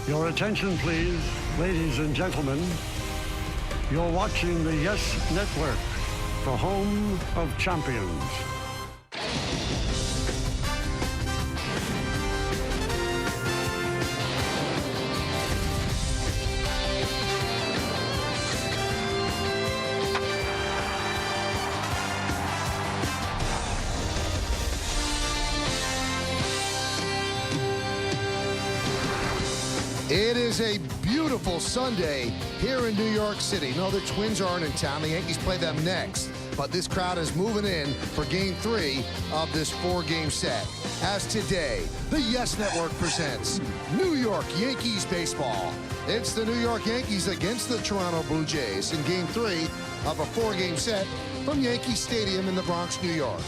Your attention, please, ladies and gentlemen. You're watching the Yes Network, the home of champions. It is a beautiful Sunday here in New York City. No, the Twins aren't in town. The Yankees play them next. But this crowd is moving in for Game 3 of this 4-game set. As today, the Yes Network presents New York Yankees baseball. It's the New York Yankees against the Toronto Blue Jays in Game 3 of a 4-game set from Yankee Stadium in the Bronx, New York.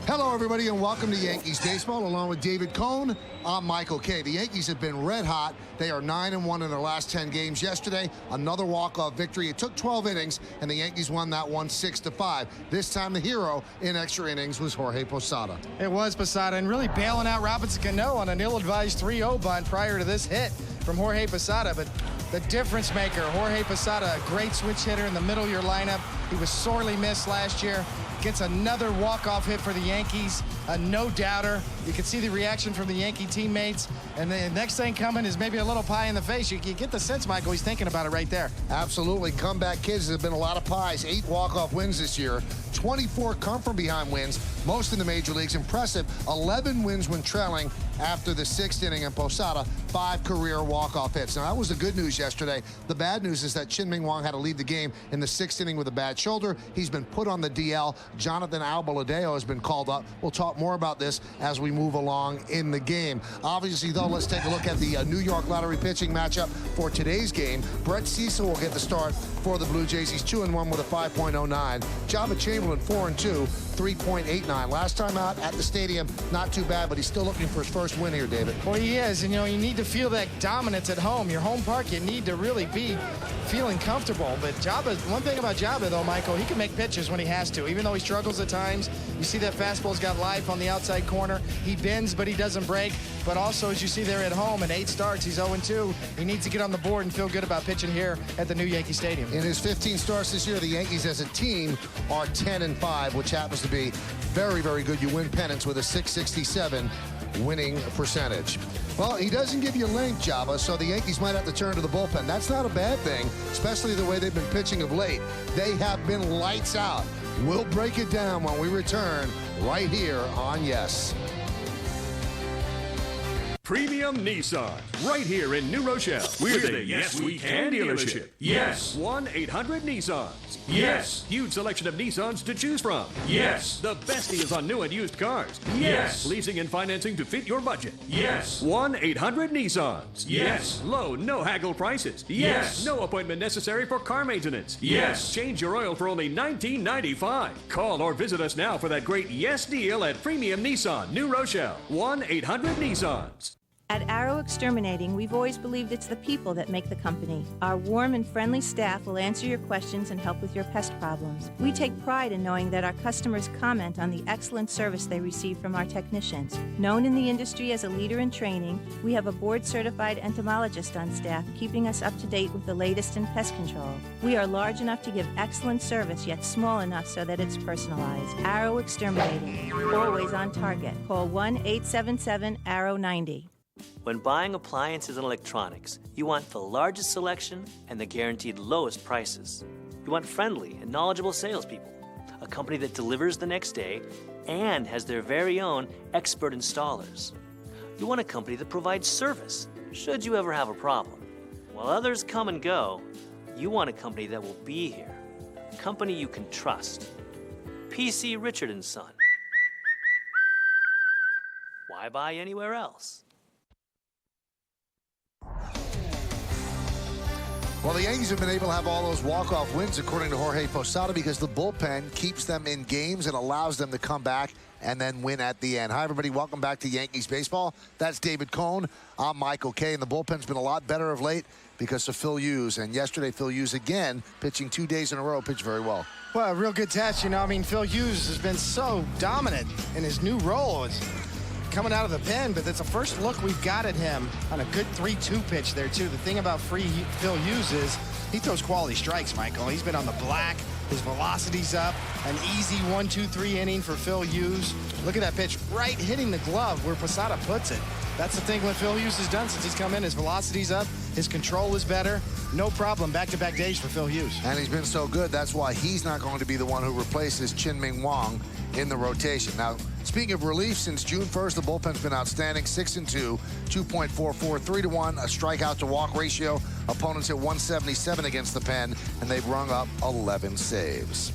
Hello, everybody, and welcome to Yankees Baseball. Along with David Cohn, I'm Michael Kay. The Yankees have been red hot. They are 9-1 in their last 10 games. Yesterday, another walk-off victory. It took 12 innings, and the Yankees won that one 6-5. This time, the hero in extra innings was Jorge Posada. It was Posada, and really bailing out Robinson Cano on an ill-advised 3-0 bunt prior to this hit from Jorge Posada. But the difference maker, Jorge Posada, a great switch hitter in the middle of your lineup. He was sorely missed last year. Gets another walk-off hit for the Yankees, a no-doubter. You can see the reaction from the Yankee teammates. And the next thing coming is maybe a little pie in the face. You get the sense, Michael, he's thinking about it right there. Absolutely. Comeback kids. There's been a lot of pies. 8 walk-off wins this year. 24 come-from-behind wins, most in the major leagues. Impressive. 11 wins when trailing after the 6th inning, and Posada, 5 career walk-off hits. Now, that was the good news yesterday. The bad news is that Chien-Ming Wang had to leave the game in the 6th inning with a bad shoulder. He's been put on the DL. Jonathan Albaladeo has been called up. We'll talk more about this as we move along in the game. Obviously, though, let's take a look at the New York Lottery pitching matchup for today's game. Brett Cecil will get the start for the Blue Jays. He's 2-1 with a 5.09. Java Chamberlain, 4-2, 3.89. Last time out at the stadium, not too bad, but he's still looking for his first win here, David. Well, he is, and you need to feel that dominance at home. Your home park, you need to really be feeling comfortable. But Java, one thing about Java, though, Michael, he can make pitches when he has to, even though he struggles at times. You see that fastball's got life on the outside corner. He bends, but he doesn't break. But also, as you see there at home, in 8 starts, he's 0-2. He needs to get on the board and feel good about pitching here at the new Yankee Stadium. In his 15 starts this year, the Yankees as a team are 10-5, which happens to be very, very good. You win pennants with a .667 winning percentage. Well, he doesn't give you length, Java, so the Yankees might have to turn to the bullpen. That's not a bad thing, especially the way they've been pitching of late. They have been lights out. We'll break it down when we return right here on Yes. Premium Nissan, right here in New Rochelle. We're the Yes We Can dealership. Yes. 1-800-Nissans. Yes. Huge selection of Nissans to choose from. Yes. The best deals on new and used cars. Yes. Leasing and financing to fit your budget. Yes. 1-800-Nissans. Yes. Low, no haggle prices. Yes. No appointment necessary for car maintenance. Yes. Change your oil for only $19.95. Call or visit us now for that great Yes deal at Premium Nissan, New Rochelle. 1-800-Nissans. At Arrow Exterminating, we've always believed it's the people that make the company. Our warm and friendly staff will answer your questions and help with your pest problems. We take pride in knowing that our customers comment on the excellent service they receive from our technicians. Known in the industry as a leader in training, we have a board-certified entomologist on staff keeping us up to date with the latest in pest control. We are large enough to give excellent service, yet small enough so that it's personalized. Arrow Exterminating, always on target. Call 1-877-ARROW-90. When buying appliances and electronics, you want the largest selection and the guaranteed lowest prices. You want friendly and knowledgeable salespeople, a company that delivers the next day and has their very own expert installers. You want a company that provides service, should you ever have a problem. While others come and go, you want a company that will be here, a company you can trust. PC Richard & Son. Why buy anywhere else? Well, the Yankees have been able to have all those walk-off wins, according to Jorge Posada, because the bullpen keeps them in games and allows them to come back and then win at the end. Hi, everybody. Welcome back to Yankees Baseball. That's David Cohn. I'm Michael Kay, and the bullpen's been a lot better of late because of Phil Hughes. And yesterday, Phil Hughes, again, pitching 2 days in a row, pitched very well. Well, a real good test. I mean, Phil Hughes has been so dominant in his new role. coming out of the pen, but it's the first look we've got at him on a good 3-2 pitch there, too. The thing about Phil Hughes is he throws quality strikes, Michael. He's been on the black. His velocity's up. An easy 1-2-3 inning for Phil Hughes. Look at that pitch, right hitting the glove where Posada puts it. That's the thing what Phil Hughes has done since he's come in. His velocity's up. His control is better. No problem. Back-to-back days for Phil Hughes. And he's been so good, that's why he's not going to be the one who replaces Chin-Ming Wong in the rotation. Now, speaking of relief, since June 1st, the bullpen's been outstanding. 6-2, 2.44, 3-1, a strikeout to walk ratio. Opponents hit 177 against the pen, and they've rung up 11 saves.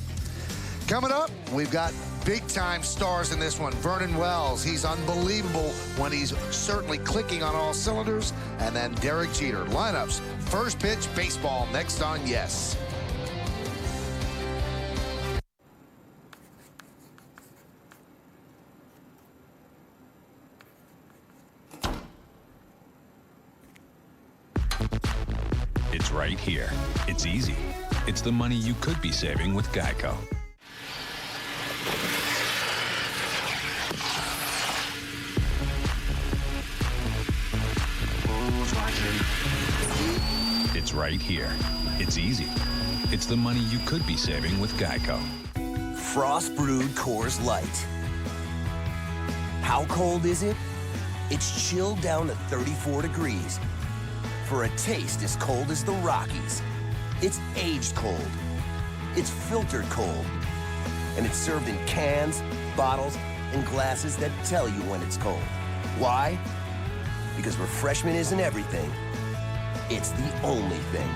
Coming up, we've got big-time stars in this one. Vernon Wells, he's unbelievable when he's certainly clicking on all cylinders. And then Derek Jeter. Lineups, first pitch, baseball, next on Yes. It's right here. It's easy. It's the money you could be saving with Geico. It's right here. It's easy. It's the money you could be saving with Geico. Frost brewed Coors Light. How cold is it? It's chilled down to 34 degrees. For a taste as cold as the Rockies. It's aged cold. It's filtered cold. And it's served in cans, bottles, and glasses that tell you when it's cold. Why? Because refreshment isn't everything. It's the only thing.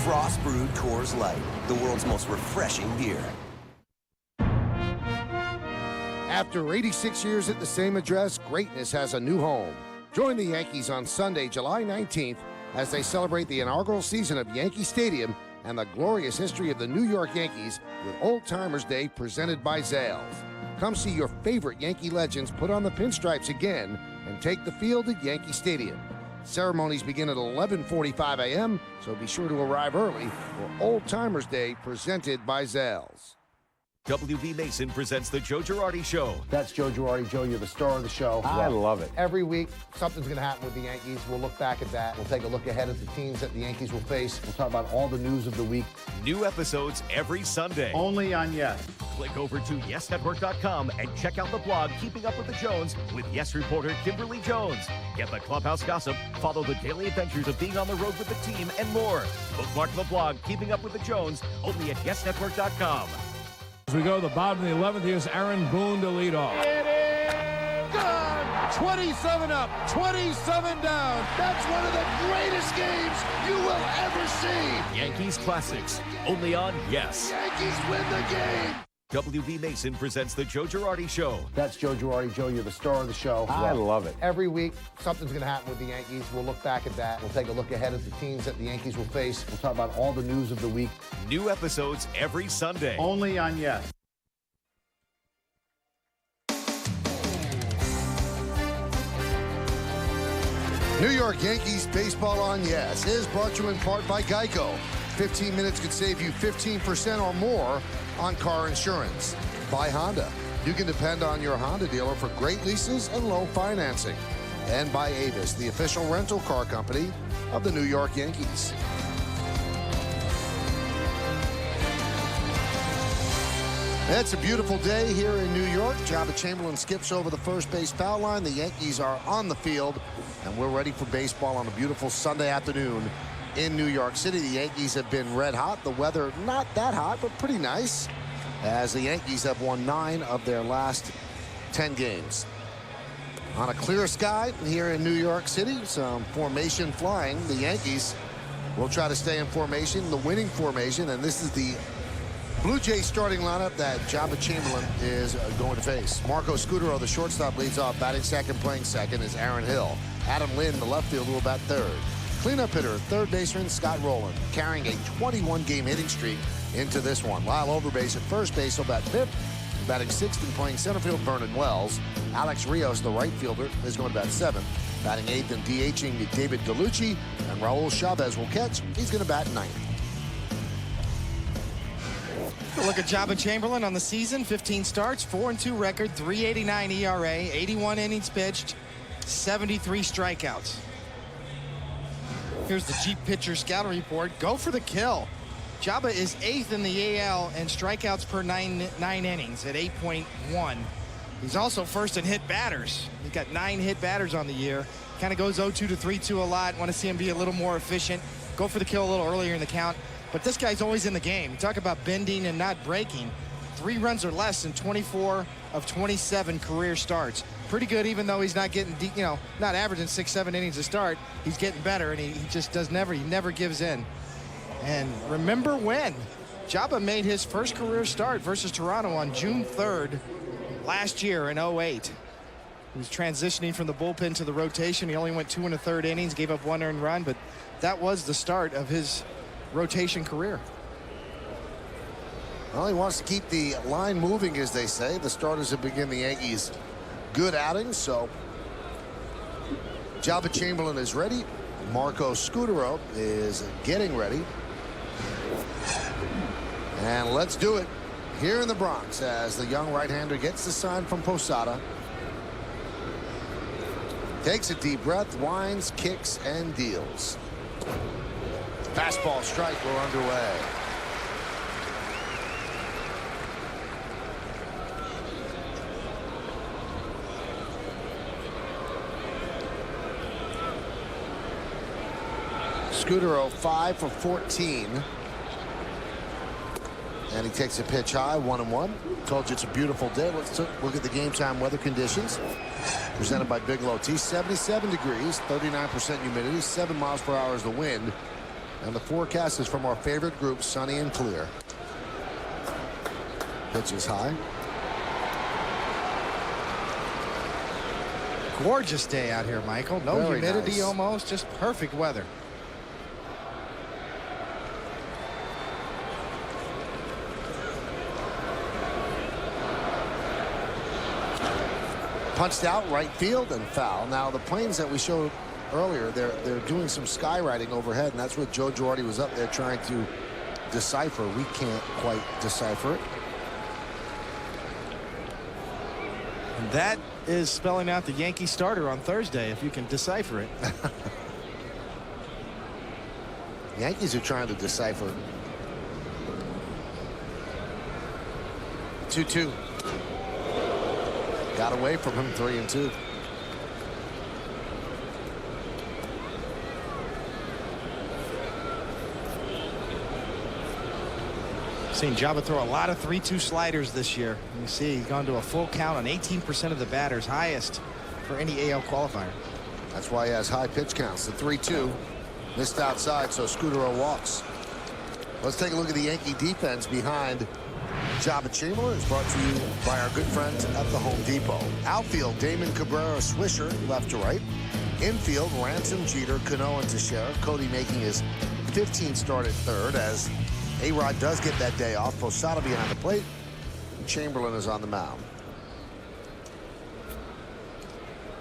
Frost brewed Coors Light, the world's most refreshing beer. After 86 years at the same address, greatness has a new home. Join the Yankees on Sunday, July 19th, as they celebrate the inaugural season of Yankee Stadium and the glorious history of the New York Yankees with Old Timers Day presented by Zales. Come see your favorite Yankee legends put on the pinstripes again and take the field at Yankee Stadium. Ceremonies begin at 11:45 a.m., so be sure to arrive early for Old Timers Day presented by Zales. WB Mason presents the Joe Girardi Show. That's Joe Girardi. Joe, you're the star of the show. I love it. Every week, something's going to happen with the Yankees. We'll look back at that. We'll take a look ahead at the teams that the Yankees will face. We'll talk about all the news of the week. New episodes every Sunday. Only on Yes. Click over to YesNetwork.com and check out the blog Keeping Up with the Jones with Yes reporter Kimberly Jones. Get the clubhouse gossip, follow the daily adventures of being on the road with the team, and more. Bookmark the blog Keeping Up with the Jones only at YesNetwork.com. As we go to the bottom of the 11th, here's Aaron Boone to lead off. It is gone! 27 up, 27 down. That's one of the greatest games you will ever see. Yankees Classics, only on Yes. Yankees win the game. WB Mason presents the Joe Girardi Show. That's Joe Girardi. Joe, you're the star of the show. I love it. Every week, something's going to happen with the Yankees. We'll look back at that. We'll take a look ahead at the teams that the Yankees will face. We'll talk about all the news of the week. New episodes every Sunday. Only on Yes. New York Yankees Baseball on Yes is brought to you in part by Geico. 15 minutes could save you 15% or more on car insurance. By Honda. You can depend on your Honda dealer for great leases and low financing. And by Avis, the official rental car company of the New York Yankees. It's a beautiful day here in New York. Jabba Chamberlain skips over the first base foul line. The Yankees are on the field, and we're ready for baseball on a beautiful Sunday afternoon in New York City. The Yankees have been red hot. The weather not that hot, but pretty nice, as the Yankees have won 9 of their last 10 games. On a clear sky here in New York City, some formation flying. The Yankees will try to stay in formation, the winning formation, and this is the Blue Jays starting lineup that Jabba Chamberlain is going to face. Marco Scudero, the shortstop, leads off. Batting second, playing second is Aaron Hill. Adam Lynn, the left field, will bat third. Cleanup hitter, third baseman Scott Rowland, carrying a 21-game hitting streak into this one. Lyle Overbase at first base will bat fifth. Batting sixth and playing center field, Vernon Wells. Alex Rios, the right fielder, is going to bat seventh. Batting eighth and DHing David Gallucci. And Raul Chavez will catch. He's going to bat ninth. Look at Jabba Chamberlain on the season. 15 starts, 4-2 record, 3.89 ERA, 81 innings pitched, 73 strikeouts. Here's the Jeep pitcher scouting report. Go for the kill. Jabba is 8th in the AL in strikeouts per nine innings at 8.1. He's also first in hit batters. He's got 9 hit batters on the year. Kind of goes 0-2 to 3-2 a lot. Want to see him be a little more efficient. Go for the kill a little earlier in the count. But this guy's always in the game. Talk about bending and not breaking. 3 runs or less in 24 of 27 career starts. Pretty good, even though he's not getting, not averaging 6-7 innings a start. He's getting better, and he just never gives in. And remember when Jabba made his first career start versus Toronto on June 3rd last year in 08. He was transitioning from the bullpen to the rotation. He only went 2 1/3 innings, gave up 1 earned run, but that was the start of his rotation career. Well, he wants to keep the line moving, as they say. The starters have begun the Yankees' good outings, so Jabba Chamberlain is ready. Marco Scutaro is getting ready. And let's do it here in the Bronx as the young right-hander gets the sign from Posada. Takes a deep breath, winds, kicks, and deals. Fastball strike, we're underway. Scutaro 5 for 14. And he takes a pitch high, 1-1. Told you it's a beautiful day. Let's look at the game time weather conditions. Presented by Bigelow Tea. 77 degrees, 39% humidity, 7 miles per hour is the wind. And the forecast is from our favorite group, sunny and clear. Pitch is high. Gorgeous day out here, Michael. No Very humidity nice. almost, just perfect weather. Punched out right field and foul. Now the planes that we showed earlier, they're doing some skywriting overhead, and that's what Joe Girardi was up there trying to decipher. We can't quite decipher it. And that is spelling out the Yankee starter on Thursday, if you can decipher it. Yankees are trying to decipher. 2-2. Got away from him, 3-2. Seen Jabba throw a lot of 3-2 sliders this year. You see he's gone to a full count on 18% of the batters, highest for any AL qualifier. That's why he has high pitch counts. The 3-2 missed outside, so Scutaro walks. Let's take a look at the Yankee defense behind Jabba Chamberlain. Is brought to you by our good friends at the Home Depot. Outfield, Damon Cabrera, Swisher, left to right. Infield, Ransom, Jeter, Cano, and Teixeira. Cody making his 15th start at third as A-Rod does get that day off. Posada behind the plate. And Chamberlain is on the mound.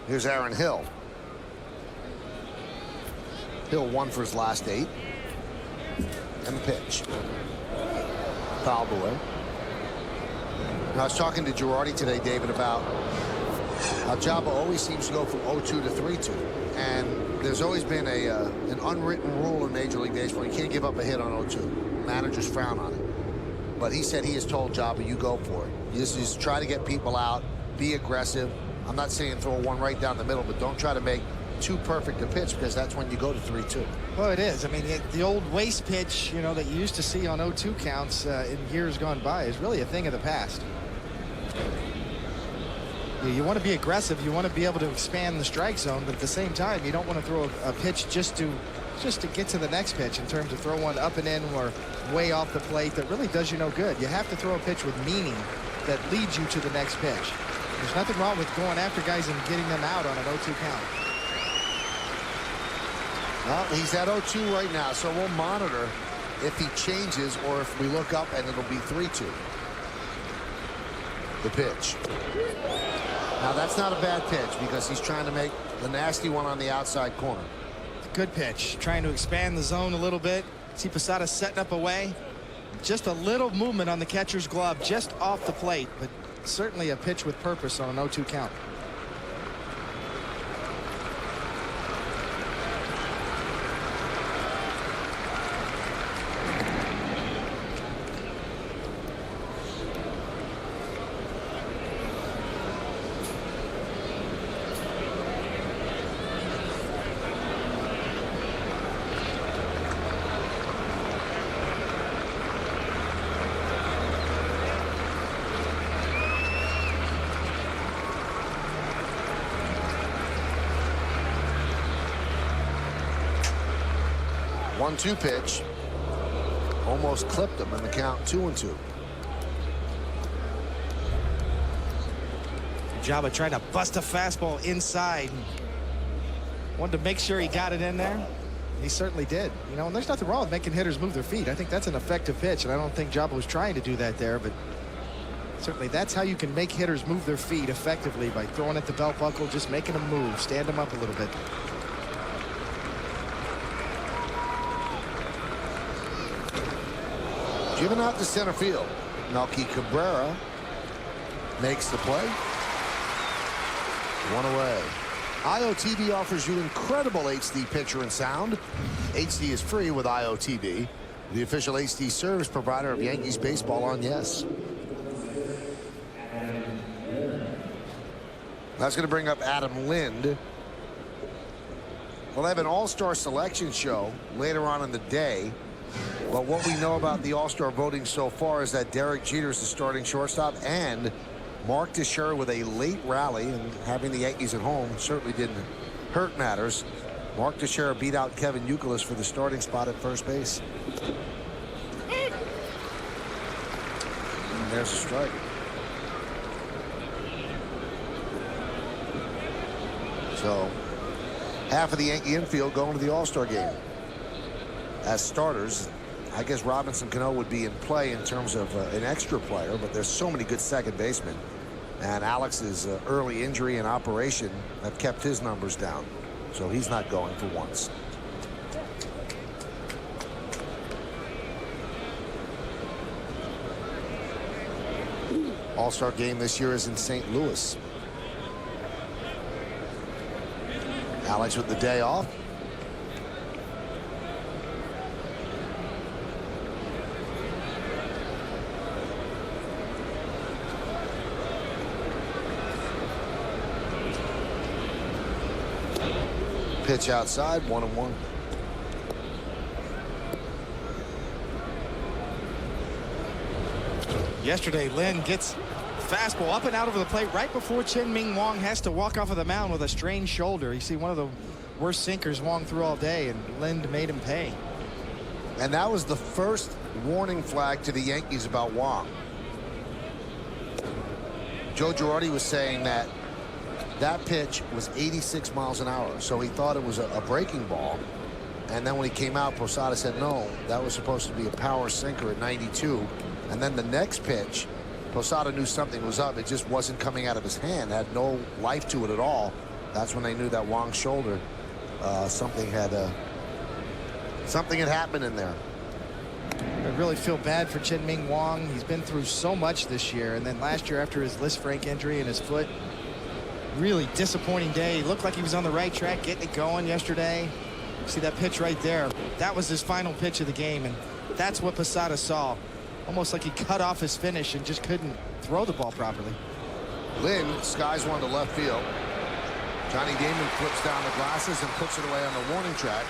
Here's Aaron Hill. Hill 1 for his last 8. And the pitch. Fouled away. Now, I was talking to Girardi today, David, about how Jabba always seems to go from 0-2 to 3-2. And there's always been an unwritten rule in Major League Baseball. You can't give up a hit on 0-2. Managers frown on it. But he said he has told Jabba, you go for it. You just try to get people out, be aggressive. I'm not saying throw one right down the middle, but don't try to make too perfect a pitch, because that's when you go to 3-2. Well, it is. I mean, the old waste pitch, that you used to see on 0-2 counts in years gone by is really a thing of the past. You want to be aggressive. You want to be able to expand the strike zone, but at the same time, you don't want to throw a pitch just to get to the next pitch in terms of throw one up and in or way off the plate that really does you no good. You have to throw a pitch with meaning that leads you to the next pitch. There's nothing wrong with going after guys and getting them out on an 0-2 count. Well, he's at 0-2 right now, so we'll monitor if he changes or if we look up and it'll be 3-2. The pitch. Now, that's not a bad pitch because he's trying to make the nasty one on the outside corner. Good pitch. Trying to expand the zone a little bit. See Posada setting up away. Just a little movement on the catcher's glove, just off the plate, but certainly a pitch with purpose on an 0-2 count. One-two pitch. Almost clipped him in the count, 2-2. Job of trying to bust a fastball inside. Wanted to make sure he got it in there. He certainly did. You know, and there's nothing wrong with making hitters move their feet. I think that's an effective pitch, and I don't think Jabba was trying to do that there, but certainly that's how you can make hitters move their feet effectively, by throwing at the belt buckle, just making them move, stand them up a little bit. Given out to center field. Melky Cabrera makes the play. One away. IOTV offers you incredible HD picture and sound. HD is free with IOTV, the official HD service provider of Yankees baseball on Yes. That's going to bring up Adam Lind. We'll have an all-star selection show later on in the day. But what we know about the all-star voting so far is that Derek Jeter is the starting shortstop, and Mark Teixeira with a late rally, and having the Yankees at home certainly didn't hurt matters. Mark Teixeira beat out Kevin Youkilis for the starting spot at first base. And there's a strike. So half of the Yankee infield going to the all-star game as starters. I guess Robinson Cano would be in play in terms of an extra player, but there's so many good second basemen, and Alex's early injury and operation have kept his numbers down, so he's not going for once. All-star game this year is in St. Louis. Alex with the day off. Pitch outside, 1-1. Yesterday, Lin gets fastball up and out over the plate right before Chen-Ming Wong has to walk off of the mound with a strained shoulder. You see one of the worst sinkers Wong threw all day, and Lind made him pay. And that was the first warning flag to the Yankees about Wong. Joe Girardi was saying that that pitch was 86 miles an hour, so he thought it was a breaking ball. And then when he came out, Posada said, no, that was supposed to be a power sinker at 92. And then the next pitch, Posada knew something was up. It just wasn't coming out of his hand, had no life to it at all. That's when they knew that Wong's shoulder, something had happened in there. I really feel bad for Chen-Ming Wong. He's been through so much this year, and then last year after his Lisfranc injury in his foot, really disappointing day. He looked like he was on the right track, getting it going yesterday. See that pitch right there? That was his final pitch of the game, and that's what Posada saw. Almost like he cut off his finish and just couldn't throw the ball properly. Lynn skies one to left field. Johnny Damon flips down the glasses and puts it away on the warning track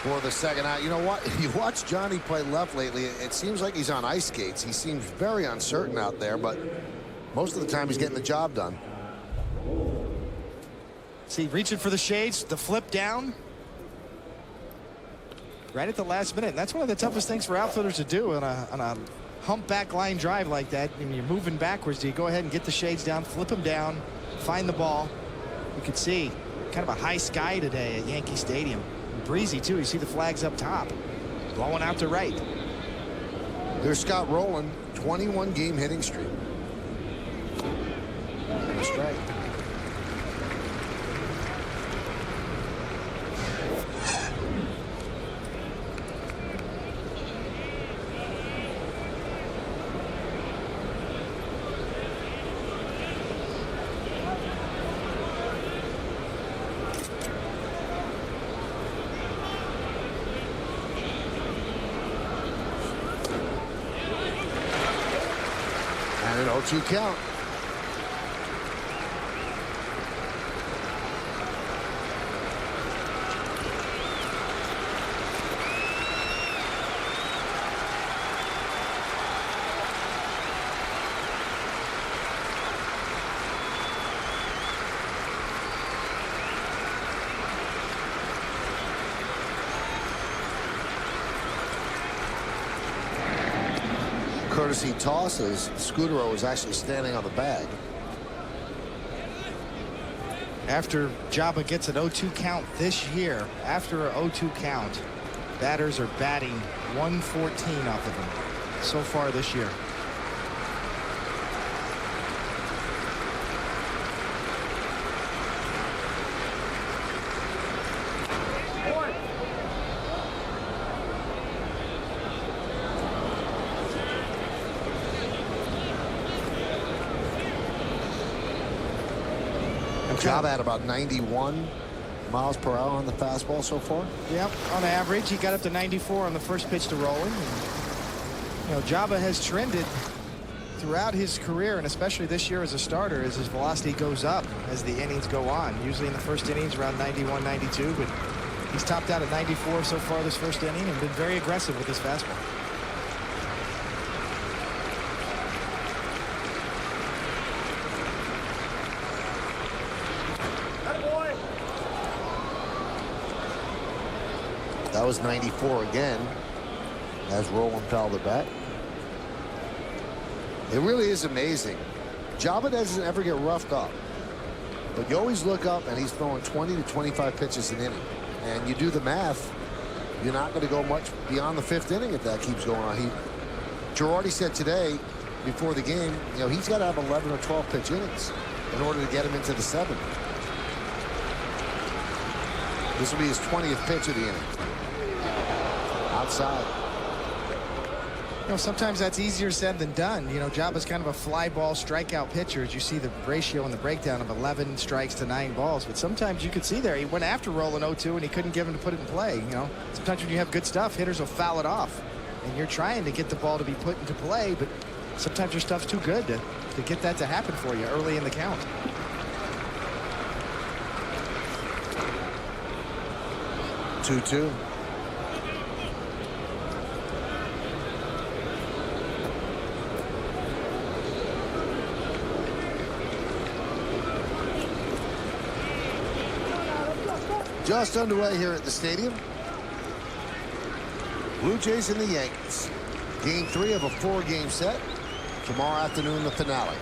for the second out. You know what? You watch Johnny play left lately, it seems like he's on ice skates. He seems very uncertain out there, but most of the time he's getting the job done. See, reaching for the shades, the flip down. Right at the last minute. And that's one of the toughest things for outfielders to do on a humpback line drive like that. When you're moving backwards, do you go ahead and get the shades down, flip them down, find the ball? You can see kind of a high sky today at Yankee Stadium. Breezy, too. You see the flags up top. Blowing out to right. There's Scott Rowland, 21-game hitting streak. And a strike. 0-2 count. Courtesy tosses, Scudero was actually standing on the bag. After Jabba gets an 0-2 count this year, after a 0-2 count, batters are batting 114 off of him so far this year. Jabba had about 91 miles per hour on the fastball so far. Yep, on average, he got up to 94 on the first pitch to Rolling. And, you know, Jabba has trended throughout his career, and especially this year as a starter, as his velocity goes up as the innings go on. Usually in the first innings around 91, 92, but he's topped out at 94 so far this first inning and been very aggressive with his fastball. That was 94 again as Roland fouled the bat. It really is amazing. Jabba doesn't ever get roughed up, but you always look up and he's throwing 20 to 25 pitches an inning. And you do the math, you're not going to go much beyond the 5th inning if that keeps going on. Girardi said today before the game, you know, he's got to have 11 or 12 pitch innings in order to get him into the 7th. This will be his 20th pitch of the inning. Outside. You know, sometimes that's easier said than done. You know, Jabba's kind of a fly ball strikeout pitcher, as you see the ratio in the breakdown of 11 strikes to 9 balls. But sometimes you could see there, he went after Rolling 0-2 and he couldn't get him to put it in play. You know, sometimes when you have good stuff, hitters will foul it off. And you're trying to get the ball to be put into play, but sometimes your stuff's too good to get that to happen for you early in the count. Two-two. Just underway here at the stadium. Blue Jays and the Yankees. Game 3 of a 4-game set. Tomorrow afternoon, the finale.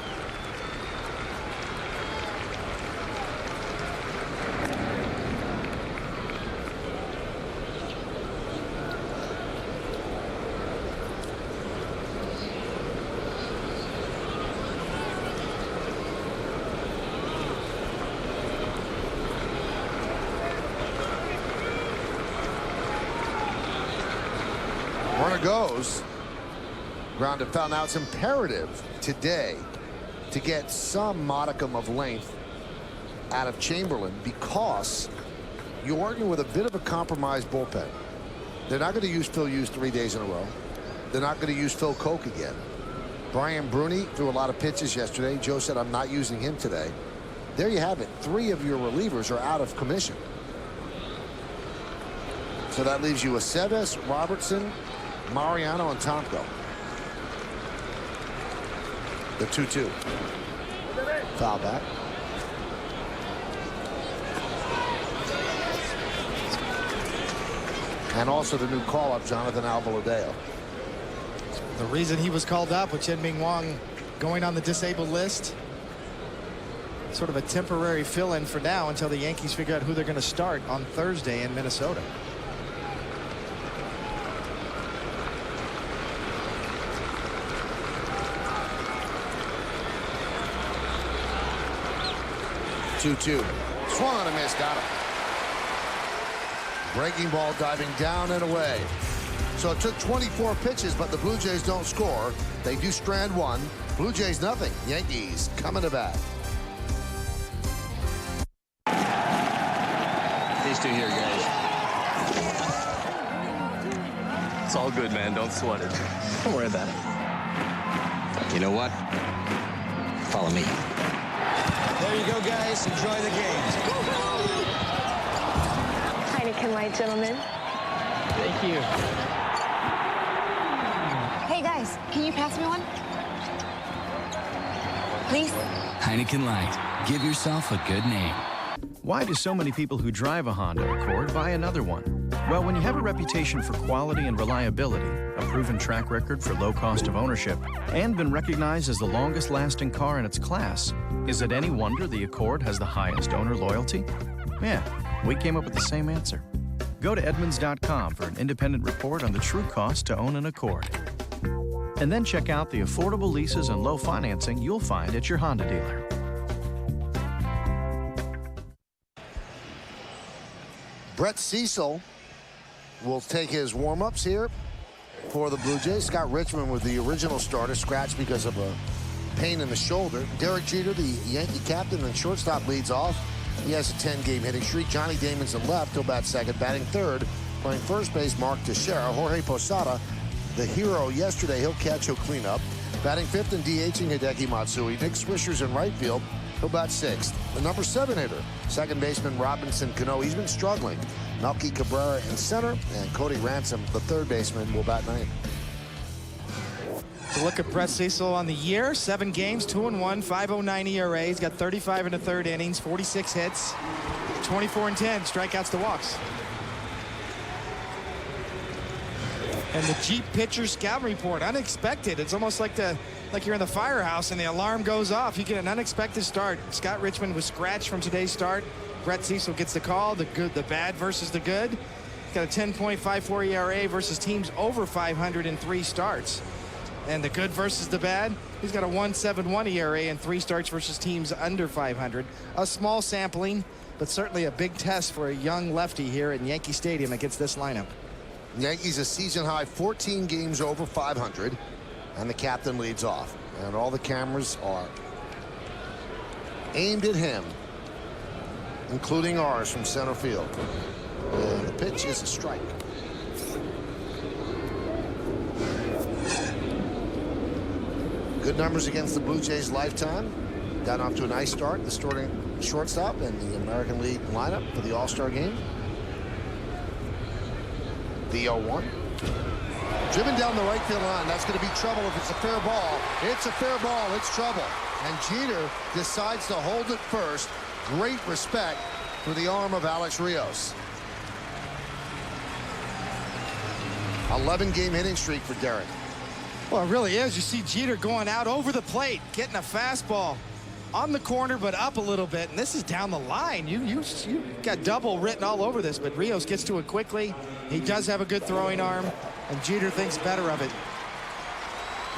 Runner goes. Grounded foul. Now it's imperative today to get some modicum of length out of Chamberlain because you're working with a bit of a compromised bullpen. They're not going to use Phil Hughes 3 days in a row. They're not going to use Phil Koch again. Brian Bruni threw a lot of pitches yesterday. Joe said, I'm not using him today. There you have it. 3 of your relievers are out of commission. So that leaves you Aceves, Robertson, Mariano, and Tomko. The 2-2. Foul back. And also the new call-up, Jonathan Alvarado. The reason he was called up with Chen Ming Wang going on the disabled list. Sort of a temporary fill-in for now until the Yankees figure out who they're going to start on Thursday in Minnesota. Two-two. Swung on a miss. Got him. Breaking ball diving down and away. So it took 24 pitches, but the Blue Jays don't score. They do strand one. Blue Jays nothing. Yankees coming to bat. These two here, guys. It's all good, man. Don't sweat it. Don't worry about it. You know what? Follow me. There you go, guys. Enjoy the games. Heineken Light, gentlemen. Thank you. Hey, guys, can you pass me one? Please? Heineken Light. Give yourself a good name. Why do so many people who drive a Honda Accord buy another one? Well, when you have a reputation for quality and reliability, a proven track record for low cost of ownership, and been recognized as the longest-lasting car in its class, is it any wonder the Accord has the highest owner loyalty? Yeah, we came up with the same answer. Go to Edmunds.com for an independent report on the true cost to own an Accord. And then check out the affordable leases and low financing you'll find at your Honda dealer. Brett Cecil will take his warm-ups here for the Blue Jays. Scott Richmond was the original starter, scratched because of a pain in the shoulder. Derek Jeter, the Yankee captain and shortstop, leads off. He has a 10-game hitting streak. Johnny Damon's in left. He'll bat second. Batting third, playing first base, Mark Teixeira. Jorge Posada, the hero yesterday, he'll catch, he'll clean up. Batting fifth and DHing Hideki Matsui. Nick Swisher's in right field. He'll bat sixth. The number 7 hitter, second baseman Robinson Cano. He's been struggling. Melky Cabrera in center, and Cody Ransom, the third baseman, will bat ninth. So look at Brett Cecil on the year. 7 games, 2-1, 5.09 ERA. He's got 35 in the third innings, 46 hits, 24 and 10 strikeouts to walks. And the Jeep pitcher scout report, unexpected. It's almost like you're in the firehouse and the alarm goes off. You get an unexpected start. Scott Richmond was scratched from today's start. Brett Cecil gets the call. The good, the bad versus the good. He's got a 10.54 ERA versus teams over 500 in 3 starts. And the good versus the bad, he's got a 1.71 ERA in 3 starts versus teams under 500. A small sampling, but certainly a big test for a young lefty here at Yankee Stadium against this lineup. Yankees a season high 14 games over 500, and the captain leads off. And all the cameras are aimed at him, including ours from center field. And the pitch is a strike. Good numbers against the Blue Jays lifetime. Got off to a nice start. The starting shortstop in the American League lineup for the All-Star game. The 0-1. Driven down the right field line. That's going to be trouble if it's a fair ball. It's a fair ball. It's trouble. And Jeter decides to hold it first. Great respect for the arm of Alex Rios. 11-game hitting streak for Derek. Well, it really is. You see Jeter going out over the plate, getting a fastball on the corner, but up a little bit. And this is down the line. You got double written all over this, but Rios gets to it quickly. He does have a good throwing arm, and Jeter thinks better of it,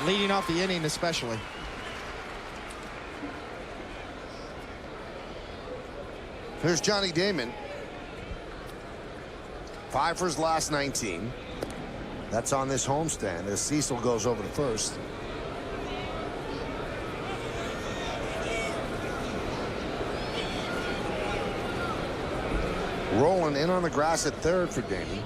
leading off the inning especially. Here's Johnny Damon. 5 for his last 19. That's on this homestand as Cecil goes over to first. Rolling in on the grass at third for Damon.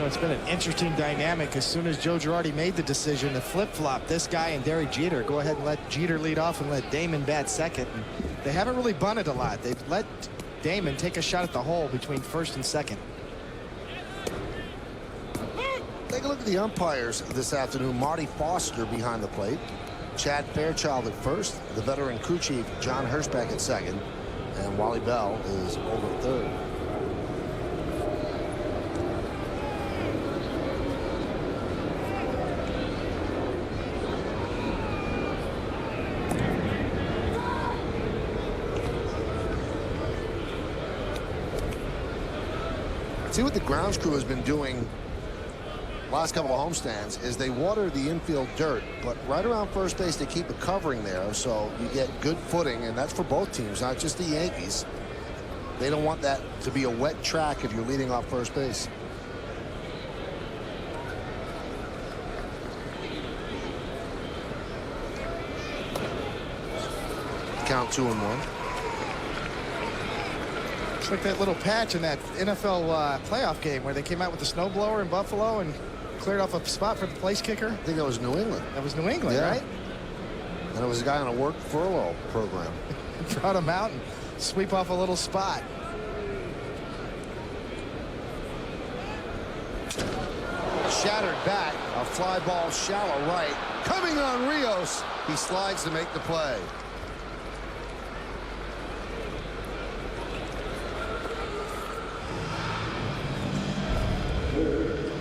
It's been an interesting dynamic. As soon as Joe Girardi made the decision to flip-flop this guy and Derek Jeter, go ahead and let Jeter lead off and let Damon bat second. And they haven't really bunted a lot. They've let Damon take a shot at the hole between first and second. Take a look at the umpires this afternoon. Marty Foster behind the plate. Chad Fairchild at first. The veteran crew chief John Hirschbeck at second. And Wally Bell is over at third. See what the grounds crew has been doing last couple of homestands is they water the infield dirt, but right around first base they keep a covering there so you get good footing, and that's for both teams, not just the Yankees. They don't want that to be a wet track if you're leading off first base. Count 2-1. It's like that little patch in that NFL playoff game where they came out with the snowblower in Buffalo and cleared off a spot for the place kicker. I think that was New England. That was New England, yeah. right? And it was a guy on a work furlough program. Brought him out and sweep off a little spot. Shattered bat, a fly ball shallow right. Coming on Rios, he slides to make the play.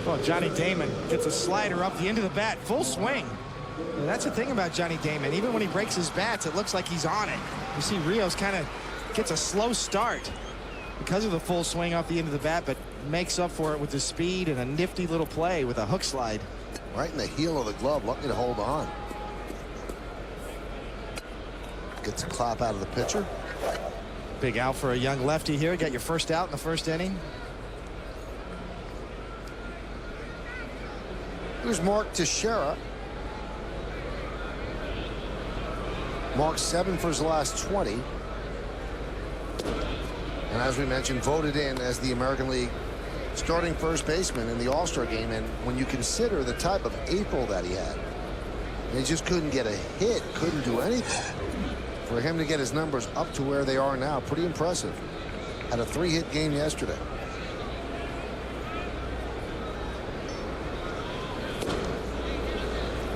Oh, Johnny Damon gets a slider up the end of the bat, full swing. And that's the thing about Johnny Damon. Even when he breaks his bats, it looks like he's on it. You see Rios kind of gets a slow start because of the full swing off the end of the bat, but makes up for it with the speed and a nifty little play with a hook slide. Right in the heel of the glove, lucky to hold on. Gets a clap out of the pitcher. Big out for a young lefty here. Got your first out in the first inning. Here's Mark Teixeira. Mark 7 for his last 20. And as we mentioned, voted in as the American League starting first baseman in the All-Star game. And when you consider the type of April that he had, he just couldn't get a hit, couldn't do anything. For him to get his numbers up to where they are now, pretty impressive. Had a 3-hit game yesterday.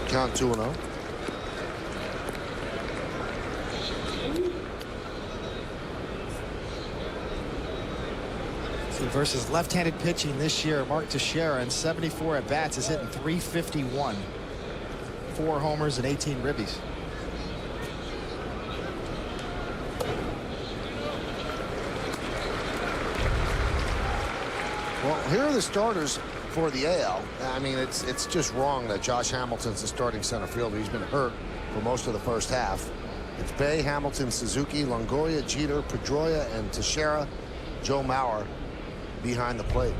Count 2-0. Versus left-handed pitching this year, Mark Teixeira in 74 at-bats is hitting .351. 4 homers and 18 ribbies. Well, here are the starters for the AL. I mean, it's just wrong that Josh Hamilton's the starting center fielder. He's been hurt for most of the first half. It's Bay, Hamilton, Suzuki, Longoria, Jeter, Pedroia, and Teixeira. Joe Mauer behind the plate.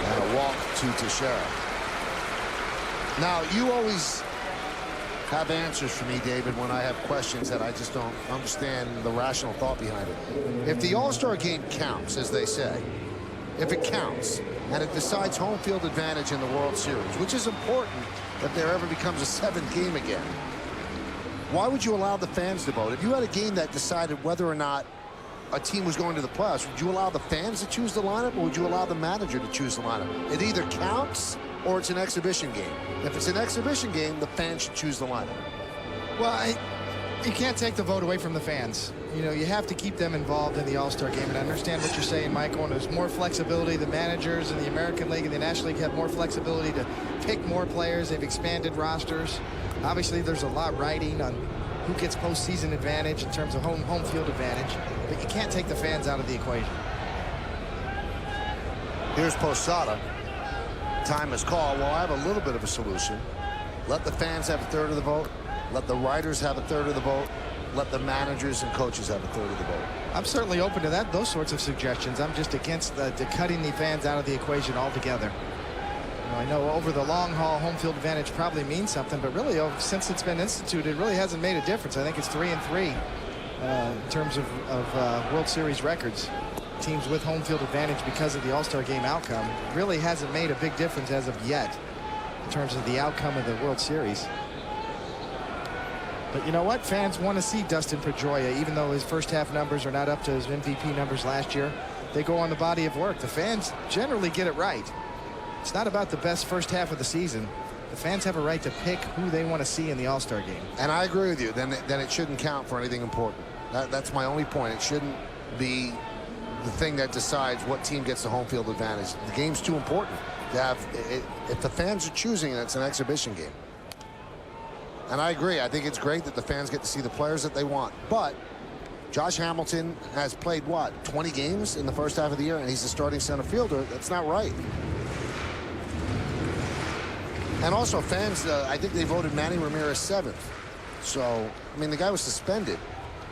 And a walk to Teixeira. Now, you always have answers for me, David, when I have questions that I just don't understand the rational thought behind it. If the All-Star game counts, as they say, if it counts, and it decides home field advantage in the World Series, which is important if there ever becomes a 7th game again, why would you allow the fans to vote? If you had a game that decided whether or not a team was going to the playoffs, would you allow the fans to choose the lineup, or would you allow the manager to choose the lineup? It either counts or it's an exhibition game. If it's an exhibition game, the fans should choose the lineup. Well, you can't take the vote away from the fans. You know, you have to keep them involved in the All-Star game. And I understand what you're saying, Michael, and there's more flexibility. The managers in the American League and the National League have more flexibility to pick more players. They've expanded rosters. Obviously, there's a lot riding on who gets postseason advantage in terms of home field advantage. But you can't take the fans out of the equation. Here's Posada. Time is called. Well, I have a little bit of a solution. Let the fans have a third of the vote. Let the writers have a third of the vote. Let the managers and coaches have a third of the vote. I'm certainly open to that, those sorts of suggestions. I'm just against the cutting the fans out of the equation altogether. You know, I know over the long haul, home field advantage probably means something, but really, since it's been instituted, it really hasn't made a difference. I think it's 3-3 in terms of World Series records. Teams with home field advantage because of the All-Star game outcome really hasn't made a big difference as of yet in terms of the outcome of the World Series. But you know what? Fans want to see Dustin Pedroia, even though his first half numbers are not up to his MVP numbers last year. They go on the body of work. The fans generally get it right. It's not about the best first half of the season. The fans have a right to pick who they want to see in the All-Star game. And I agree with you. Then it shouldn't count for anything important. That's my only point. It shouldn't be the thing that decides what team gets the home field advantage. The game's too important to have. If the fans are choosing it, it's an exhibition game. And I agree. I think it's great that the fans get to see the players that they want. But Josh Hamilton has played, what, 20 games in the first half of the year, and he's a starting center fielder. That's not right. And also, fans, I think they voted Manny Ramirez 7th. So, I mean, the guy was suspended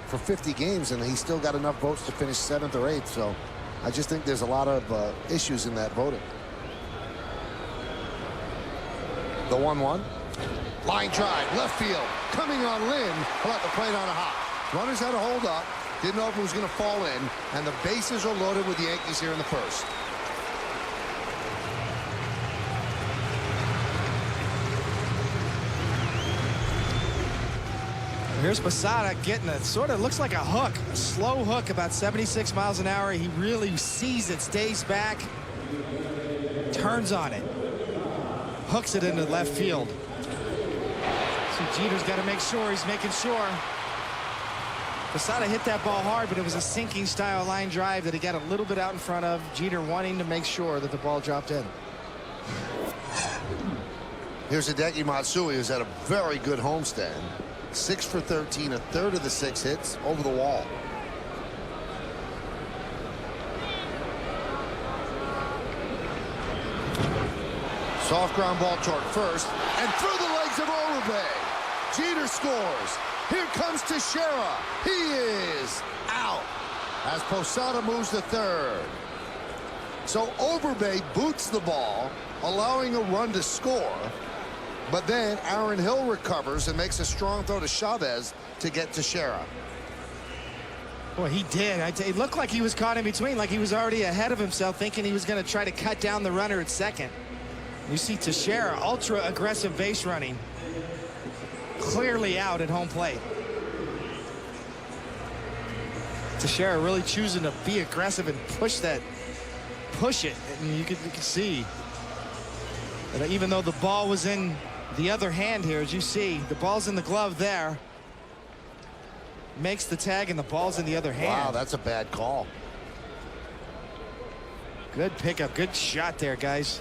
for 50 games, and he still got enough votes to finish 7th or 8th. So, I just think there's a lot of issues in that voting. The 1-1. Line drive, left field. Coming on Lynn. He'll have the plate on a hop. Runners had a hold up. Didn't know if it was going to fall in. And the bases are loaded with the Yankees here in the first. Here's Posada getting a sort of looks like a hook, a slow hook, about 76 miles an hour. He really sees it, stays back, turns on it, hooks it into left field. So Jeter's got to make sure he's making sure. Posada hit that ball hard, but it was a sinking style line drive that he got a little bit out in front of. Jeter wanting to make sure that the ball dropped in. Here's Hideki Matsui, who's had a very good homestand. 6 for 13, a third of the 6 hits over the wall. Soft ground ball toward first, and through the legs of Overbay. Jeter scores. Here comes Teixeira. He is out as Posada moves to third. So Overbay boots the ball, allowing a run to score. But then Aaron Hill recovers and makes a strong throw to Chavez to get Teixeira. Boy, he did. It looked like he was caught in between, like he was already ahead of himself, thinking he was going to try to cut down the runner at second. You see Teixeira, ultra aggressive base running, clearly out at home plate. Teixeira really choosing to be aggressive and push it. And you can see that even though the ball was in the other hand here, as you see, the ball's in the glove there. Makes the tag and the ball's in the other hand. Wow, that's a bad call. Good pickup, good shot there, guys.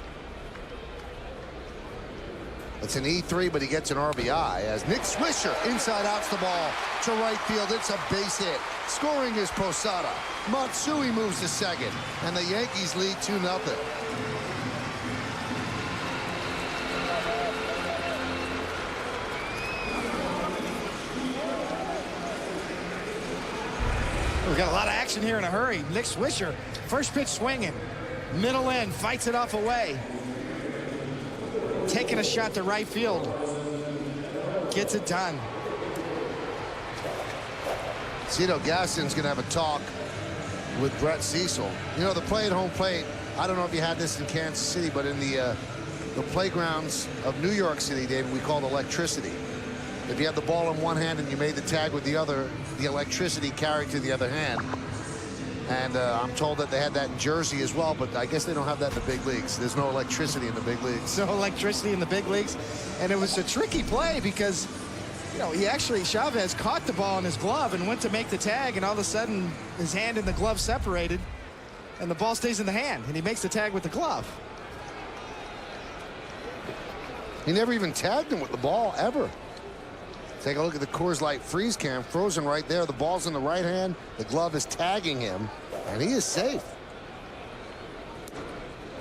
It's an E3, but he gets an RBI as Nick Swisher inside outs the ball to right field. It's a base hit. Scoring is Posada. Matsui moves to second, and the Yankees lead 2-0. We've got a lot of action here in a hurry. Nick Swisher, first pitch swinging. Middle end, fights it off away. Taking a shot to right field. Gets it done. Cito Gaston's going to have a talk with Brett Cecil. You know, the play at home plate, I don't know if you had this in Kansas City, but in the playgrounds of New York City, David, we call it electricity. If you had the ball in one hand and you made the tag with the other, the electricity carried to the other hand. And I'm told that they had that in Jersey as well, but I guess they don't have that in the big leagues. There's no electricity in the big leagues. No electricity in the big leagues. And it was a tricky play because, you know, Chavez caught the ball in his glove and went to make the tag, and all of a sudden his hand and the glove separated, and the ball stays in the hand, and he makes the tag with the glove. He never even tagged him with the ball, ever. Take a look at the Coors Light freeze cam, frozen right there. The ball's in the right hand. The glove is tagging him, and he is safe.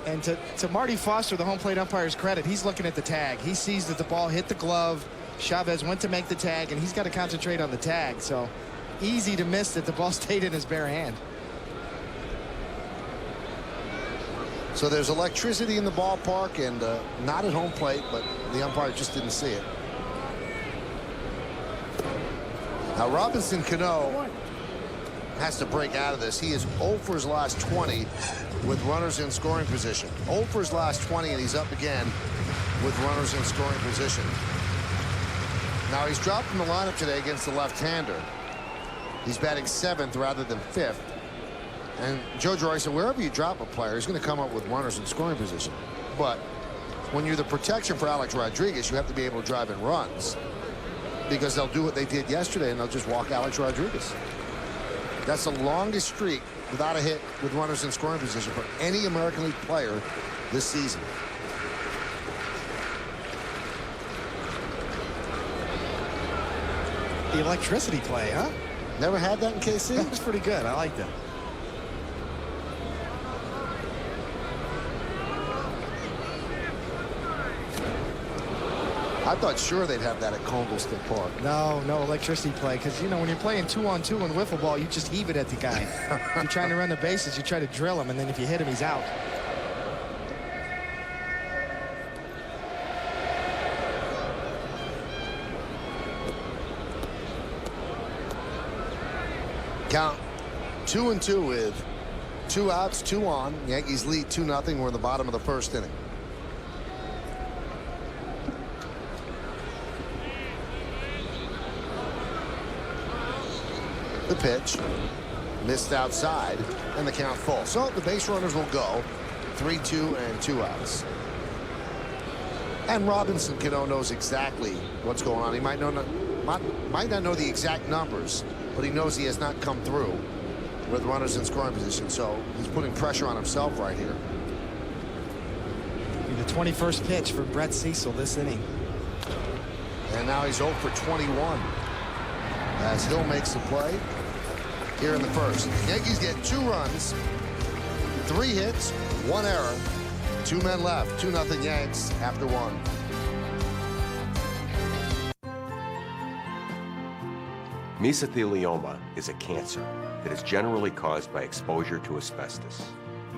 And to Marty Foster, the home plate umpire's credit, he's looking at the tag. He sees that the ball hit the glove. Chavez went to make the tag, and he's got to concentrate on the tag. So easy to miss that the ball stayed in his bare hand. So there's electricity in the ballpark, and not at home plate, but the umpire just didn't see it. Now Robinson Cano has to break out of this. He is 0 for his last 20 with runners in scoring position. 0 for his last 20, and he's up again with runners in scoring position. Now he's dropped from the lineup today against the left-hander. He's batting 7th rather than 5th. And Joe Girardi said, wherever you drop a player, he's going to come up with runners in scoring position. But when you're the protection for Alex Rodriguez, you have to be able to drive in runs, because they'll do what they did yesterday, and they'll just walk Alex Rodriguez. That's the longest streak without a hit with runners in scoring position for any American League player this season. The electricity play, huh? Never had that in KC? That was pretty good. I like that. I thought sure they'd have that at Candlestick Park. No electricity play, because, you know, when you're playing 2-on-2 in wiffle ball, you just heave it at the guy. If you're trying to run the bases, you try to drill him, and then if you hit him, he's out. Count 2-2 with 2 outs, 2 on. Yankees lead 2-0. We're in the bottom of the first inning. The pitch missed outside, and the count full. So the base runners will go 3-2 and 2 outs. And Robinson Cano knows exactly what's going on. He might not know the exact numbers, but he knows he has not come through with runners in scoring position. So he's putting pressure on himself right here. The 21st pitch for Brett Cecil this inning. And now he's 0 for 21 as Hill makes the play here in the first. Yankees get 2 runs, 3 hits, 1 error, 2 men left. 2-0 Yanks after 1. Mesothelioma is a cancer that is generally caused by exposure to asbestos.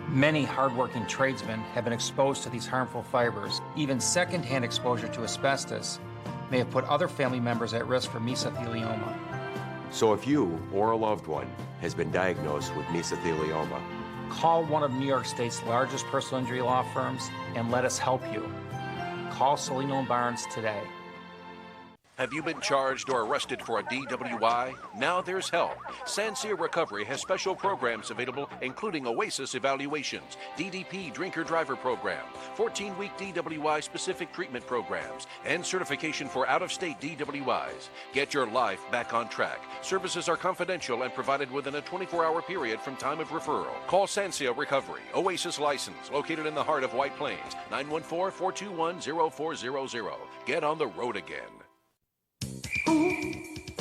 Many hardworking tradesmen have been exposed to these harmful fibers. Even secondhand exposure to asbestos may have put other family members at risk for mesothelioma. So if you or a loved one has been diagnosed with mesothelioma, call one of New York State's largest personal injury law firms and let us help you. Call Solino & Barnes today. Have you been charged or arrested for a DWI? Now there's help. Sansia Recovery has special programs available, including OASIS evaluations, DDP drinker-driver program, 14-week DWI specific treatment programs, and certification for out-of-state DWIs. Get your life back on track. Services are confidential and provided within a 24-hour period from time of referral. Call Sansia Recovery, OASIS license, located in the heart of White Plains, 914-421-0400. Get on the road again.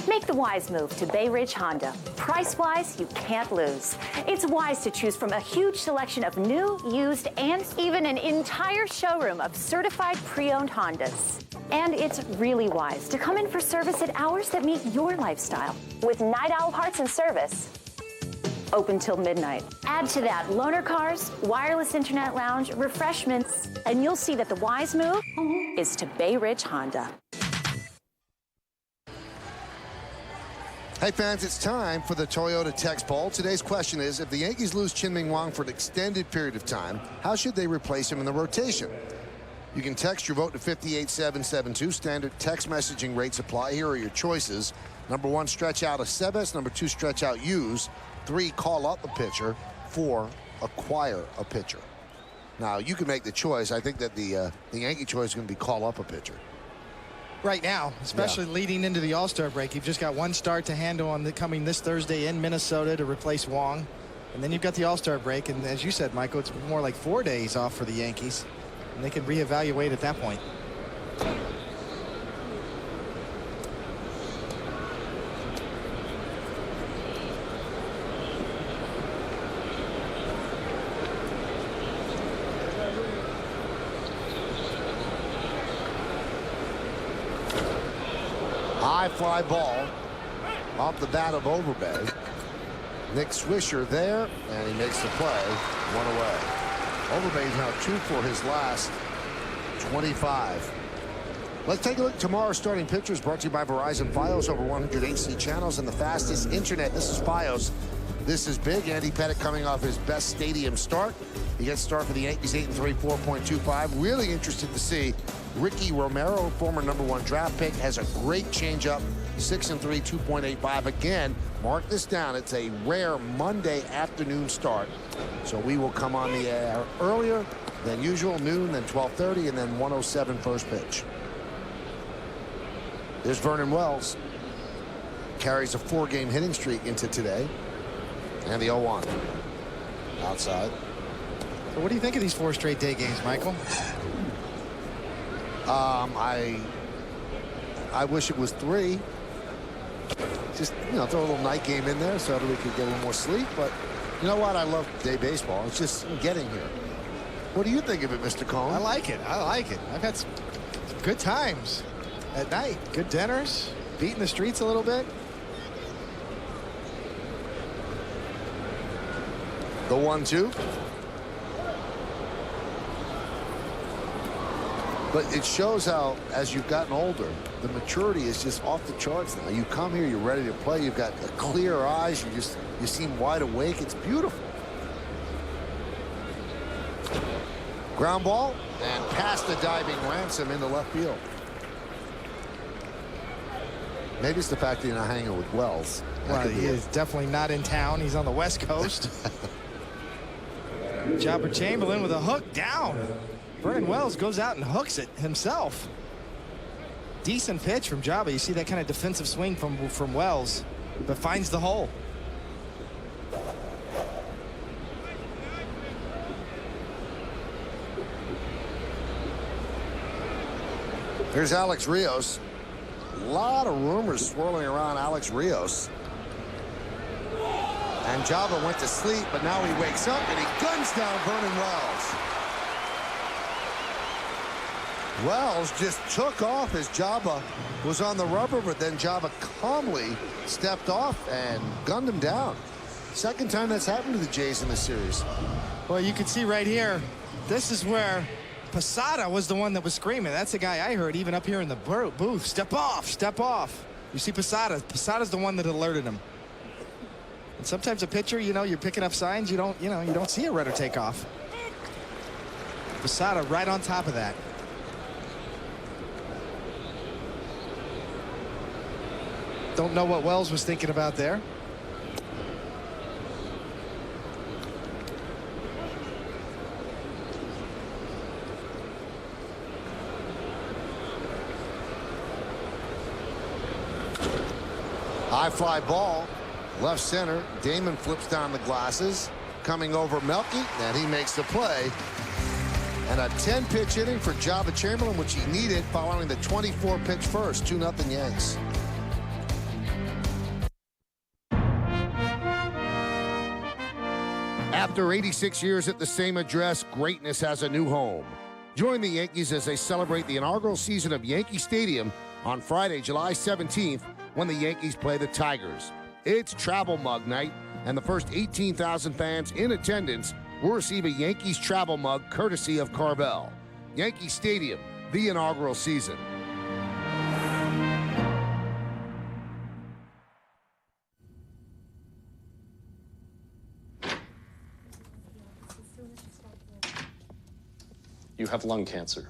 Make the wise move to Bay Ridge Honda. Price-wise, you can't lose. It's wise to choose from a huge selection of new, used, and even an entire showroom of certified pre-owned Hondas. And it's really wise to come in for service at hours that meet your lifestyle. With Night Owl Parts and Service, open till midnight. Add to that loaner cars, wireless internet lounge, refreshments, and you'll see that the wise move is to Bay Ridge Honda. Hey fans, it's time for the Toyota Text Poll. Today's question is, if the Yankees lose Chien-Ming Wang for an extended period of time, how should they replace him in the rotation? You can text your vote to 58772. Standard text messaging rates apply. Here are your choices. Number 1, stretch out Aceves. Number 2, stretch out Hughes. 3, call up a pitcher. 4, acquire a pitcher. Now, you can make the choice. I think that the Yankee choice is going to be call up a pitcher. Right now, especially leading into the All-Star break. You've just got 1 start to handle on coming this Thursday in Minnesota to replace Wong. And then you've got the All-Star break. And as you said, Michael, it's more like 4 days off for the Yankees. And they can reevaluate at that point. High fly ball off the bat of Overbay. Nick Swisher there, and he makes the play. 1 away. Overbay is now 2 for his last 25. Let's take a look at tomorrow's starting pitchers, brought to you by Verizon Fios, over 100 HD channels and the fastest internet. This is Fios. This is big. Andy Pettitte coming off his best stadium start. He gets start for the Yankees, 8-3, 4.25. Really interested to see Ricky Romero, former #1 draft pick, has a great changeup, 6-3, 2.85. Again, mark this down. It's a rare Monday afternoon start. So we will come on the air earlier than usual, noon, then 12:30, and then 1:07 first pitch. There's Vernon Wells. Carries a 4-game hitting streak into today. And the 0-1. Outside. So what do you think of these 4 straight day games, Michael? I wish it was 3. Just, throw a little night game in there so that we could get a little more sleep. But you know what? I love day baseball. It's just getting here. What do you think of it, Mr. Cohn? I like it. I like it. I've had some good times at night. Good dinners. Beating the streets a little bit. The 1-2. But it shows how, as you've gotten older, the maturity is just off the charts now. You come here, you're ready to play. You've got clear eyes. You seem wide awake. It's beautiful. Ground ball and past the diving Ransom into left field. Maybe it's the fact that you're not hanging with Wells. Well, he is definitely not in town. He's on the West Coast. Jobber Chamberlain with a hook down. Vernon Wells goes out and hooks it himself. Decent pitch from Jobber. You see that kind of defensive swing from Wells, but finds the hole. Here's Alex Rios. A lot of rumors swirling around Alex Rios. And Java went to sleep, but now he wakes up and he guns down Vernon Wells. Wells just took off as Java was on the rubber, but then Java calmly stepped off and gunned him down. Second time that's happened to the Jays in this series. Well, you can see right here, this is where Posada was the one that was screaming. That's the guy I heard even up here in the booth. Step off, step off. You see Posada. Posada's the one that alerted him. And sometimes a pitcher, you know, you're picking up signs, you don't see a runner take off. Posada right on top of that. Don't know what Wells was thinking about there. High fly ball, left center. Damon flips down the glasses. Coming over Melky, and he makes the play. And a 10-pitch inning for Java Chamberlain, which he needed following the 24-pitch first. 2-0 Yanks. After 86 years at the same address, greatness has a new home. Join the Yankees as they celebrate the inaugural season of Yankee Stadium on Friday, July 17th, when the Yankees play the Tigers. It's Travel Mug Night, and the first 18,000 fans in attendance will receive a Yankees travel mug courtesy of Carvel. Yankee Stadium, the inaugural season. You have lung cancer.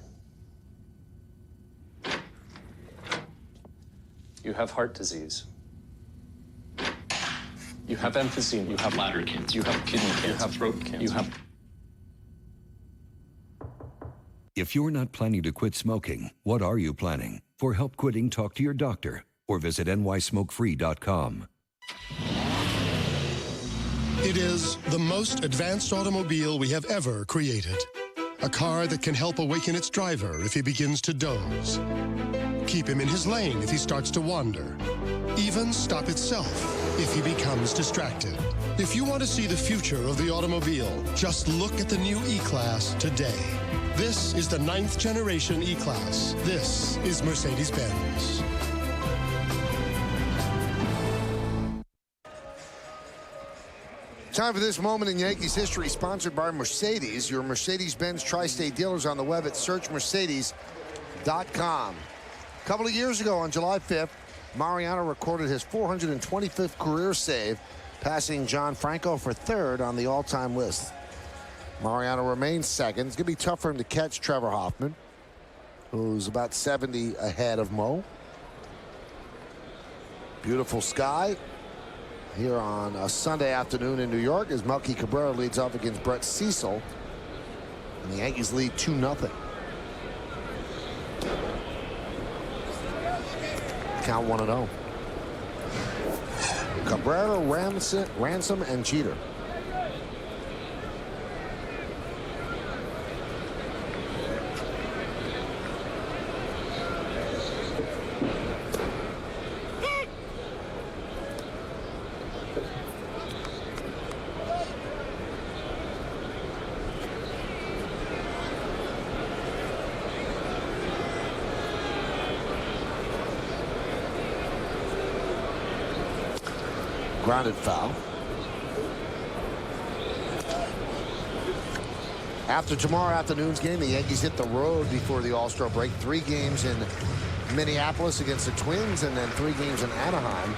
You have heart disease. You have emphysema. You have bladder cancer. You have kidney cancer. You have throat cancer. You have... If you're not planning to quit smoking, what are you planning? For help quitting, talk to your doctor or visit nysmokefree.com. It is the most advanced automobile we have ever created. A car that can help awaken its driver if he begins to doze. Keep him in his lane if he starts to wander. Even stop itself if he becomes distracted. If you want to see the future of the automobile, just look at the new E-Class today. This is the 9th generation E-Class. This is Mercedes-Benz. Time for this moment in Yankees history, sponsored by Mercedes. Your Mercedes-Benz tri-state dealers on the web at searchmercedes.com. A couple of years ago on July 5th, Mariano recorded his 425th career save, passing John Franco for third on the all-time list. Mariano remains second. It's going to be tough for him to catch Trevor Hoffman, who's about 70 ahead of Mo. Beautiful sky here on a Sunday afternoon in New York as Melky Cabrera leads off against Brett Cecil. And the Yankees lead 2-0. Count 1-0. Cabrera, Ransom, and Jeter. Grounded foul. After tomorrow afternoon's game, the Yankees hit the road before the All-Star break. 3 games in Minneapolis against the Twins, and then 3 games in Anaheim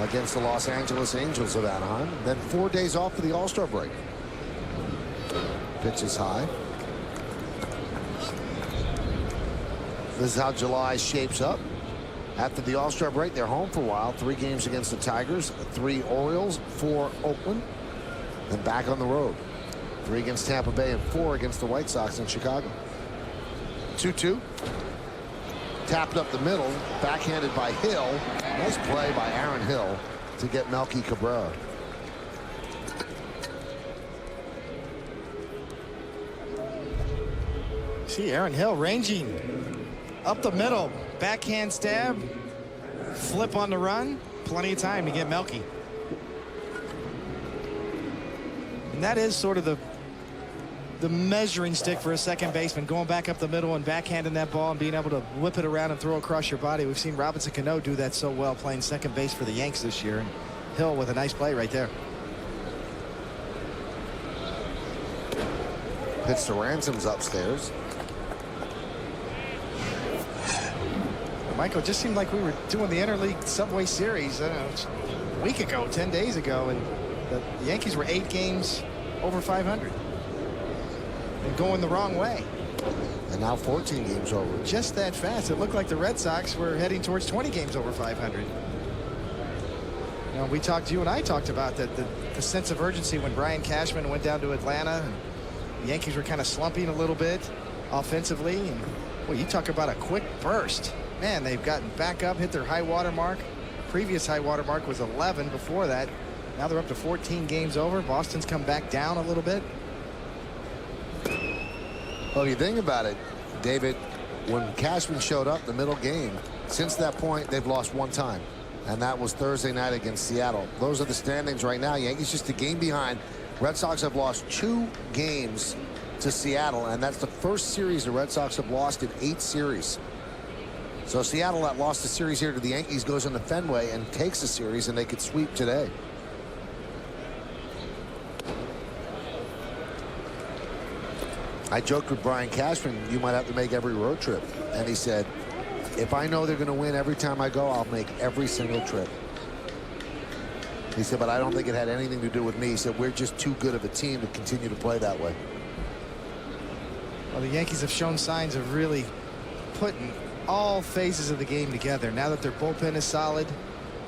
against the Los Angeles Angels of Anaheim. Then 4 days off for the All-Star break. Pitch is high. This is how July shapes up. After the All-Star break, they're home for a while. 3 games against the Tigers, 3 Orioles, 4 Oakland, then back on the road. 3 against Tampa Bay and 4 against the White Sox in Chicago. 2-2. Tapped up the middle, backhanded by Hill. Nice play by Aaron Hill to get Melky Cabrera. See Aaron Hill ranging up the middle, backhand stab, flip on the run, plenty of time to get Melky. And that is sort of the measuring stick for a second baseman, going back up the middle and backhanding that ball and being able to whip it around and throw across your body. We've seen Robinson Cano do that so well playing second base for the Yanks this year. And Hill with a nice play right there. Pitch to Ransom's upstairs. Michael, it just seemed like we were doing the interleague Subway Series, I don't know, a week ago, 10 days ago, and the Yankees were 8 games over 500 and going the wrong way. And now 14 games over. Just that fast. It looked like the Red Sox were heading towards 20 games over 500. You know, you and I talked about that, the sense of urgency when Brian Cashman went down to Atlanta. And the Yankees were kind of slumping a little bit offensively. And well, you talk about a quick burst. Man, they've gotten back up, hit their high water mark. Previous high water mark was 11 before that. Now they're up to 14 games over. Boston's come back down a little bit. Well, if you think about it, David, when Cashman showed up the middle game, since that point, they've lost 1 time. And that was Thursday night against Seattle. Those are the standings right now. Yankees just a game behind. Red Sox have lost 2 games to Seattle, and that's the first series the Red Sox have lost in 8 series. So Seattle that lost the series here to the Yankees goes into Fenway and takes the series, and they could sweep today. I joked with Brian Cashman, you might have to make every road trip. And he said, if I know they're going to win every time I go, I'll make every single trip. He said, but I don't think it had anything to do with me. He said, we're just too good of a team to continue to play that way. Well, the Yankees have shown signs of really putting all phases of the game together. Now that their bullpen is solid.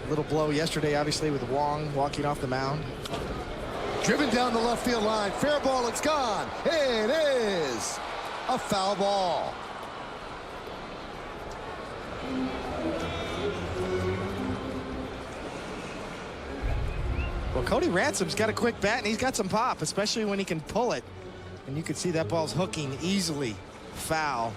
A little blow yesterday, obviously, with Wong walking off the mound. Driven down the left field line. Fair ball, it's gone. It is a foul ball. Well, Cody Ransom's got a quick bat, and he's got some pop, especially when he can pull it. And you can see that ball's hooking easily. Foul.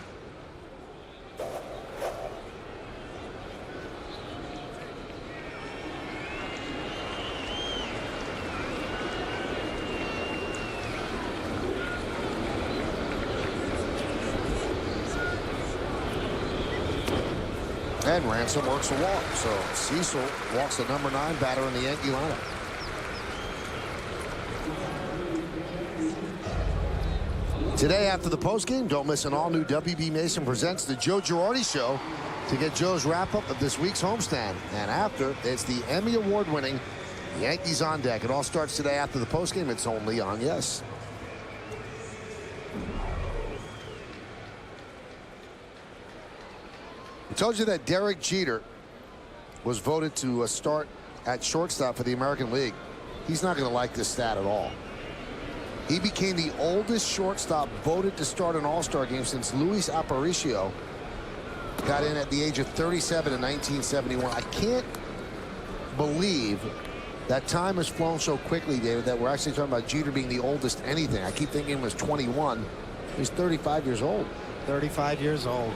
And Ransom works a walk, so Cecil walks the number 9 batter in the Yankee lineup. Today after the postgame, don't miss an all-new WB Mason presents the Joe Girardi Show to get Joe's wrap-up of this week's homestand. And after, it's the Emmy Award-winning Yankees on Deck. It all starts today after the postgame. It's only on Yes. I told you that Derek Jeter was voted to start at shortstop for the American League. He's not going to like this stat at all. He became the oldest shortstop voted to start an All-Star game since Luis Aparicio got in at the age of 37 in 1971. I can't believe that time has flown so quickly, David, that we're actually talking about Jeter being the oldest anything. I keep thinking he was 21. He's 35 years old. 35 years old.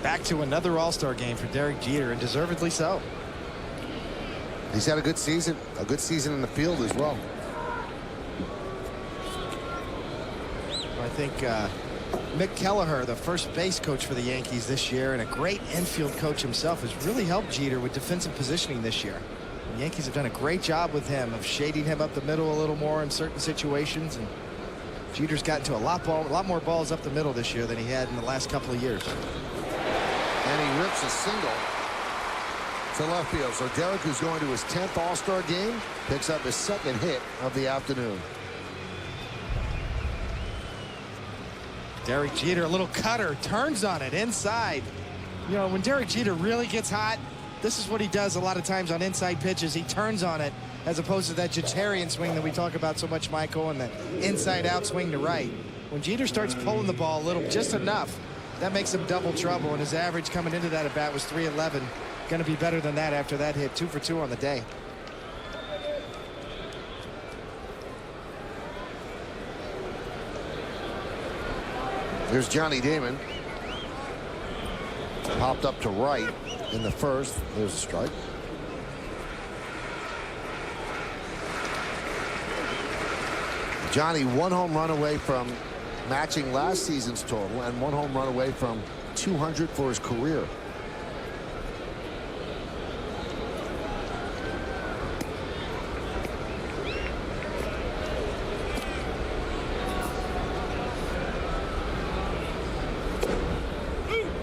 Back to another All-Star game for Derek Jeter, and deservedly so. He's had a good season in the field as well. I think Mick Kelleher, the first base coach for the Yankees this year, and a great infield coach himself, has really helped Jeter with defensive positioning this year. The Yankees have done a great job with him of shading him up the middle a little more in certain situations, and Jeter's gotten to a lot more balls up the middle this year than he had in the last couple of years. And he rips a single to left field. So Derek, who's going to his 10th All-Star game, picks up his second hit of the afternoon. Derek Jeter, a little cutter, turns on it inside. You know, when Derek Jeter really gets hot, this is what he does a lot of times on inside pitches. He turns on it as opposed to that Jeterian swing that we talk about so much, Michael, and the inside-out swing to right. When Jeter starts pulling the ball a little, just enough, that makes him double trouble, and his average coming into that at-bat was .311. Going to be better than that after that hit. 2 for 2 on the day. Here's Johnny Damon. Popped up to right in the first. There's a strike. Johnny, 1 home run away from matching last season's total and 1 home run away from 200 for his career.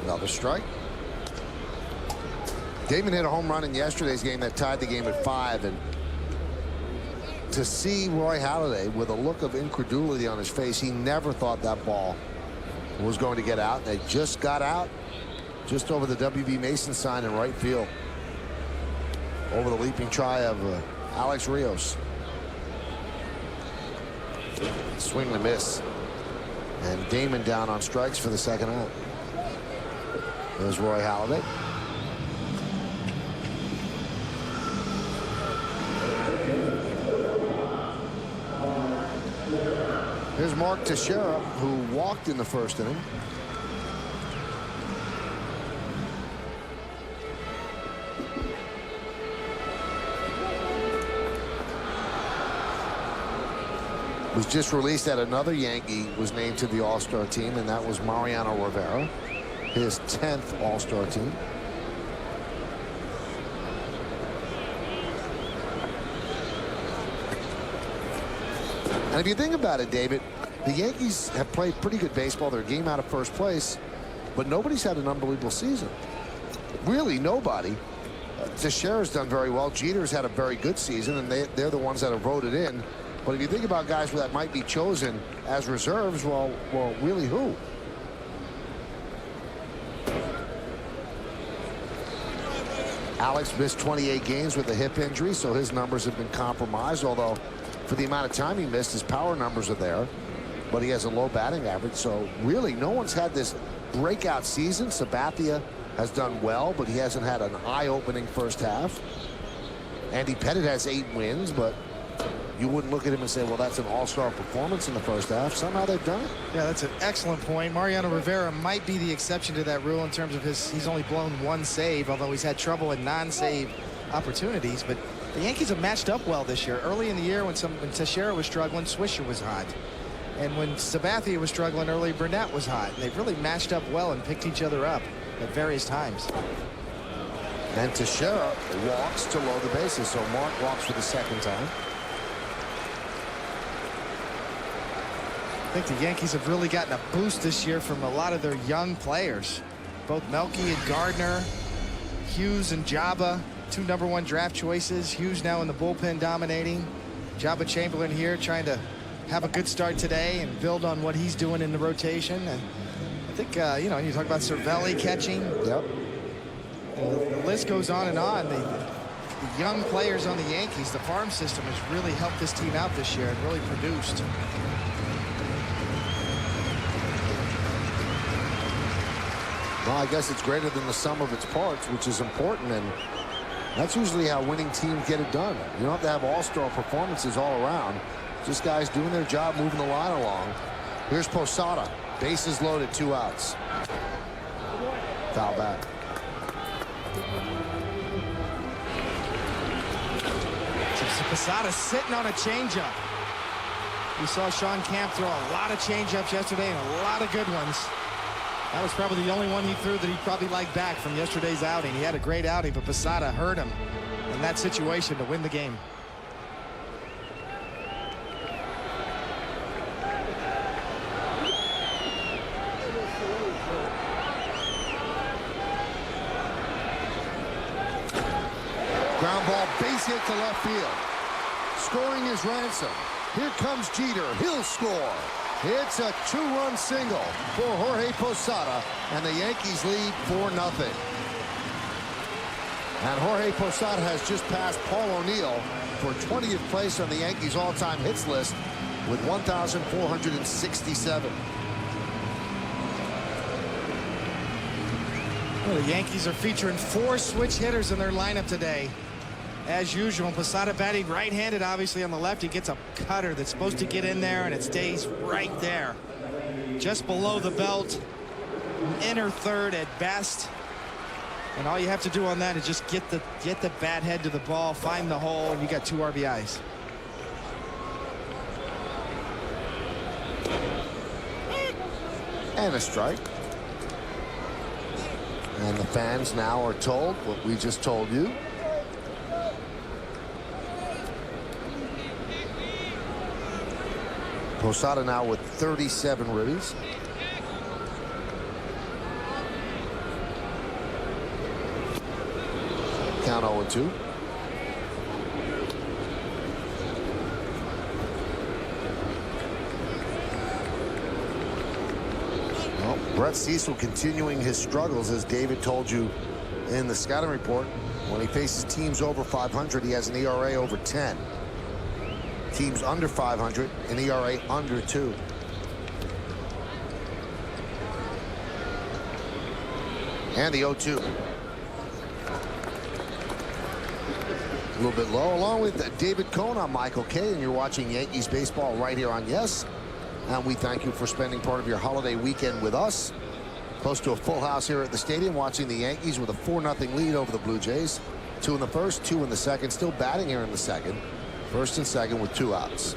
Another strike. Damon hit a home run in yesterday's game that tied the game at 5, and to see Roy Halladay with a look of incredulity on his face, he never thought that ball was going to get out. They just got out just over the W.B. Mason sign in right field, over the leaping try of Alex Rios. Swing and a miss, and Damon down on strikes for the second out. There's Roy Halladay. Here's Mark Teixeira, who walked in the first inning. Was just released that another Yankee was named to the All-Star team, and that was Mariano Rivera, his 10th All-Star team. And if you think about it, David, the Yankees have played pretty good baseball. They're a game out of first place, but nobody's had an unbelievable season. Really, nobody. Teixeira's done very well. Jeter's had a very good season, and they're the ones that are voted in. But if you think about guys that might be chosen as reserves, well, really who? Alex missed 28 games with a hip injury, so his numbers have been compromised, although for the amount of time he missed, his power numbers are there, but he has a low batting average. So really, no one's had this breakout season. Sabathia has done well, but he hasn't had an eye-opening first half. Andy Pettitte has 8 wins, but you wouldn't look at him and say, well, that's an all-star performance in the first half. Somehow they've done it. Yeah, that's an excellent point. Mariano Rivera might be the exception to that rule in terms of he's only blown 1 save, although he's had trouble in non-save opportunities. But the Yankees have matched up well this year. Early in the year, when Teixeira was struggling, Swisher was hot. And when Sabathia was struggling early, Burnett was hot. And they've really matched up well and picked each other up at various times. And Teixeira walks to load the bases, so Mark walks for the second time. I think the Yankees have really gotten a boost this year from a lot of their young players. Both Melky and Gardner, Hughes and Jabba, 2 #1 draft choices. Hughes now in the bullpen dominating. Jabba Chamberlain here trying to have a good start today and build on what he's doing in the rotation. And I think, you know, you talk about Cervelli catching. Yep. And the list goes on and on. The young players on the Yankees, the farm system has really helped this team out this year and really produced. Well, I guess it's greater than the sum of its parts, which is important, and that's usually how winning teams get it done. You don't have to have all-star performances all around. Just guys doing their job, moving the line along. Here's Posada. Bases loaded, 2 outs. Foul back. Posada sitting on a changeup. We saw Sean Camp throw a lot of changeups yesterday and a lot of good ones. That was probably the only one he threw that he probably liked back from yesterday's outing. He had a great outing, but Posada hurt him in that situation to win the game. Ground ball, base hit to left field. Scoring is Ransom. Here comes Jeter. He'll score. It's a 2-run single for Jorge Posada, and the Yankees lead 4-0. And Jorge Posada has just passed Paul O'Neill for 20th place on the Yankees all-time hits list with 1,467. Well, the Yankees are featuring 4 switch hitters in their lineup today. As usual, Posada batting right-handed, obviously on the left. He gets a cutter that's supposed to get in there, and it stays right there. Just below the belt, inner third at best. And all you have to do on that is just get the bat head to the ball, find the hole, and you got 2 RBIs. And a strike. And the fans now are told what we just told you. Posada now with 37 ribbies. Count 0-2. Well, Brett Cecil continuing his struggles, as David told you in the scouting report. When he faces teams over 500, he has an ERA over 10. Teams under 500, an ERA under 2. And the 0-2. A little bit low, along with David Cohn. I'm Michael Kay, and you're watching Yankees baseball right here on Yes. And we thank you for spending part of your holiday weekend with us. Close to a full house here at the stadium, watching the Yankees with a 4-0 lead over the Blue Jays. 2 in the first, 2 in the second. Still batting here in the second. First and second with 2 outs.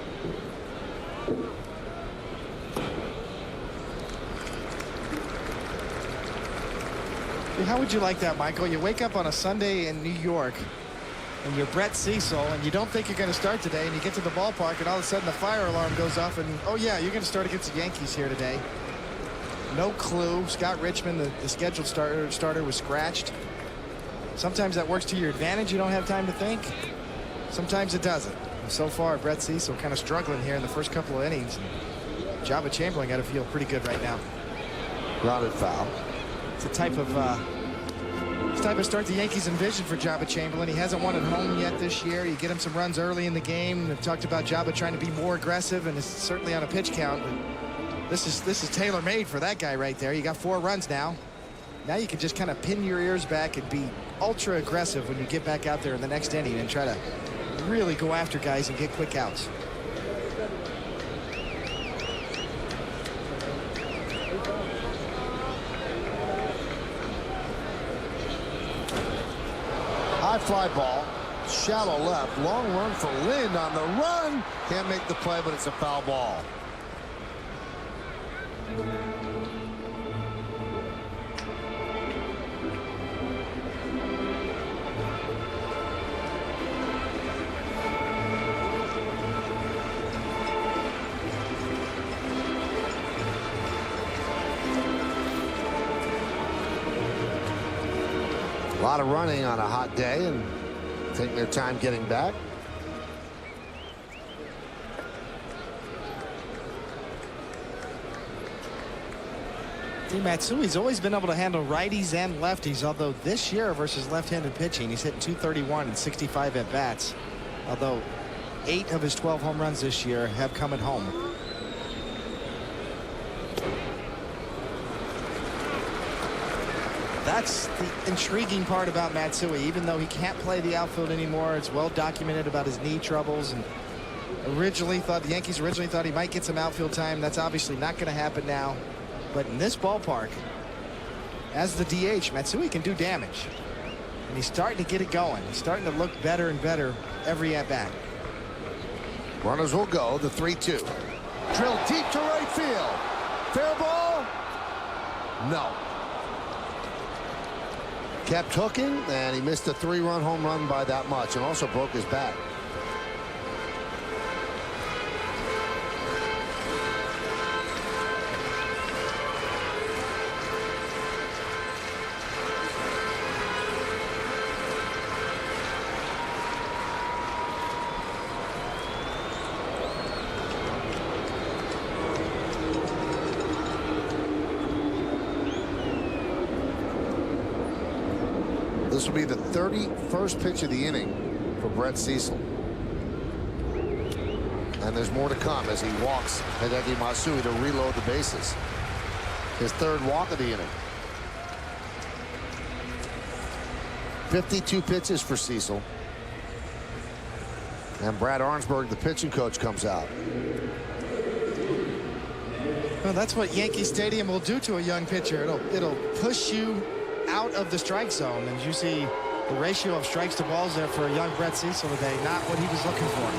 How would you like that, Michael? You wake up on a Sunday in New York, and you're Brett Cecil, and you don't think you're going to start today, and you get to the ballpark, and all of a sudden the fire alarm goes off, and, oh, yeah, you're going to start against the Yankees here today. No clue. Scott Richmond, the scheduled starter, was scratched. Sometimes that works to your advantage. You don't have time to think. Sometimes it doesn't. And so far, Brett Cecil kind of struggling here in the first couple of innings. Jabba Chamberlain got to feel pretty good right now. Grounded foul. It's the type of start the Yankees envisioned for Jabba Chamberlain. He hasn't won at home yet this year. You get him some runs early in the game. We've talked about Jabba trying to be more aggressive, and it's certainly on a pitch count. But this is tailor-made for that guy right there. You got 4 runs now. Now you can just kind of pin your ears back and be ultra aggressive when you get back out there in the next inning and try to really go after guys and get quick outs. High fly ball, shallow left, long run for Lind on the run. Can't make the play, but it's a foul ball. A lot of running on a hot day and taking their time getting back. Matsui's always been able to handle righties and lefties, although this year versus left-handed pitching, he's hitting .231 and 65 at-bats. Although 8 of his 12 home runs this year have come at home. That's the intriguing part about Matsui. Even though he can't play the outfield anymore, it's well documented about his knee troubles, and the Yankees originally thought he might get some outfield time. That's obviously not going to happen now. But in this ballpark, as the DH, Matsui can do damage. And he's starting to get it going. He's starting to look better and better every at-bat. Runners will go, the 3-2. Drilled deep to right field. Fair ball? No. Kept hooking, and he missed a 3-run home run by that much, and also broke his back. This will be the 31st pitch of the inning for Brett Cecil. And there's more to come as he walks Hideki Matsui to reload the bases. His third walk of the inning. 52 pitches for Cecil. And Brad Arnsberg, the pitching coach, comes out. Well, that's what Yankee Stadium will do to a young pitcher. It'll push you out of the strike zone. As you see, the ratio of strikes to balls there for a young Brett Cecil today, not what he was looking for.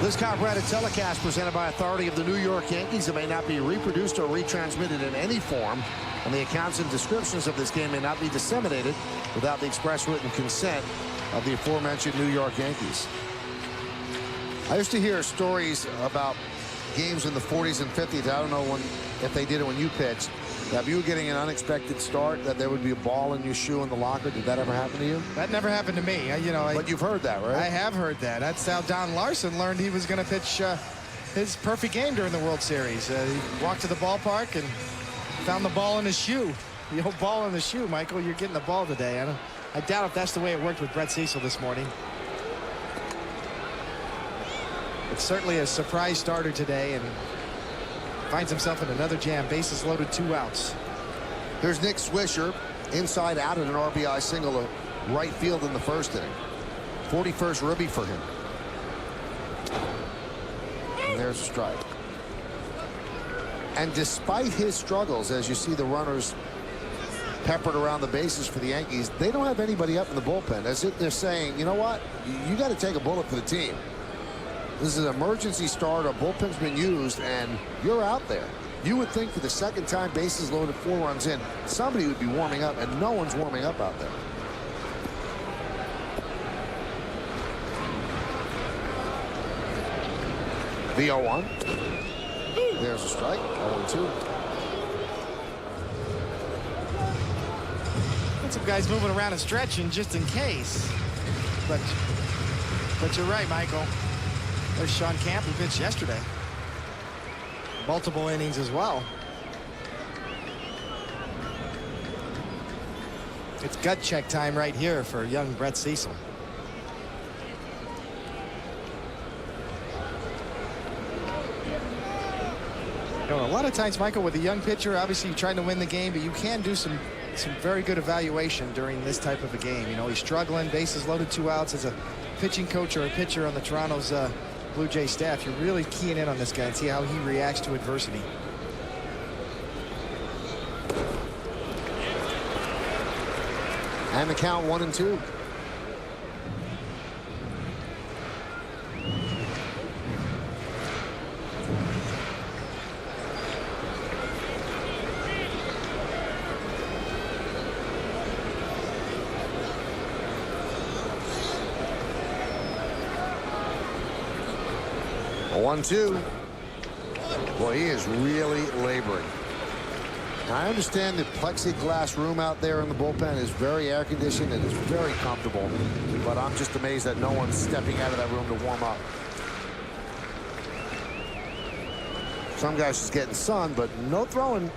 This copyrighted telecast presented by authority of the New York Yankees. It may not be reproduced or retransmitted in any form, and the accounts and descriptions of this game may not be disseminated without the express written consent of the aforementioned New York Yankees. I used to hear stories about games in the 40s and 50s. I don't know if they did it when you pitched. If you were getting an unexpected start, that there would be a ball in your shoe in the locker. Did that ever happen to you? That never happened to me. But you've heard that, right? I have heard that. That's how Don Larson learned he was going to pitch his perfect game during the World Series. He walked to the ballpark and found the ball in his shoe. The old ball in the shoe, Michael. You're getting the ball today. I doubt if that's the way it worked with Brett Cecil this morning. It's certainly a surprise starter today and finds himself in another jam. Bases loaded, 2 outs. Here's Nick Swisher, inside out at an RBI single to right field in the first inning. 41st ribby for him. And there's a strike. And despite his struggles, as you see the runners peppered around the bases for the Yankees, they don't have anybody up in the bullpen. As if they're saying, you know what, you got to take a bullet for the team. This is an emergency start. A bullpen's been used, and you're out there. You would think for the second time, bases loaded, 4 runs in, somebody would be warming up, and no one's warming up out there. The 0-1. There's a strike. 0-2. Got some guys moving around and stretching just in case. But you're right, Michael. There's Sean Camp, who pitched yesterday. Multiple innings as well. It's gut check time right here for young Brett Cecil. You know, a lot of times, Michael, with a young pitcher, obviously you're trying to win the game, but you can do some very good evaluation during this type of a game. You know, he's struggling, bases loaded, 2 outs. As a pitching coach or a pitcher on the Toronto's Blue Jay staff, you're really keying in on this guy and see how he reacts to adversity. And the count 1-2. A 1-2. Boy, he is really laboring. Now, I understand the plexiglass room out there in the bullpen is very air conditioned and is very comfortable, but I'm just amazed that no one's stepping out of that room to warm up. Some guys just getting sun, but no throwing.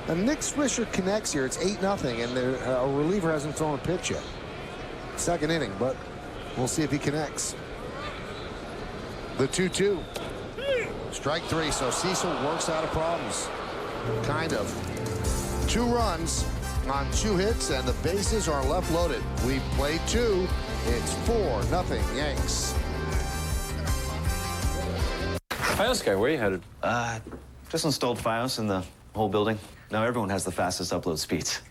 And Nick Swisher connects here. It's 8-0, and a reliever hasn't thrown a pitch yet. Second inning, but we'll see if he connects. The 2-2. Strike 3, so Cecil works out of problems. Kind of. 2 runs on 2 hits, and the bases are left loaded. We played 2. It's 4-0 Yanks. Fios guy, where are you headed? Just installed Fios in the whole building. Now everyone has the fastest upload speeds.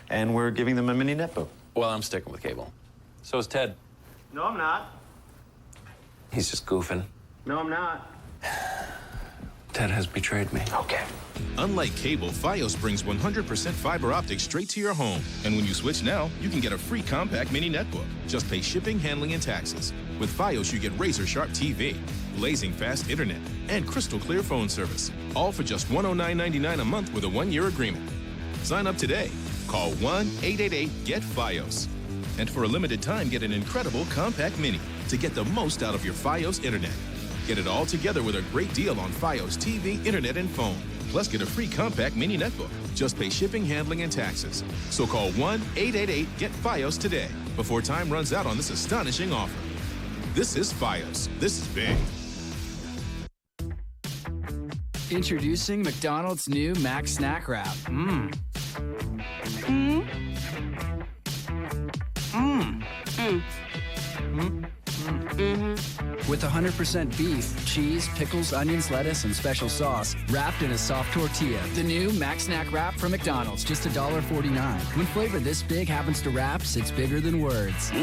And we're giving them a mini netbook. Well, I'm sticking with cable. So is Ted. No, I'm not. He's just goofing. No, I'm not. Ted has betrayed me. Okay. Unlike cable, Fios brings 100% fiber optics straight to your home. And when you switch now, you can get a free compact mini netbook. Just pay shipping, handling, and taxes. With Fios, you get razor-sharp TV, blazing fast internet, and crystal clear phone service. All for just $109.99 a month with a 1-year agreement. Sign up today. Call 1-888-GET-FIOS. And for a limited time, get an incredible compact mini to get the most out of your Fios internet. Get it all together with a great deal on Fios TV, internet, and phone. Plus, get a free compact mini netbook. Just pay shipping, handling, and taxes. So call 1-888-GET-FIOS today before time runs out on this astonishing offer. This is FIOS. This is big. Introducing McDonald's new Mac Snack Wrap. With 100% beef, cheese, pickles, onions, lettuce, and special sauce, wrapped in a soft tortilla. The new Mac Snack Wrap from McDonald's, just $1.49. When flavor this big happens to wraps, it's bigger than words.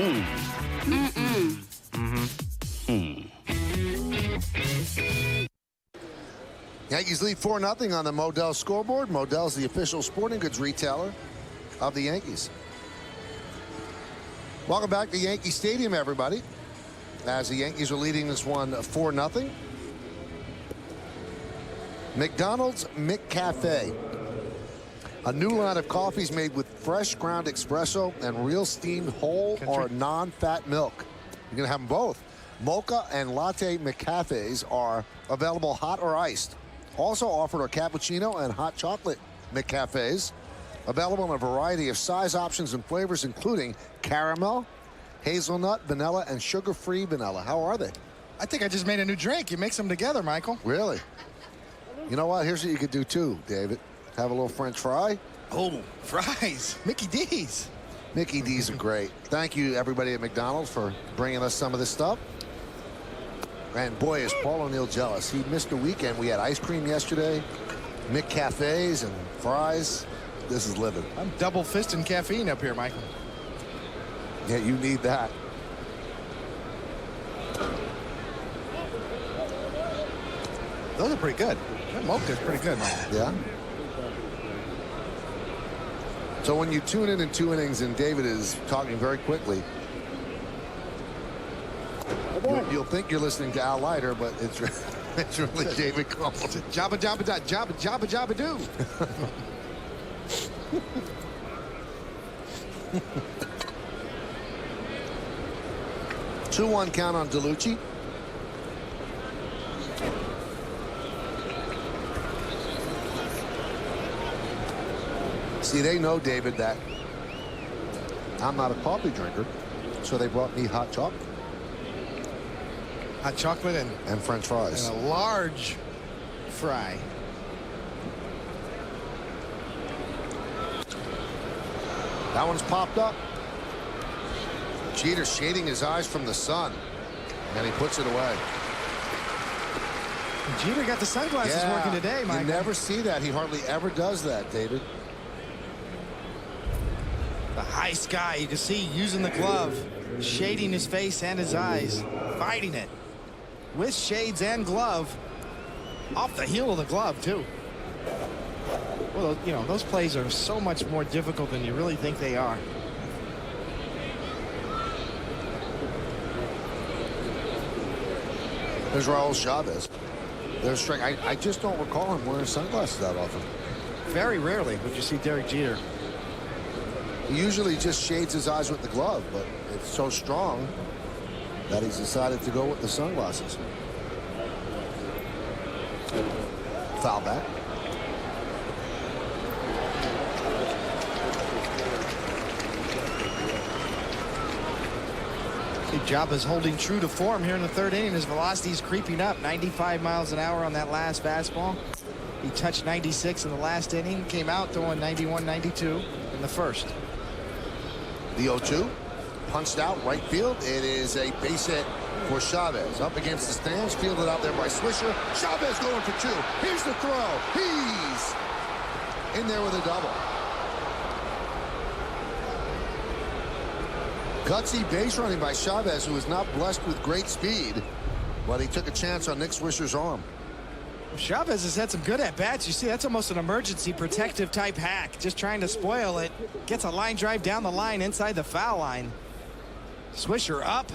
Yankees lead 4-0 on the Modell scoreboard. Modell's the official sporting goods retailer of the Yankees. Welcome back to Yankee Stadium, everybody, as the Yankees are leading this one 4-0. McDonald's McCafe, a new line of coffees made with fresh ground espresso and real steamed whole or non-fat milk. You're going to have them both. Mocha and latte McCafes are available hot or iced. Also offered are cappuccino and hot chocolate McCafes, available in a variety of size options and flavors, including caramel, hazelnut, vanilla, and sugar-free vanilla. How are they? I think I just made a new drink. You mix them together, Michael. Really? You know what? Here's what you could do too, David. Have a little French fry. Oh, fries. Mickey D's. Mickey D's are great. Thank you, everybody at McDonald's, for bringing us some of this stuff. And boy, is Paul O'Neill jealous. He missed a weekend. We had ice cream yesterday, McCafes and fries. This is living. I'm double fisting caffeine up here, Michael. Yeah, you need that. Those are pretty good. That mocha's pretty good, Michael. Yeah. So when you tune in 2 innings and David is talking very quickly, you'll think you're listening to Al Leiter, but it's really David Cole. Jabba jabba da, jabba jabba jabba do. 2-1 count on DeLucci. See, they know, David, that I'm not a coffee drinker, so they brought me hot chocolate. Hot chocolate and French fries. And a large fry. That one's popped up. Jeter shading his eyes from the sun, and he puts it away. Jeter got the sunglasses working today, Michael. You never see that. He hardly ever does that, David. The high sky, you can see using the glove, shading his face and his eyes, fighting it with shades and glove, off the heel of the glove too. Well, you know, those plays are so much more difficult than you really think they are. There's Raul Chavez. There's strike. I just don't recall him wearing sunglasses that often. Very rarely would you see Derek Jeter. He usually just shades his eyes with the glove, but it's so strong that he's decided to go with the sunglasses. Foul back. Job is holding true to form here in the third inning. His velocity is creeping up. 95 miles an hour on that last fastball. He touched 96 in the last inning. Came out throwing 91, 92 in the first. The 0-2 punched out right field. It is a base hit for Chavez. Up against the stands, fielded out there by Swisher. Chavez going for two. Here's the throw. He's in there with a double. Gutsy base running by Chavez, who is not blessed with great speed, but he took a chance on Nick Swisher's arm. Chavez has had some good at-bats. You see, that's almost an emergency protective type hack. Just trying to spoil it. Gets a line drive down the line inside the foul line. Swisher up.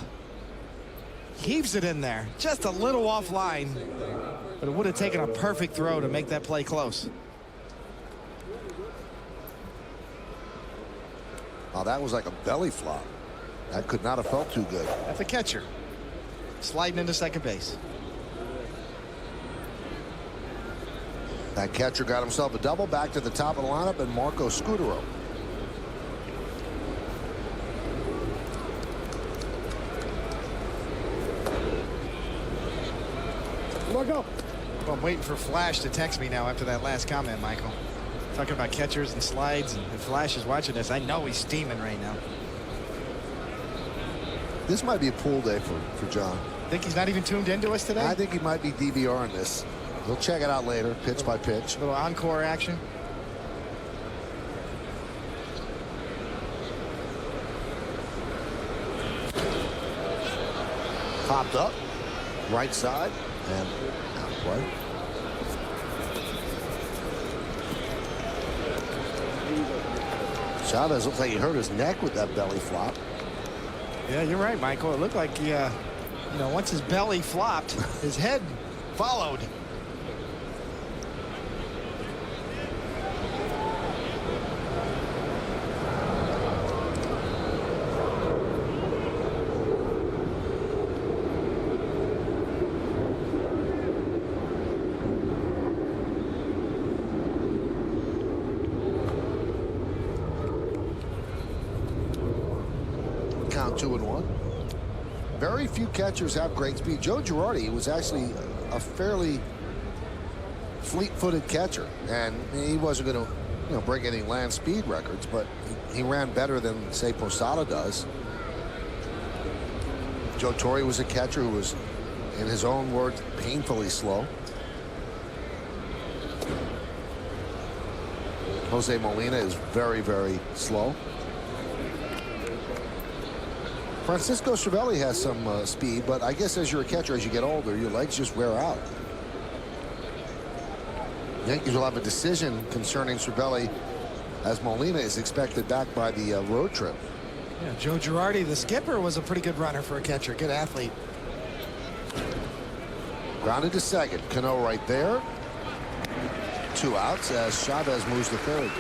Heaves it in there. Just a little offline. But it would have taken a perfect throw to make that play close. Oh, that was like a belly flop. That could not have felt too good. That's a catcher. Sliding into second base. That catcher got himself a double. Back to the top of the lineup, and Marco Scutaro. Well, I'm waiting for Flash to text me now after that last comment, Michael. Talking about catchers and slides, and if Flash is watching this, I know he's steaming right now. This might be a pool day for John. Think he's not even tuned into us today? I think he might be DVRing this. He'll check it out later, pitch by pitch. A little encore action. Popped up, right side, and out play. Chavez looks like he hurt his neck with that belly flop. Yeah, you're right, Michael. It looked like he, once his belly flopped, his head followed. Count 2-1. Very few catchers have great speed. Joe Girardi was actually a fairly fleet-footed catcher, and he wasn't going to, break any land speed records, but he ran better than, say, Posada does. Joe Torre was a catcher who was, in his own words, painfully slow. Jose Molina is very, very slow. Francisco Cervelli has some speed, but I guess as you're a catcher, as you get older, your legs just wear out. Yankees will have a decision concerning Cervelli, as Molina is expected back by the road trip. Yeah, Joe Girardi, the skipper, was a pretty good runner for a catcher. Good athlete. Grounded to second. Cano right there. 2 outs as Chavez moves to third.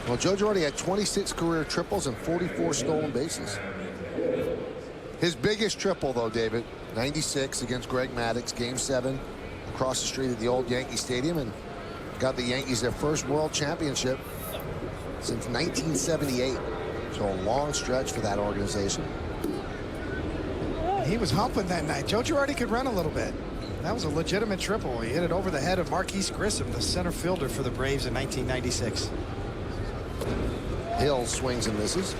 Well, Joe Girardi had 26 career triples and 44 stolen bases. His biggest triple, though, David, 96 against Greg Maddux, Game 7, across the street at the old Yankee Stadium, and got the Yankees their first world championship since 1978. So a long stretch for that organization. He was humping that night. Joe Girardi could run a little bit. That was a legitimate triple. He hit it over the head of Marquise Grissom, the center fielder for the Braves in 1996. Hill swings and misses.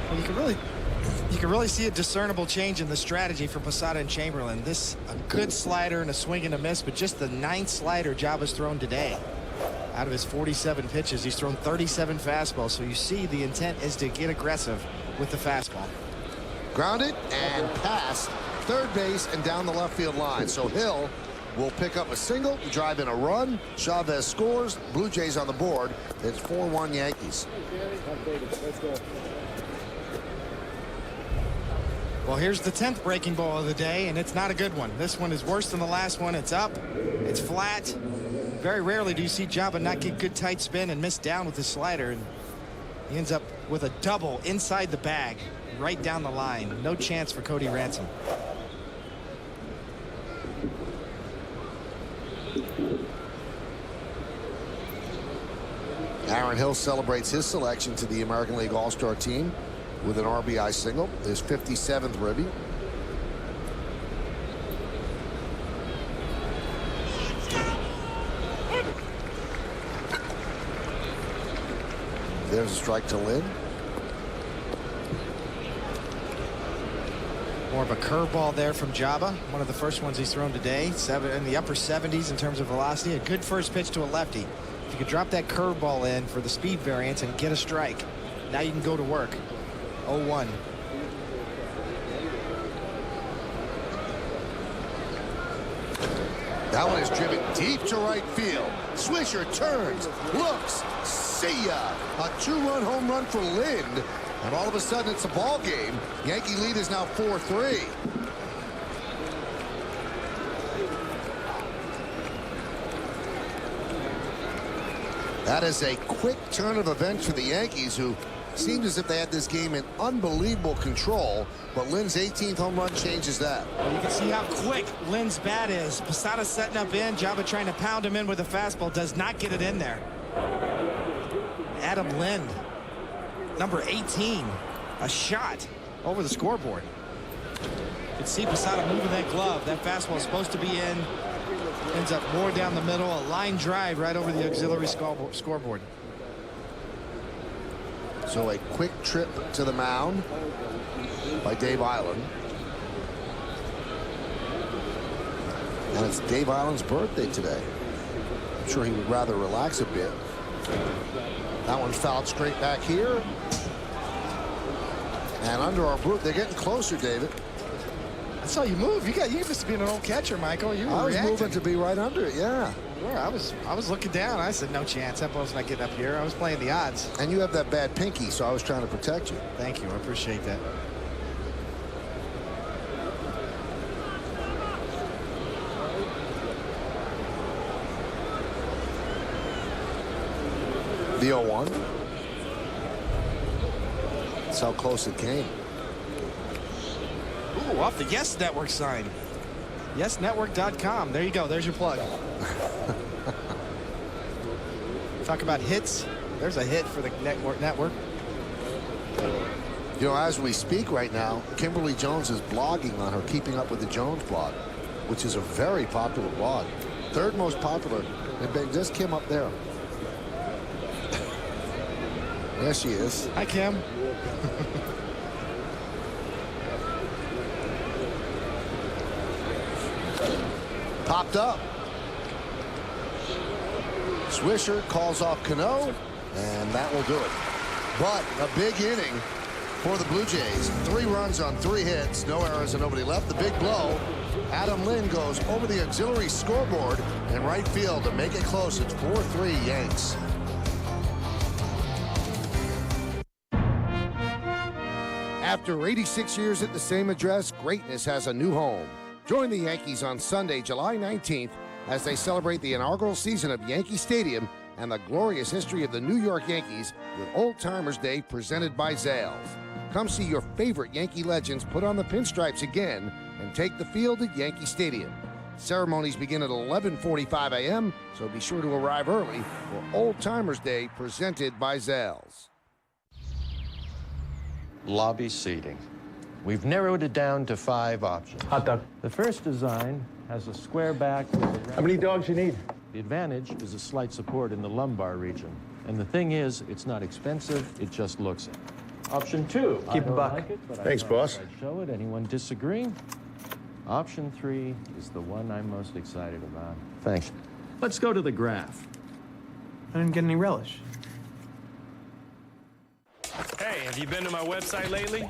Well, you can really see a discernible change in the strategy for Posada and Chamberlain. This a good slider and a swing and a miss, but just the 9th slider Jaba's thrown today. Out of his 47 pitches, he's thrown 37 fastballs. So you see the intent is to get aggressive with the fastball. Grounded and pass third base and down the left field line. So Hill will pick up a single, drive in a run. Chavez scores. Blue Jays on the board. It's 4-1 Yankees. Well, here's the 10th breaking ball of the day, and it's not a good one. This one is worse than the last one. It's up. It's flat. Very rarely do you see Jaba not get good tight spin and miss down with his slider. And he ends up with a double inside the bag, right down the line. No chance for Cody Ransom. Aaron Hill celebrates his selection to the American League All-Star team with an RBI single, his 57th ribby. There's a strike to Lynn. More of a curveball there from Jaba. One of the first ones he's thrown today. In the upper 70s in terms of velocity. A good first pitch to a lefty. If you could drop that curveball in for the speed variance and get a strike, now you can go to work. 0-1. That one is driven deep to right field. Swisher turns, looks, see ya. A 2-run home run for Lind. And all of a sudden it's a ball game. Yankee lead is now 4-3. That is a quick turn of events for the Yankees, who seemed as if they had this game in unbelievable control, but Lynn's 18th home run changes that. Well, you can see how quick Lynn's bat is. Posada setting up in. Jabba trying to pound him in with a fastball. Does not get it in there. Adam Lynn, number 18. A shot over the scoreboard. You can see Posada moving that glove. That fastball is supposed to be in. Ends up more down the middle. A line drive right over the auxiliary scoreboard. So a quick trip to the mound by Dave Island. And it's Dave Island's birthday today. I'm sure he would rather relax a bit. That one's fouled straight back here. And under our boot, they're getting closer, David. I saw you move. You must be an old catcher, Michael. You were I was reacting. moving to be right under it, yeah. I was looking down. I said, no chance. That ball's not getting up here. I was playing the odds. And you have that bad pinky, so I was trying to protect you. Thank you. I appreciate that. The 0-1. That's how close it came. Ooh, off the Yes Network sign. YesNetwork.com. There you go. There's your plug. Talk about hits. There's a hit for the network. You know, as we speak right now, Kimberly Jones is blogging on her Keeping Up with the Jones blog, which is a very popular blog. Third most popular. And just Kim up there. There she is. Hi, Kim. Popped up. Swisher calls off Cano, and that will do it. But a big inning for the Blue Jays. 3 runs on 3 hits, no errors and nobody left. The big blow. Adam Lynn goes over the auxiliary scoreboard in right field to make it close. It's 4-3 Yanks. After 86 years at the same address, greatness has a new home. Join the Yankees on Sunday, July 19th, as they celebrate the inaugural season of Yankee Stadium and the glorious history of the New York Yankees with Old Timers Day presented by Zales. Come see your favorite Yankee legends put on the pinstripes again and take the field at Yankee Stadium. Ceremonies begin at 11:45 a.m., so be sure to arrive early for Old Timers Day presented by Zales. Lobby seating. We've narrowed it down to 5 options. Hot dog. The first design has a square back with a How many dogs you need? The advantage is a slight support in the lumbar region. And the thing is, it's not expensive, it just looks it. Option 2. Keep a buck. Like it, but Thanks, boss. I'd show it. Anyone disagree? Option 3 is the one I'm most excited about. Thanks. Let's go to the graph. I didn't get any relish. Hey, have you been to my website lately?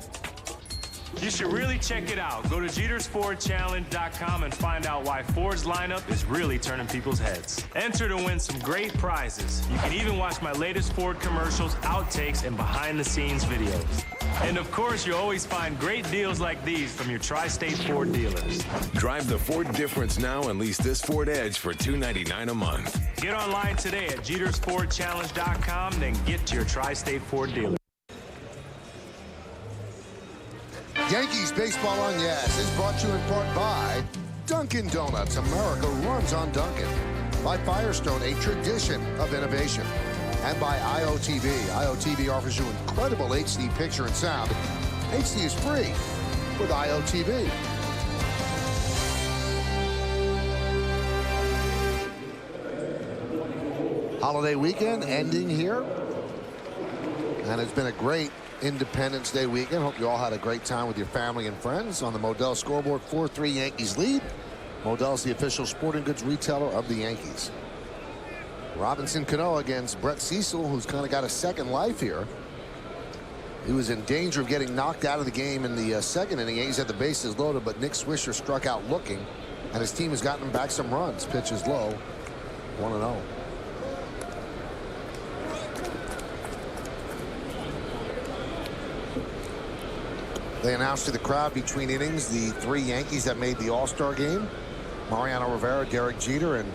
You should really check it out. Go to JetersFordChallenge.com and find out why Ford's lineup is really turning people's heads. Enter to win some great prizes. You can even watch my latest Ford commercials, outtakes, and behind-the-scenes videos. And of course, you'll always find great deals like these from your Tri-State Ford dealers. Drive the Ford difference now and lease this Ford Edge for $299 a month. Get online today at JetersFordChallenge.com, then get to your Tri-State Ford dealer. Yankees Baseball on Yes is brought to you in part by Dunkin' Donuts. America runs on Dunkin'. By Firestone, a tradition of innovation. And by IOTV. IOTV offers you incredible HD picture and sound. HD is free with IOTV. Holiday weekend ending here. And it's been a great Independence Day weekend. Hope you all had a great time with your family and friends. On the Modell scoreboard, 4-3 Yankees lead. Modell's the official sporting goods retailer of the Yankees. Robinson Cano against Brett Cecil, who's kind of got a second life here. He was in danger of getting knocked out of the game in the second inning. He's had the bases loaded, but Nick Swisher struck out looking, and his team has gotten him back some runs. Pitch is low, 1-0. They announced to the crowd between innings the 3 Yankees that made the All-Star game. Mariano Rivera, Derek Jeter, and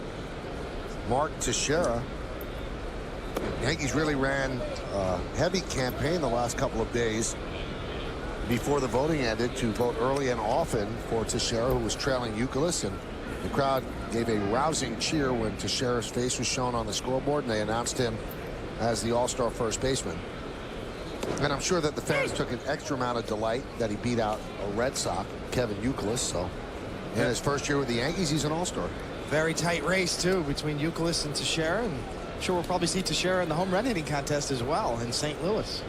Mark Teixeira. Yankees really ran a heavy campaign the last couple of days before the voting ended to vote early and often for Teixeira, who was trailing Youkilis, and the crowd gave a rousing cheer when Teixeira's face was shown on the scoreboard, and they announced him as the All-Star first baseman. And I'm sure that the fans took an extra amount of delight that he beat out a Red Sox, Kevin Youkilis. So in his first year with the Yankees, he's an All-Star. Very tight race, too, between Youkilis and Teixeira. And I'm sure we'll probably see Teixeira in the home run hitting contest as well in St. Louis.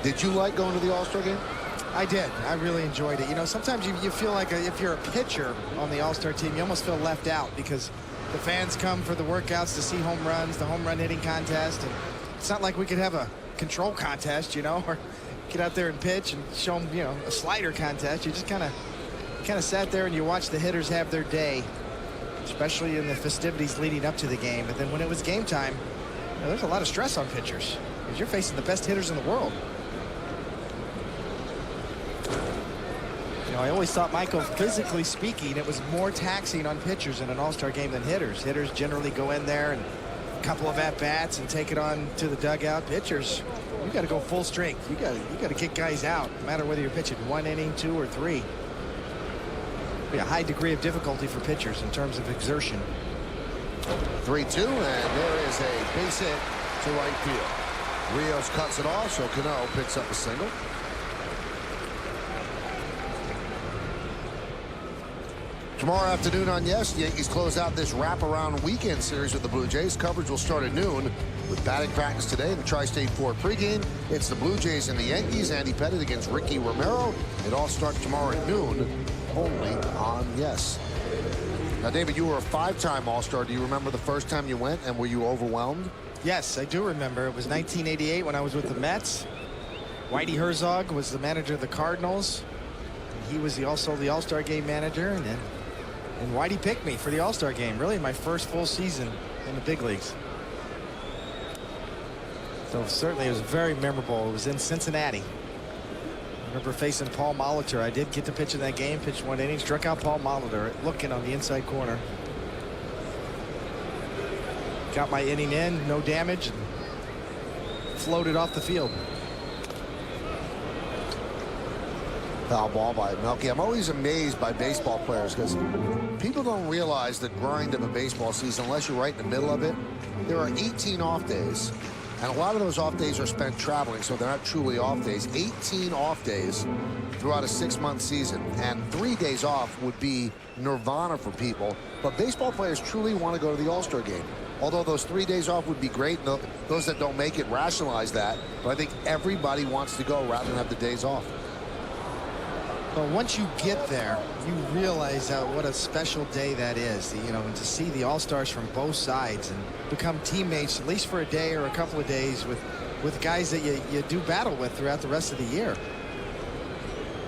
Did you like going to the All-Star game? I did. I really enjoyed it. You know, sometimes you feel like if you're a pitcher on the All-Star team, you almost feel left out because the fans come for the workouts to see home runs, the home run hitting contest. And it's not like we could have a control contest, you know, or get out there and pitch and show them, you know, a slider contest. You just kind of sat there and you watched the hitters have their day, especially in the festivities leading up to the game. But then when it was game time, you know, there's a lot of stress on pitchers because you're facing the best hitters in the world. You know, I always thought, Michael, physically speaking, it was more taxing on pitchers in an All-Star game than hitters. Hitters generally go in there and a couple of at-bats and take it on to the dugout. Pitchers, you got to go full strength. You got to kick guys out, no matter whether you're pitching 1 inning, 2, or 3. Be a high degree of difficulty for pitchers in terms of exertion. 3-2, and there is a base hit to right field. Rios cuts it off, so Cano picks up a single. Tomorrow afternoon on Yes, the Yankees close out this wraparound weekend series with the Blue Jays. Coverage will start at noon with batting practice today. The Tri-State Ford pregame. It's the Blue Jays and the Yankees. Andy Pettit against Ricky Romero. It all starts tomorrow at noon, only on Yes. Now, David, you were a 5-time All-Star. Do you remember the first time you went, and were you overwhelmed? Yes, I do remember. It was 1988 when I was with the Mets. Whitey Herzog was the manager of the Cardinals. He was also the All-Star game manager, and Whitey picked me for the All-Star game, really my first full season in the big leagues. So certainly it was very memorable. It was in Cincinnati. I remember facing Paul Molitor. I did get to pitch in that game, pitched 1 inning, struck out Paul Molitor, looking on the inside corner. Got my inning in, no damage, and floated off the field. Foul ball by Melky. I'm always amazed by baseball players because people don't realize the grind of a baseball season unless you're right in the middle of it. There are 18 off days, and a lot of those off days are spent traveling, so they're not truly off days. 18 off days throughout a 6-month season, and 3 days off would be nirvana for people. But baseball players truly want to go to the All-Star game. Although those 3 days off would be great, and those that don't make it rationalize that. But I think everybody wants to go rather than have the days off. But once you get there, you realize what a special day that is. You know, and to see the All-Stars from both sides and become teammates, at least for a day or a couple of days, with guys that you do battle with throughout the rest of the year.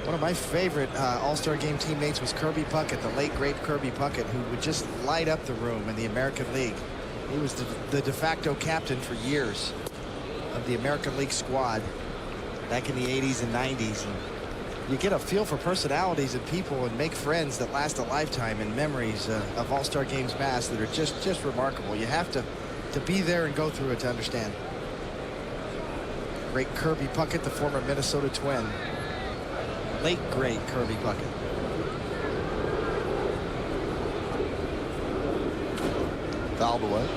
One of my favorite All-Star game teammates was Kirby Puckett, the late, great Kirby Puckett, who would just light up the room in the American League. He was the de facto captain for years of the American League squad back in the 80s and 90s. And you get a feel for personalities and people and make friends that last a lifetime, and memories of All-Star games past that are just remarkable. You have to be there and go through it to understand. Great Kirby Puckett, the former Minnesota Twin. Late great Kirby Puckett. Fouled away.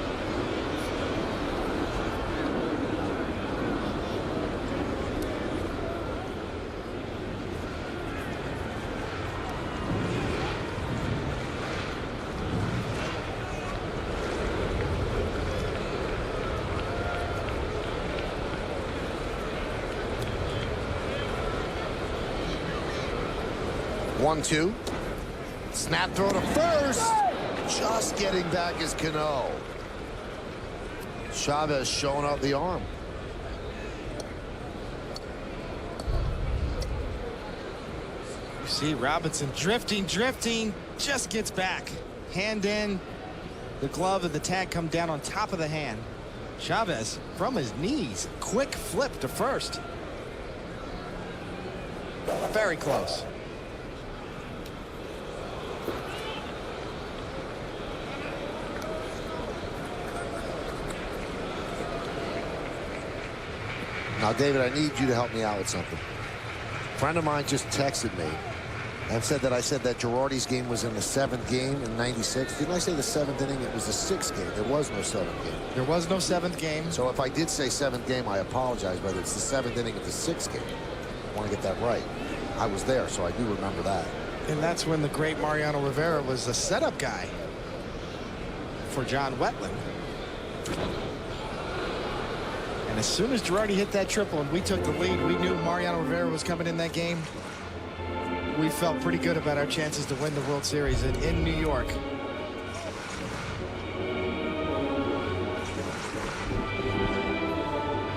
One-two. Snap throw to first. Just getting back is Cano. Chavez showing up the arm. You see Robinson drifting, just gets back. Hand in. The glove and the tag come down on top of the hand. Chavez from his knees. Quick flip to first. Very close. Now, David, I need you to help me out with something. A friend of mine just texted me and said that I said that Girardi's game was in the 7th game in '96. Didn't I say the 7th inning? It was the 6th game. There was no 7th game. There was no 7th game. So if I did say 7th game, I apologize, but it's the 7th inning of the 6th game. I want to get that right. I was there, so I do remember that. And that's when the great Mariano Rivera was the setup guy for John Wetland. And as soon as Girardi hit that triple and we took the lead, we knew Mariano Rivera was coming in that game. We felt pretty good about our chances to win the World Series in New York.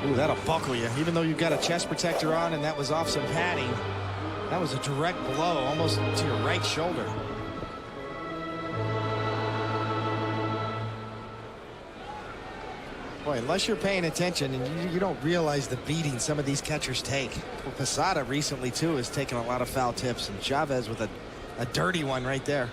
Ooh, that'll buckle you, even though you've got a chest protector on and that was off some padding. That was a direct blow, almost to your right shoulder. Boy, unless you're paying attention and you don't realize the beating some of these catchers take. Well, Posada recently, too, has taken a lot of foul tips, and Chavez with a dirty one right there.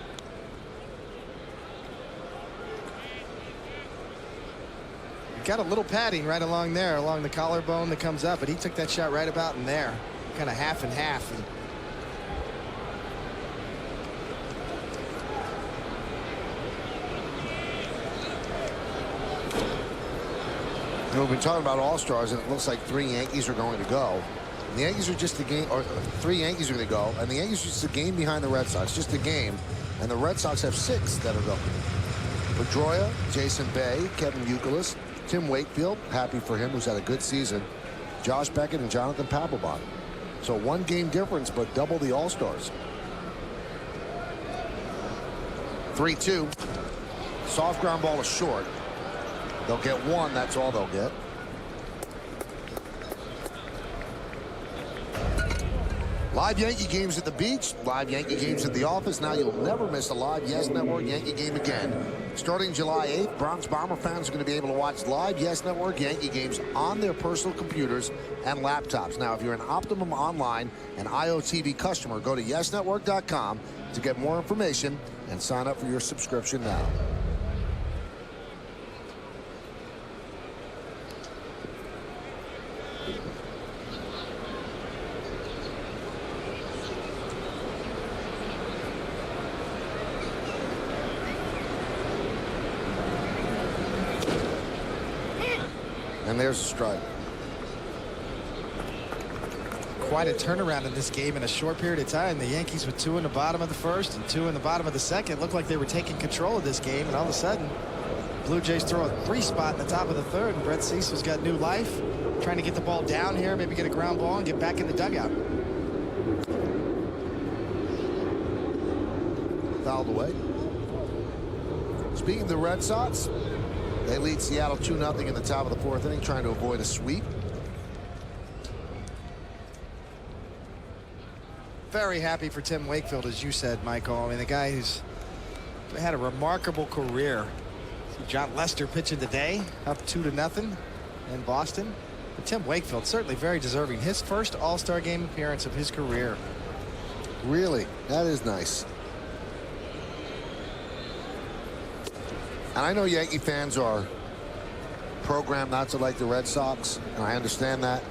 You got a little padding right along there, along the collarbone that comes up, but he took that shot right about in there, kind of half and half. And we've been talking about All-Stars, and it looks like 3 Yankees are going to go. The Yankees are just a game, or 3 Yankees are going to go, and the Yankees are just a game behind the Red Sox, just a game, and the Red Sox have 6 that are going. Pedroia, Jason Bay, Kevin Youkilis, Tim Wakefield, happy for him, who's had a good season, Josh Beckett, and Jonathan Papelbon. So 1 game difference, but double the All-Stars. 3-2. Soft ground ball is short. They'll get 1. That's all they'll get. Live Yankee games at the beach, live Yankee games at the office. Now you'll never miss a live Yes Network Yankee game again. Starting July 8th, Bronx Bomber fans are going to be able to watch live Yes Network Yankee games on their personal computers and laptops. Now, if you're an Optimum Online and IOTV customer, go to yesnetwork.com to get more information and sign up for your subscription now. And there's a strike. Quite a turnaround in this game in a short period of time. The Yankees with 2 in the bottom of the first and 2 in the bottom of the second. Looked like they were taking control of this game, and all of a sudden, Blue Jays throw a 3 spot in the top of the third, and Brett Cecil's got new life. Trying to get the ball down here, maybe get a ground ball and get back in the dugout. Fouled away. Speaking of the Red Sox, they lead Seattle 2-0 in the top of the 4th inning, trying to avoid a sweep. Very happy for Tim Wakefield, as you said, Michael. I mean, the guy who's had a remarkable career. See John Lester pitching today, up 2-0 in Boston. But Tim Wakefield certainly very deserving. His first All-Star game appearance of his career. Really, that is nice. And I know Yankee fans are programmed not to like the Red Sox, and I understand that.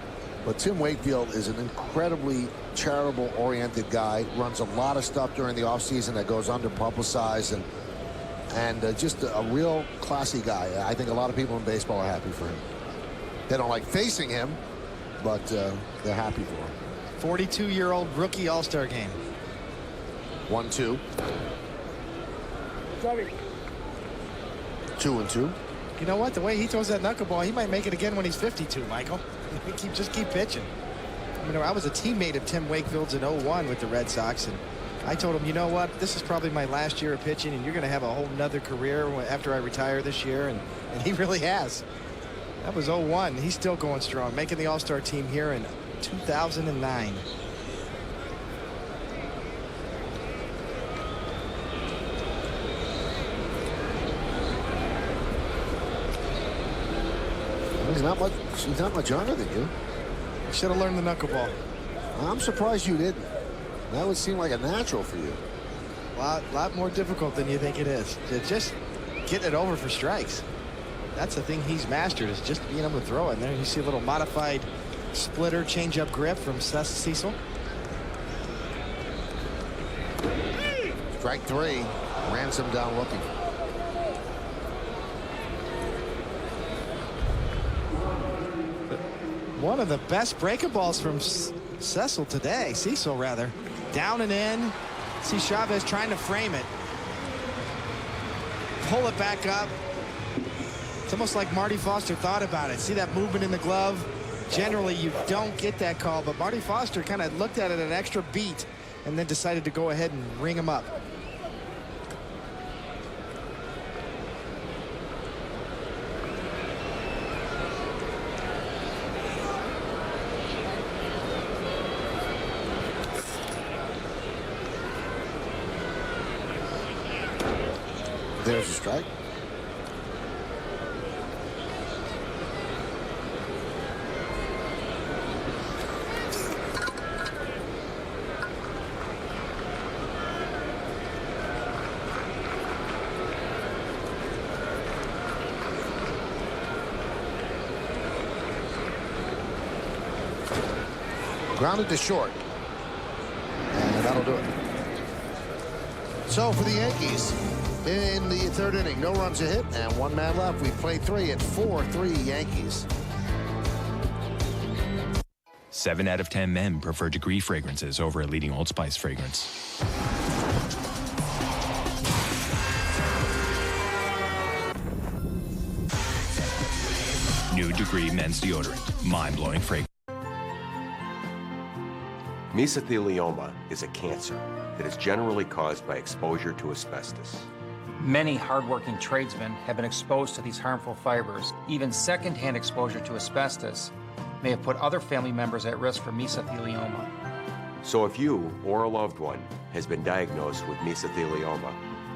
But Tim Wakefield is an incredibly charitable-oriented guy, runs a lot of stuff during the offseason that goes under-publicized, and just a real classy guy. I think a lot of people in baseball are happy for him. They don't like facing him, but they're happy for him. 42-year-old rookie All-Star game. 1-2. 2-2. You know what? The way he throws that knuckleball, he might make it again when he's 52, Michael. Just keep pitching. You know, I was a teammate of Tim Wakefield's in 01 with the Red Sox, and I told him, you know what? This is probably my last year of pitching, and you're going to have a whole nother career after I retire this year, and he really has. That was 01. He's still going strong, making the All-Star team here in 2009. He's not much younger than you. Should have learned the knuckleball. I'm surprised you didn't. That would seem like a natural for you. A lot more difficult than you think it is. Just getting it over for strikes. That's the thing he's mastered, is just being able to throw it. And there you see a little modified splitter changeup grip from Cecil. Strike three. Ransom down looking. One of the best breaking balls from Cecil today. Cecil, rather. Down and in. See Chavez trying to frame it. Pull it back up. It's almost like Marty Foster thought about it. See that movement in the glove? Generally, you don't get that call, but Marty Foster kind of looked at it an extra beat and then decided to go ahead and ring him up. There's a strike. Grounded to short. And that'll do it. So for the Yankees, in the third inning, no runs a hit and one man left. We played three at 4-3 Yankees. 7 out of 10 men prefer Degree fragrances over a leading Old Spice fragrance. New Degree men's deodorant. Mind-blowing fragrance. Mesothelioma is a cancer that is generally caused by exposure to asbestos. Many hardworking tradesmen have been exposed to these harmful fibers. Even secondhand exposure to asbestos may have put other family members at risk for mesothelioma. So if you or a loved one has been diagnosed with mesothelioma,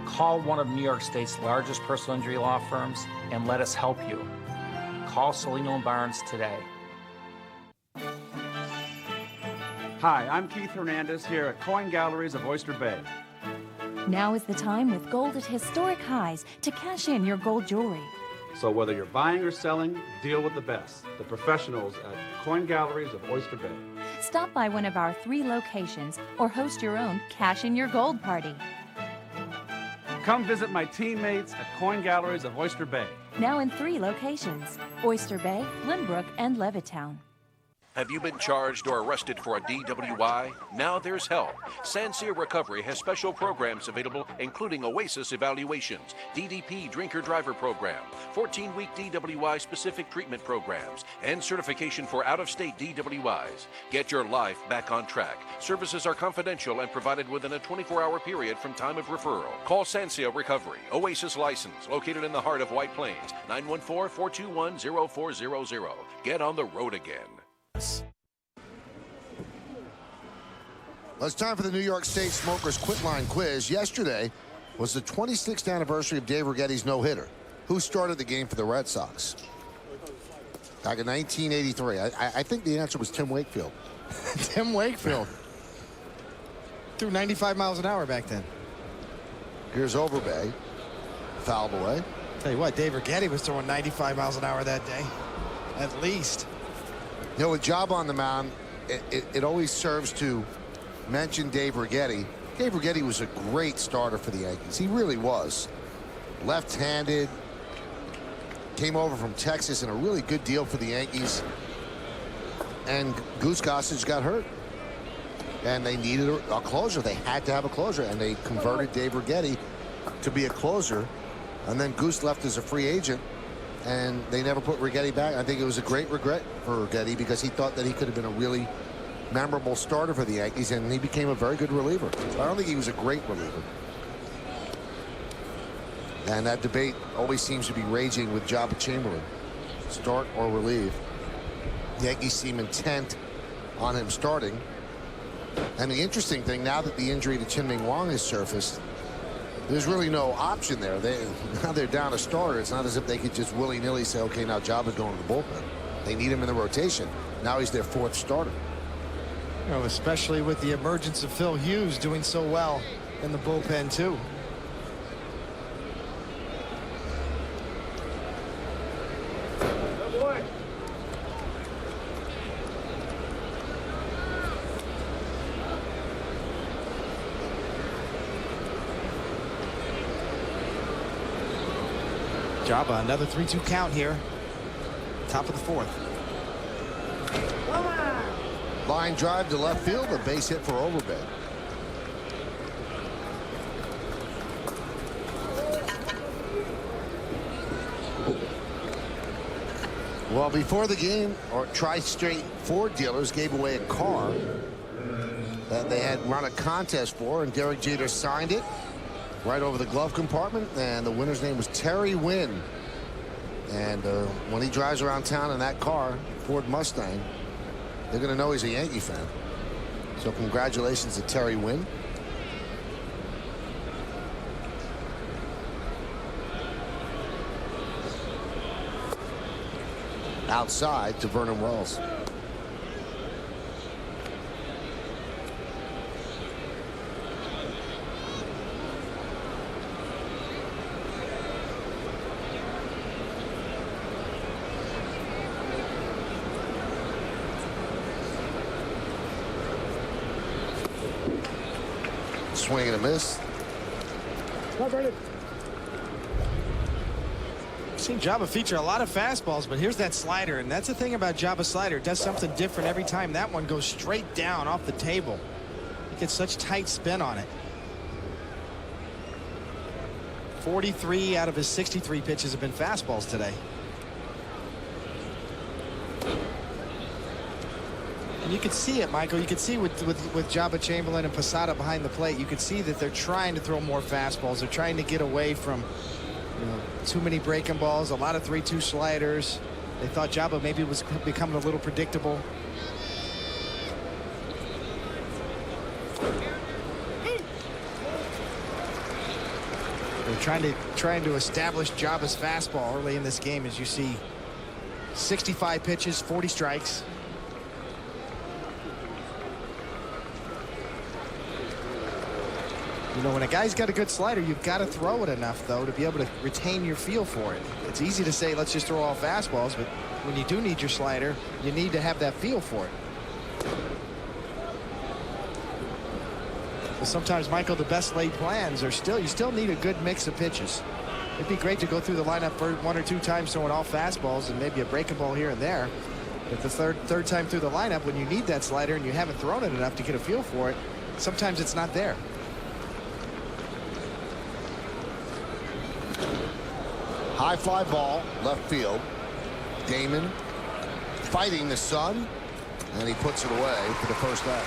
call one of New York State's largest personal injury law firms and let us help you. Call Solino & Barnes today. Hi, I'm Keith Hernandez here at Coin Galleries of Oyster Bay. Now is the time with gold at historic highs to cash in your gold jewelry. So whether you're buying or selling, deal with the best, the professionals at Coin Galleries of Oyster Bay. Stop by one of our 3 locations or host your own Cash in Your Gold party. Come visit my teammates at Coin Galleries of Oyster Bay. Now in 3 locations, Oyster Bay, Lynbrook, and Levittown. Have you been charged or arrested for a DWI? Now there's help. Sancerre Recovery has special programs available, including OASIS evaluations, DDP drinker-driver program, 14-week DWI-specific treatment programs, and certification for out-of-state DWIs. Get your life back on track. Services are confidential and provided within a 24-hour period from time of referral. Call Sancerre Recovery, OASIS license, located in the heart of White Plains, 914-421-0400. Get on the road again. Well, it's time for the New York State Smokers Quit Line Quiz. Yesterday was the 26th anniversary of Dave Righetti's no-hitter. Who started the game for the Red Sox? Back in 1983. I think the answer was Tim Wakefield. Tim Wakefield. Threw 95 miles an hour back then. Here's Overbay. Fouled away. Tell you what, Dave Righetti was throwing 95 miles an hour that day. At least. You know, a job on the mound, it always serves to mention Dave Righetti. Dave Righetti was a great starter for the Yankees. He really was. Left-handed. Came over from Texas in a really good deal for the Yankees. And Goose Gossage got hurt. And they needed a closer. They had to have a closer. And they converted Dave Righetti to be a closer. And then Goose left as a free agent. And they never put Righetti back. I think it was a great regret for Righetti because he thought that he could have been a really memorable starter for the Yankees, and he became a very good reliever. So I don't think he was a great reliever. And that debate always seems to be raging with Jabba Chamberlain. Start or relieve. The Yankees seem intent on him starting. And the interesting thing, now that the injury to Chin-Ming Wang has surfaced, there's really no option there. Now they're down a starter. It's not as if they could just willy-nilly say, okay, now Jabba's going to the bullpen. They need him in the rotation. Now he's their 4th starter. You know, especially with the emergence of Phil Hughes doing so well in the bullpen, too. Jabba, another 3-2 count here. Top of the fourth. Line drive to left field, a base hit for Overbet. Well, before the game, Tri-State Ford dealers gave away a car that they had run a contest for, and Derek Jeter signed it right over the glove compartment, and the winner's name was Terry Wynn. And when he drives around town in that car, Ford Mustang, they're going to know he's a Yankee fan. So congratulations to Terry Wynn. Outside to Vernon Wells. Swing and a miss. I've seen Jabba feature a lot of fastballs, but here's that slider, and that's the thing about Jabba's slider. It does something different every time. That one goes straight down off the table. It gets such tight spin on it. 43 out of his 63 pitches have been fastballs today. And you can see it, Michael. You can see with Jabba Chamberlain and Posada behind the plate, you can see that they're trying to throw more fastballs. They're trying to get away from too many breaking balls, a lot of 3-2 sliders. They thought Jabba maybe was becoming a little predictable. They're trying to establish Jabba's fastball early in this game. As you see, 65 pitches, 40 strikes. You know, when a guy's got a good slider, you've got to throw it enough, though, to be able to retain your feel for it. It's easy to say, let's just throw all fastballs, but when you do need your slider, you need to have that feel for it. But sometimes, Michael, the best laid plans are you still need a good mix of pitches. It'd be great to go through the lineup for 1 or 2 times throwing all fastballs and maybe a breaking ball here and there. But the third time through the lineup, when you need that slider and you haven't thrown it enough to get a feel for it, sometimes it's not there. High fly ball, left field. Damon fighting the sun, and he puts it away for the first out.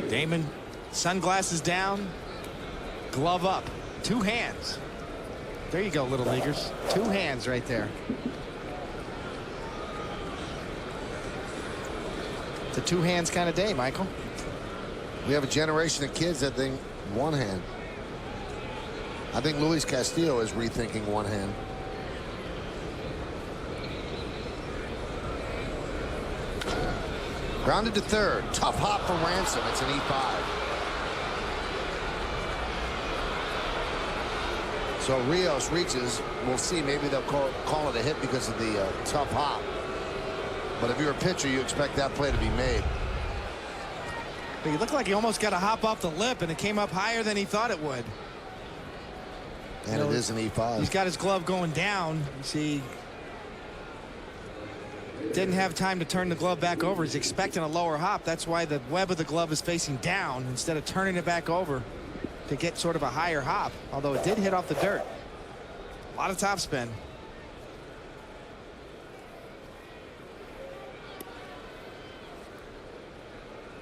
Damon, sunglasses down, glove up, 2 hands. There you go, little leaguers. 2 hands right there. It's a 2 hands kind of day, Michael. We have a generation of kids that think 1 hand. I think Luis Castillo is rethinking 1 hand. Grounded to third. Tough hop for Ransom. It's an E5. So Rios reaches. We'll see. Maybe they'll call it a hit because of the tough hop. But if you're a pitcher, you expect that play to be made. But he looked like he almost got a hop off the lip, and it came up higher than he thought it would. And it is an E5. He's got his glove going down. You see, didn't have time to turn the glove back over. He's expecting a lower hop. That's why the web of the glove is facing down instead of turning it back over to get sort of a higher hop. Although it did hit off the dirt. A lot of topspin.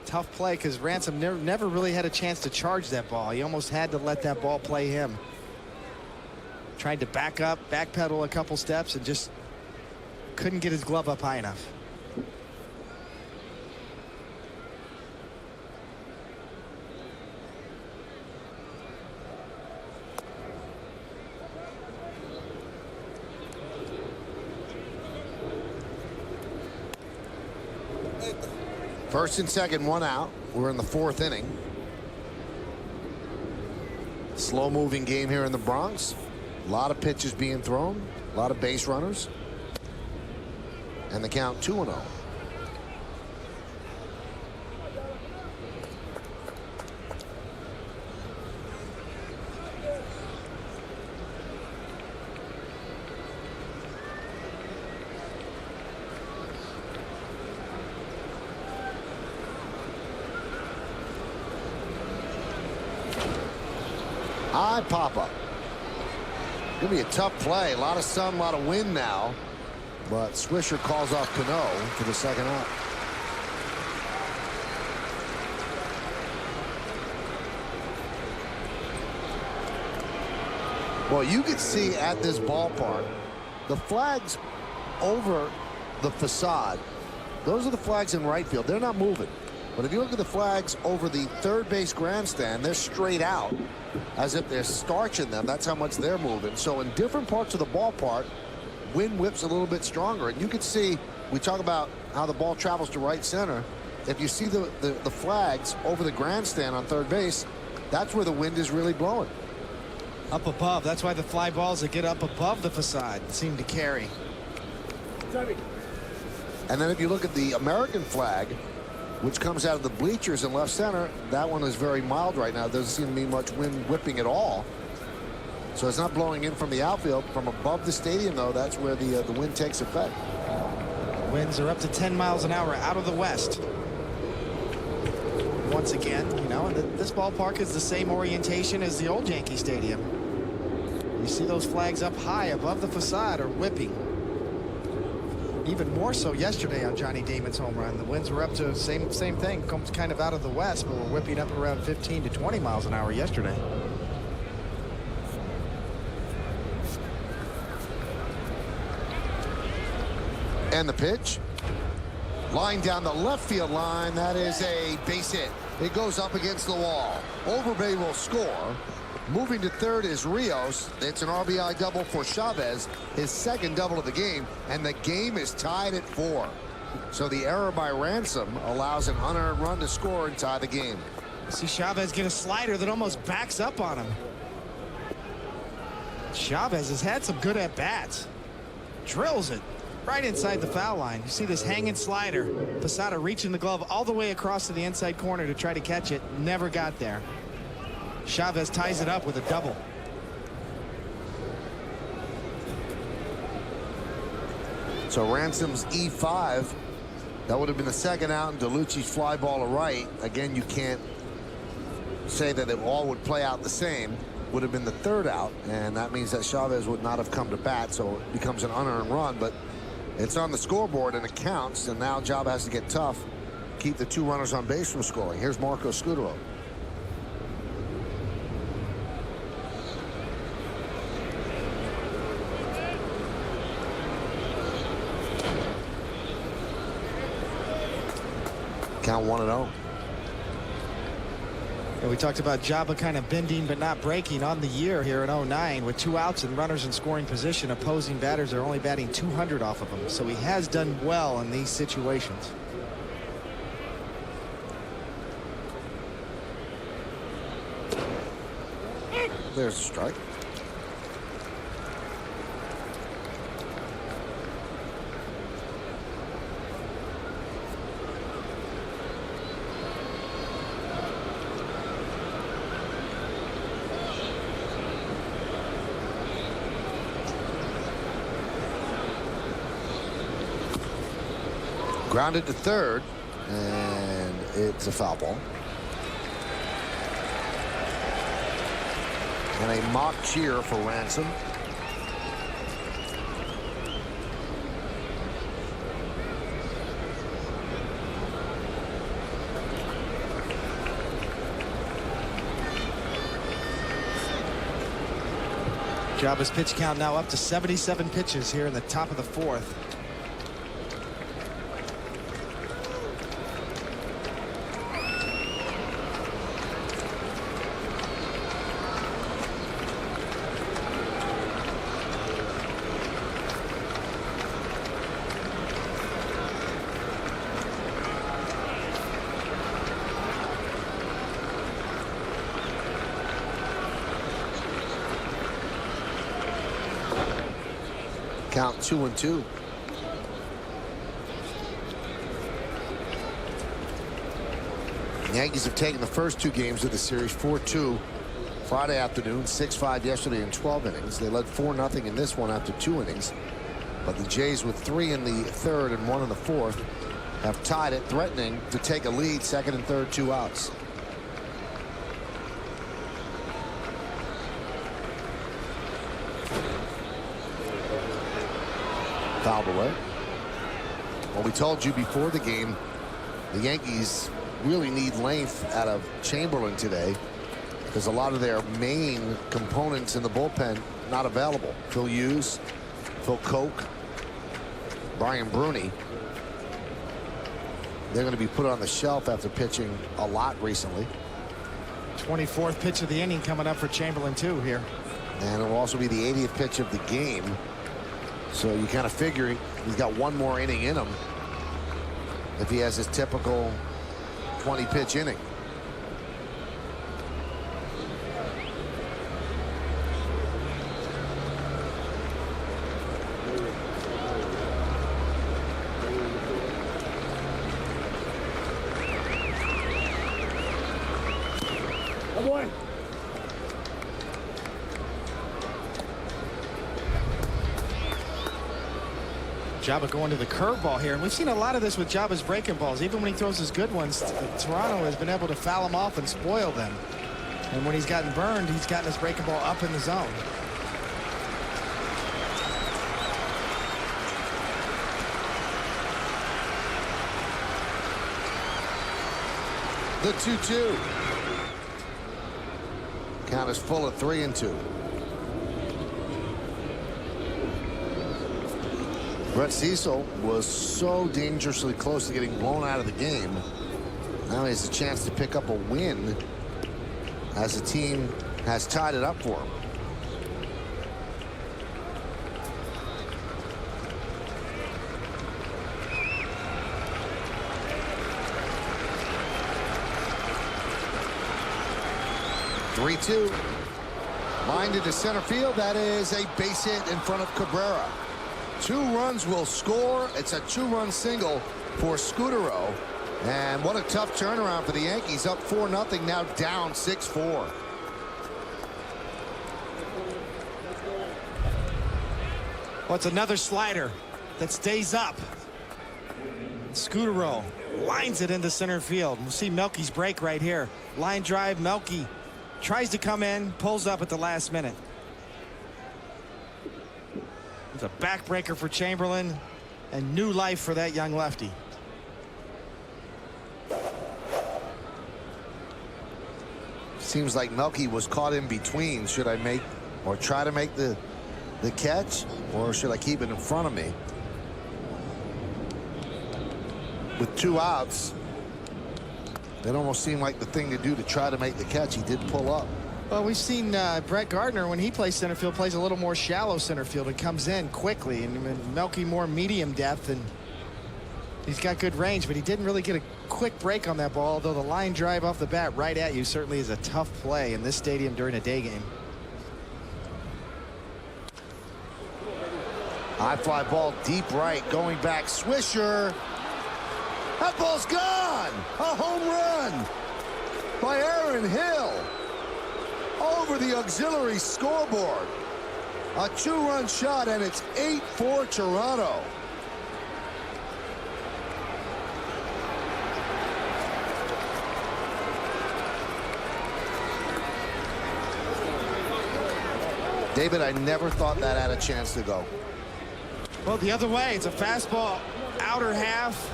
Tough play because Ransom never really had a chance to charge that ball. He almost had to let that ball play him. Tried to back up, backpedal a couple steps, and just couldn't get his glove up high enough. First and second, 1 out. We're in the 4th inning. Slow moving game here in the Bronx. A lot of pitches being thrown. A lot of base runners. And the count 2-0. High pop-up. Gonna be a tough play. A lot of sun, a lot of wind now. But Swisher calls off Cano for the second out. Well, you can see at this ballpark, the flags over the facade, those are the flags in right field. They're not moving. But if you look at the flags over the third base grandstand, they're straight out as if they're starching them. That's how much they're moving. So in different parts of the ballpark, wind whips a little bit stronger. And you can see, we talk about how the ball travels to right center. If you see the flags over the grandstand on third base, that's where the wind is really blowing. Up above. That's why the fly balls that get up above the facade seem to carry. And then if you look at the American flag, which comes out of the bleachers in left center, that one is very mild right now. Doesn't seem to be much wind whipping at all. So it's not blowing in from the outfield. From above the stadium, though, that's where the wind takes effect. Winds are up to 10 miles an hour out of the west. Once again, you know, and this ballpark is the same orientation as the old Yankee Stadium. You see those flags up high above the facade are whipping. Even more so yesterday on Johnny Damon's home run. The winds were up to same thing, comes kind of out of the west, but we're whipping up around 15 to 20 miles an hour yesterday. And the pitch. Line down the left field line. That is a base hit. It goes up against the wall. Overbay will score. Moving to third is Rios. It's an RBI double for Chavez, his second double of the game, and the game is tied at 4. So the error by Ransom allows an unearned run to score and tie the game. See Chavez get a slider that almost backs up on him. Chavez has had some good at-bats. Drills it right inside the foul line. You see this hanging slider. Posada reaching the glove all the way across to the inside corner to try to catch it. Never got there. Chavez ties it up with a double. So Ransom's E5. That would have been the second out, and DeLucci's fly ball to right. Again, you can't say that it all would play out the same. Would have been the third out, and that means that Chavez would not have come to bat, so it becomes an unearned run. But it's on the scoreboard, and it counts, and now Job has to get tough, keep the 2 runners on base from scoring. Here's Marco Scudero. Count 1-0. And we talked about Jabba kind of bending but not breaking on the year here in 09 with 2 outs and runners in scoring position. Opposing batters are only batting 200 off of him, so he has done well in these situations. There's a strike. Grounded to third, and it's a foul ball. And a mock cheer for Ransom. Jabba's pitch count now up to 77 pitches here in the top of the 4th. Count 2-2. The Yankees have taken the first 2 games of the series 4-2 Friday afternoon, 6-5 yesterday in 12 innings. They led 4-0 in this one after 2 innings. But the Jays, with 3 in the third and 1 in the fourth, have tied it, threatening to take a lead, second and third, 2 outs. Fouled away. Well, we told you before the game, the Yankees really need length out of Chamberlain today, because a lot of their main components in the bullpen not available. Phil Hughes, Phil Koch, Brian Bruni. They're going to be put on the shelf after pitching a lot recently. 24th pitch of the inning coming up for Chamberlain too here. And it will also be the 80th pitch of the game. So you kind of figure he's got 1 more inning in him if he has his typical 20-pitch inning. Oh boy. Jabba going to the curveball here, and we've seen a lot of this with Jabba's breaking balls. Even when he throws his good ones, Toronto has been able to foul him off and spoil them. And when he's gotten burned, he's gotten his breaking ball up in the zone. The 2-2. Count is full at 3-2. Brett Cecil was so dangerously close to getting blown out of the game. Now he has a chance to pick up a win as the team has tied it up for him. Three-two. Lined into center field. That is a base hit in front of Cabrera. 2 runs will score. It's a 2-run single for Scudero. And what a tough turnaround for the Yankees. Up 4-0, now down 6-4. Well, it's another slider that stays up. Scudero lines it into center field. We'll see Melky's break right here. Line drive. Melky tries to come in, pulls up at the last minute. It's a backbreaker for Chamberlain and new life for that young lefty. Seems like Melky was caught in between. Should I make or try to make the catch, or should I keep it in front of me? With 2 outs, it almost seemed like the thing to do to try to make the catch. He did pull up. Well, we've seen Brett Gardner, when he plays center field, plays a little more shallow center field and comes in quickly. And Melky more medium depth, and he's got good range, but he didn't really get a quick break on that ball, although the line drive off the bat right at you certainly is a tough play in this stadium during a day game. High fly ball deep right, going back. Swisher. That ball's gone. A home run by Aaron Hill over the auxiliary scoreboard. A 2-run shot, and it's 8-4 Toronto. David, I never thought that had a chance to go. Well, the other way, it's a fastball, outer half.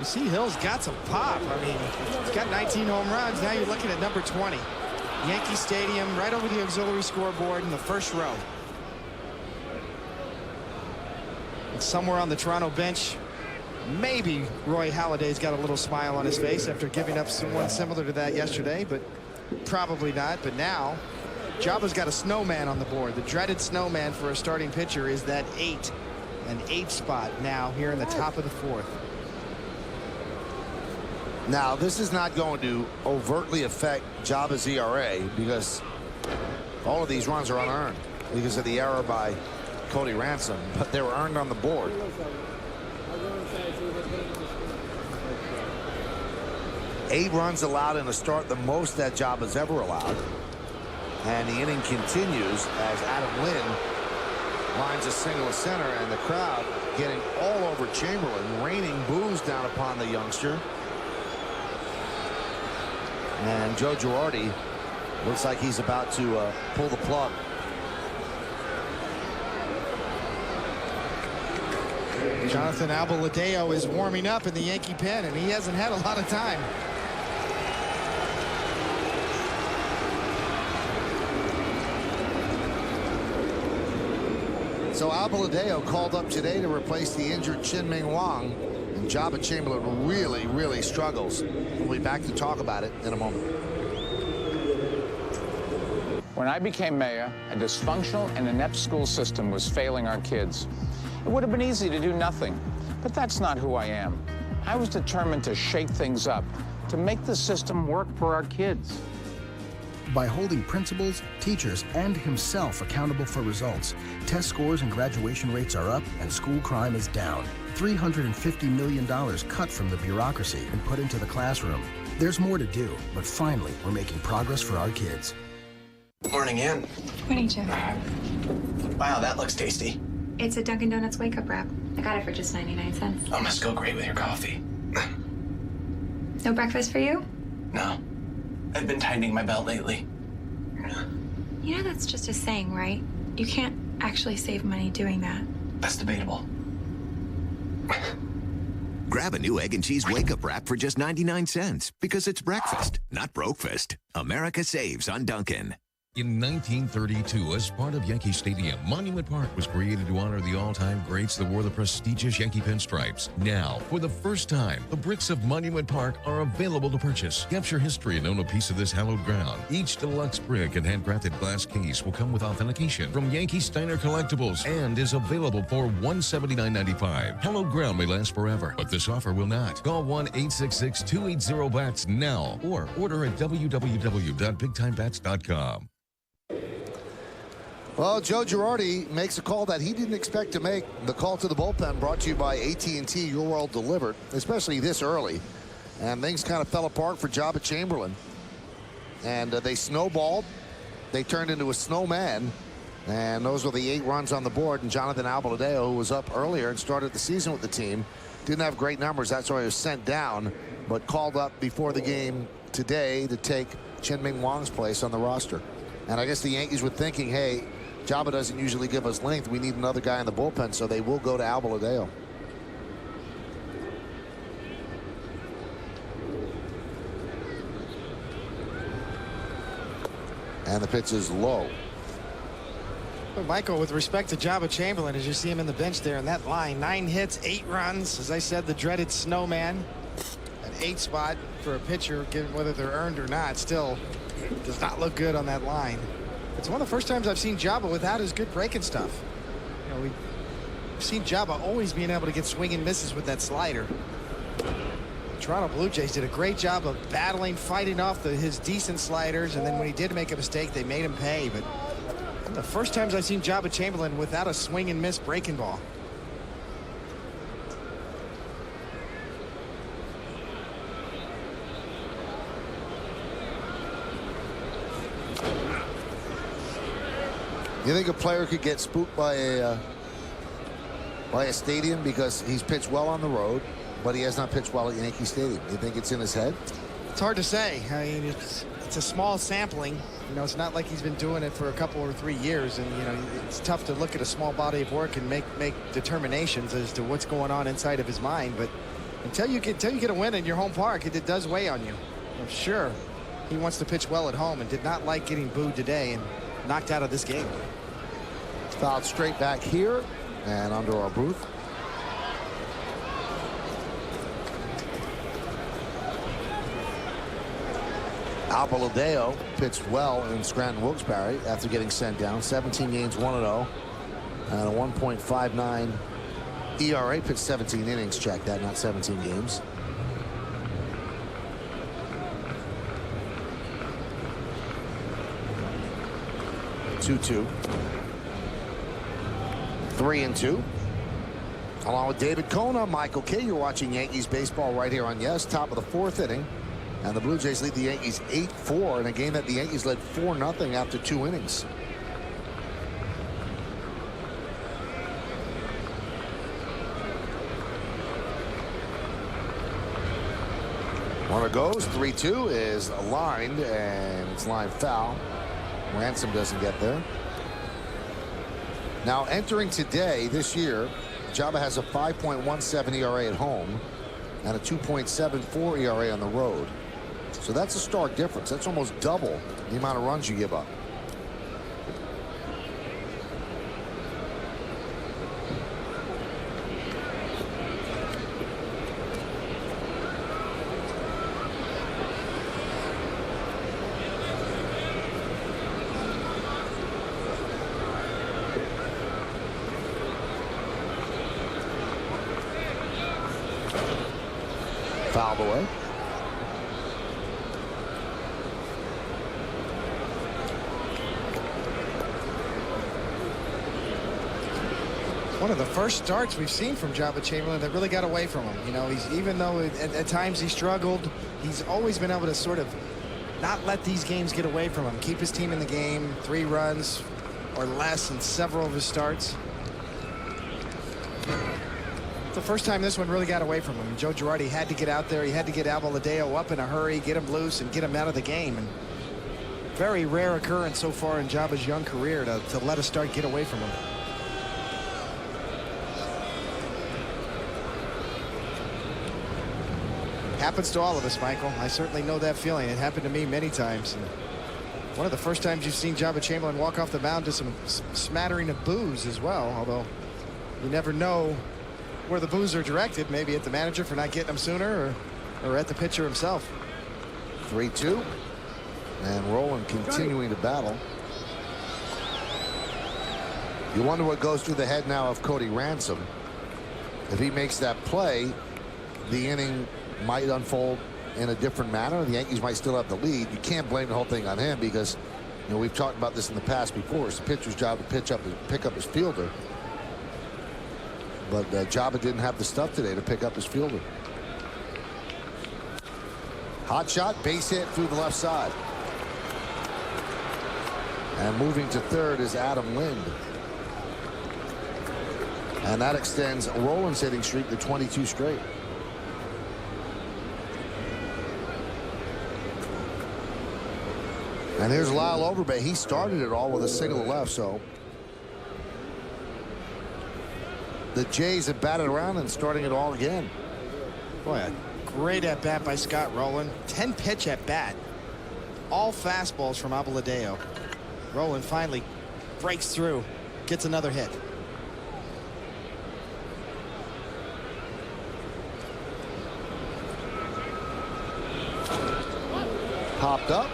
You see Hill's got some pop. I mean, he's got 19 home runs. Now you're looking at number 20. Yankee Stadium, right over the auxiliary scoreboard in the first row. And somewhere on the Toronto bench, maybe Roy Halladay's got a little smile on his face after giving up someone similar to that yesterday, but probably not. But now, Jabba's got a snowman on the board. The dreaded snowman for a starting pitcher is that 8. An 8 spot now here in the top of the 4th. Now, this is not going to overtly affect Jabba's ERA, because all of these runs are unearned because of the error by Cody Ransom, but they were earned on the board. 8 runs allowed in a start, the most that Jaba's ever allowed. And the inning continues as Adam Lynn lines a single to center, and the crowd getting all over Chamberlain, raining boos down upon the youngster. And Joe Girardi looks like he's about to pull the plug. Jonathan Albaladeo is warming up in the Yankee pen, and he hasn't had a lot of time. So Albaladeo called up today to replace the injured Chien-Ming Wang, and Jaba Chamberlain really struggles. We'll be back to talk about it in a moment. When I became mayor, a dysfunctional and inept school system was failing our kids. It would have been easy to do nothing, but that's not who I am. I was determined to shake things up, to make the system work for our kids. By holding principals, teachers, and himself accountable for results, test scores and graduation rates are up and school crime is down. $350 million cut from the bureaucracy and put into the classroom. There's more to do, but finally, we're making progress for our kids. Morning, Ann. Morning, Jim. Wow, that looks tasty. It's a Dunkin' Donuts wake-up wrap. I got it for just 99 cents. Oh, must go great with your coffee. No breakfast for you? No. I've been tightening my belt lately. You know that's just a saying, right? You can't actually save money doing that. That's debatable. Grab a new egg and cheese wake-up wrap for just 99 cents because it's breakfast, not brokefast. America saves on Dunkin'. In 1932, as part of Yankee Stadium, Monument Park was created to honor the all-time greats that wore the prestigious Yankee pinstripes. Now, for the first time, the bricks of Monument Park are available to purchase. Capture history and own a piece of this hallowed ground. Each deluxe brick and handcrafted glass case will come with authentication from Yankee Steiner Collectibles and is available for $179.95. Hallowed ground may last forever, but this offer will not. Call 1-866-280-BATS now or order at www.bigtimebats.com. Well, Joe Girardi makes a call that he didn't expect to make. The call to the bullpen brought to you by AT&T, Your World Delivered, especially this early. And things kind of fell apart for Jaba Chamberlain. And they snowballed. They turned into a snowman. And those were the 8 runs on the board. And Jonathan Albaladeo, who was up earlier and started the season with the team, didn't have great numbers. That's why he was sent down, but called up before the game today to take Chien-Ming Wang's place on the roster. And I guess the Yankees were thinking, hey, Jaba doesn't usually give us length. We need another guy in the bullpen, so they will go to Albaladeo. And the pitch is low. But Michael, with respect to Jaba Chamberlain, as you see him in the bench there in that line, 9 hits, 8 runs. As I said, the dreaded snowman. An 8 spot for a pitcher, given whether they're earned or not, still does not look good on that line. It's one of the first times I've seen Jaba without his good breaking stuff. You know, we've seen Jaba always being able to get swing and misses with that slider. The Toronto Blue Jays did a great job of battling, fighting off his decent sliders, and then when he did make a mistake, they made him pay. But the first times I've seen Jaba Chamberlain without a swing and miss breaking ball. You think a player could get spooked by a stadium because he's pitched well on the road, but he has not pitched well at Yankee Stadium? You think it's in his head? It's hard to say. I mean, it's a small sampling. You know, it's not like he's been doing it for a couple or 3 years, and you know, it's tough to look at a small body of work and make determinations as to what's going on inside of his mind. But until you get a win in your home park, it does weigh on you. I'm sure he wants to pitch well at home and did not like getting booed today and knocked out of this game. Fouled straight back here and under our booth. Albaladeo pitched well in Scranton Wilkes-Barre after getting sent down. 17 games, 1-0, and a 1.59 ERA. Pitched 17 innings. Check that, not 17 games. Two. 3-2. Along with David Kona, Michael K. You're watching Yankees baseball right here on Yes. Top of the 4th inning. And the Blue Jays lead the Yankees 8-4 in a game that the Yankees led 4-0 after 2 innings. Runner goes, 3-2 is lined, and it's line foul. Ransom doesn't get there. Now entering today, this year, Jabba has a 5.17 ERA at home and a 2.74 ERA on the road. So that's a stark difference. That's almost double the amount of runs you give up. Fouled away. One of the first starts we've seen from Jabba Chamberlain that really got away from him. You know, even though at times he struggled, he's always been able to sort of not let these games get away from him. Keep his team in the game, 3 runs or less in several of his starts. The first time this one really got away from him. Joe Girardi had to get out there. He had to get Abeladeo up in a hurry, get him loose, and get him out of the game. And very rare occurrence so far in Jabba's young career to let a start get away from him. Happens to all of us, Michael. I certainly know that feeling. It happened to me many times. And one of the first times you've seen Jabba Chamberlain walk off the mound to some smattering of boos as well, although you never know where the boos are directed, maybe at the manager for not getting them sooner or at the pitcher himself. 3-2. And Rolen continuing to battle. You wonder what goes through the head now of Cody Ransom. If he makes that play, the inning might unfold in a different manner. The Yankees might still have the lead. You can't blame the whole thing on him because, you know, we've talked about this in the past before. It's the pitcher's job to pick up his fielder. But Jabba didn't have the stuff today to pick up his fielder. Hot shot, base hit through the left side. And moving to third is Adam Lind. And that extends Rolen's hitting streak to 22 straight. And here's Lyle Overbay. He started it all with a single to left, so the Jays have batted around and starting it all again. Boy, a great at-bat by Scott Rolen. 10-pitch at-bat. All fastballs from Abeladeo. Rolen finally breaks through, gets another hit. Popped up,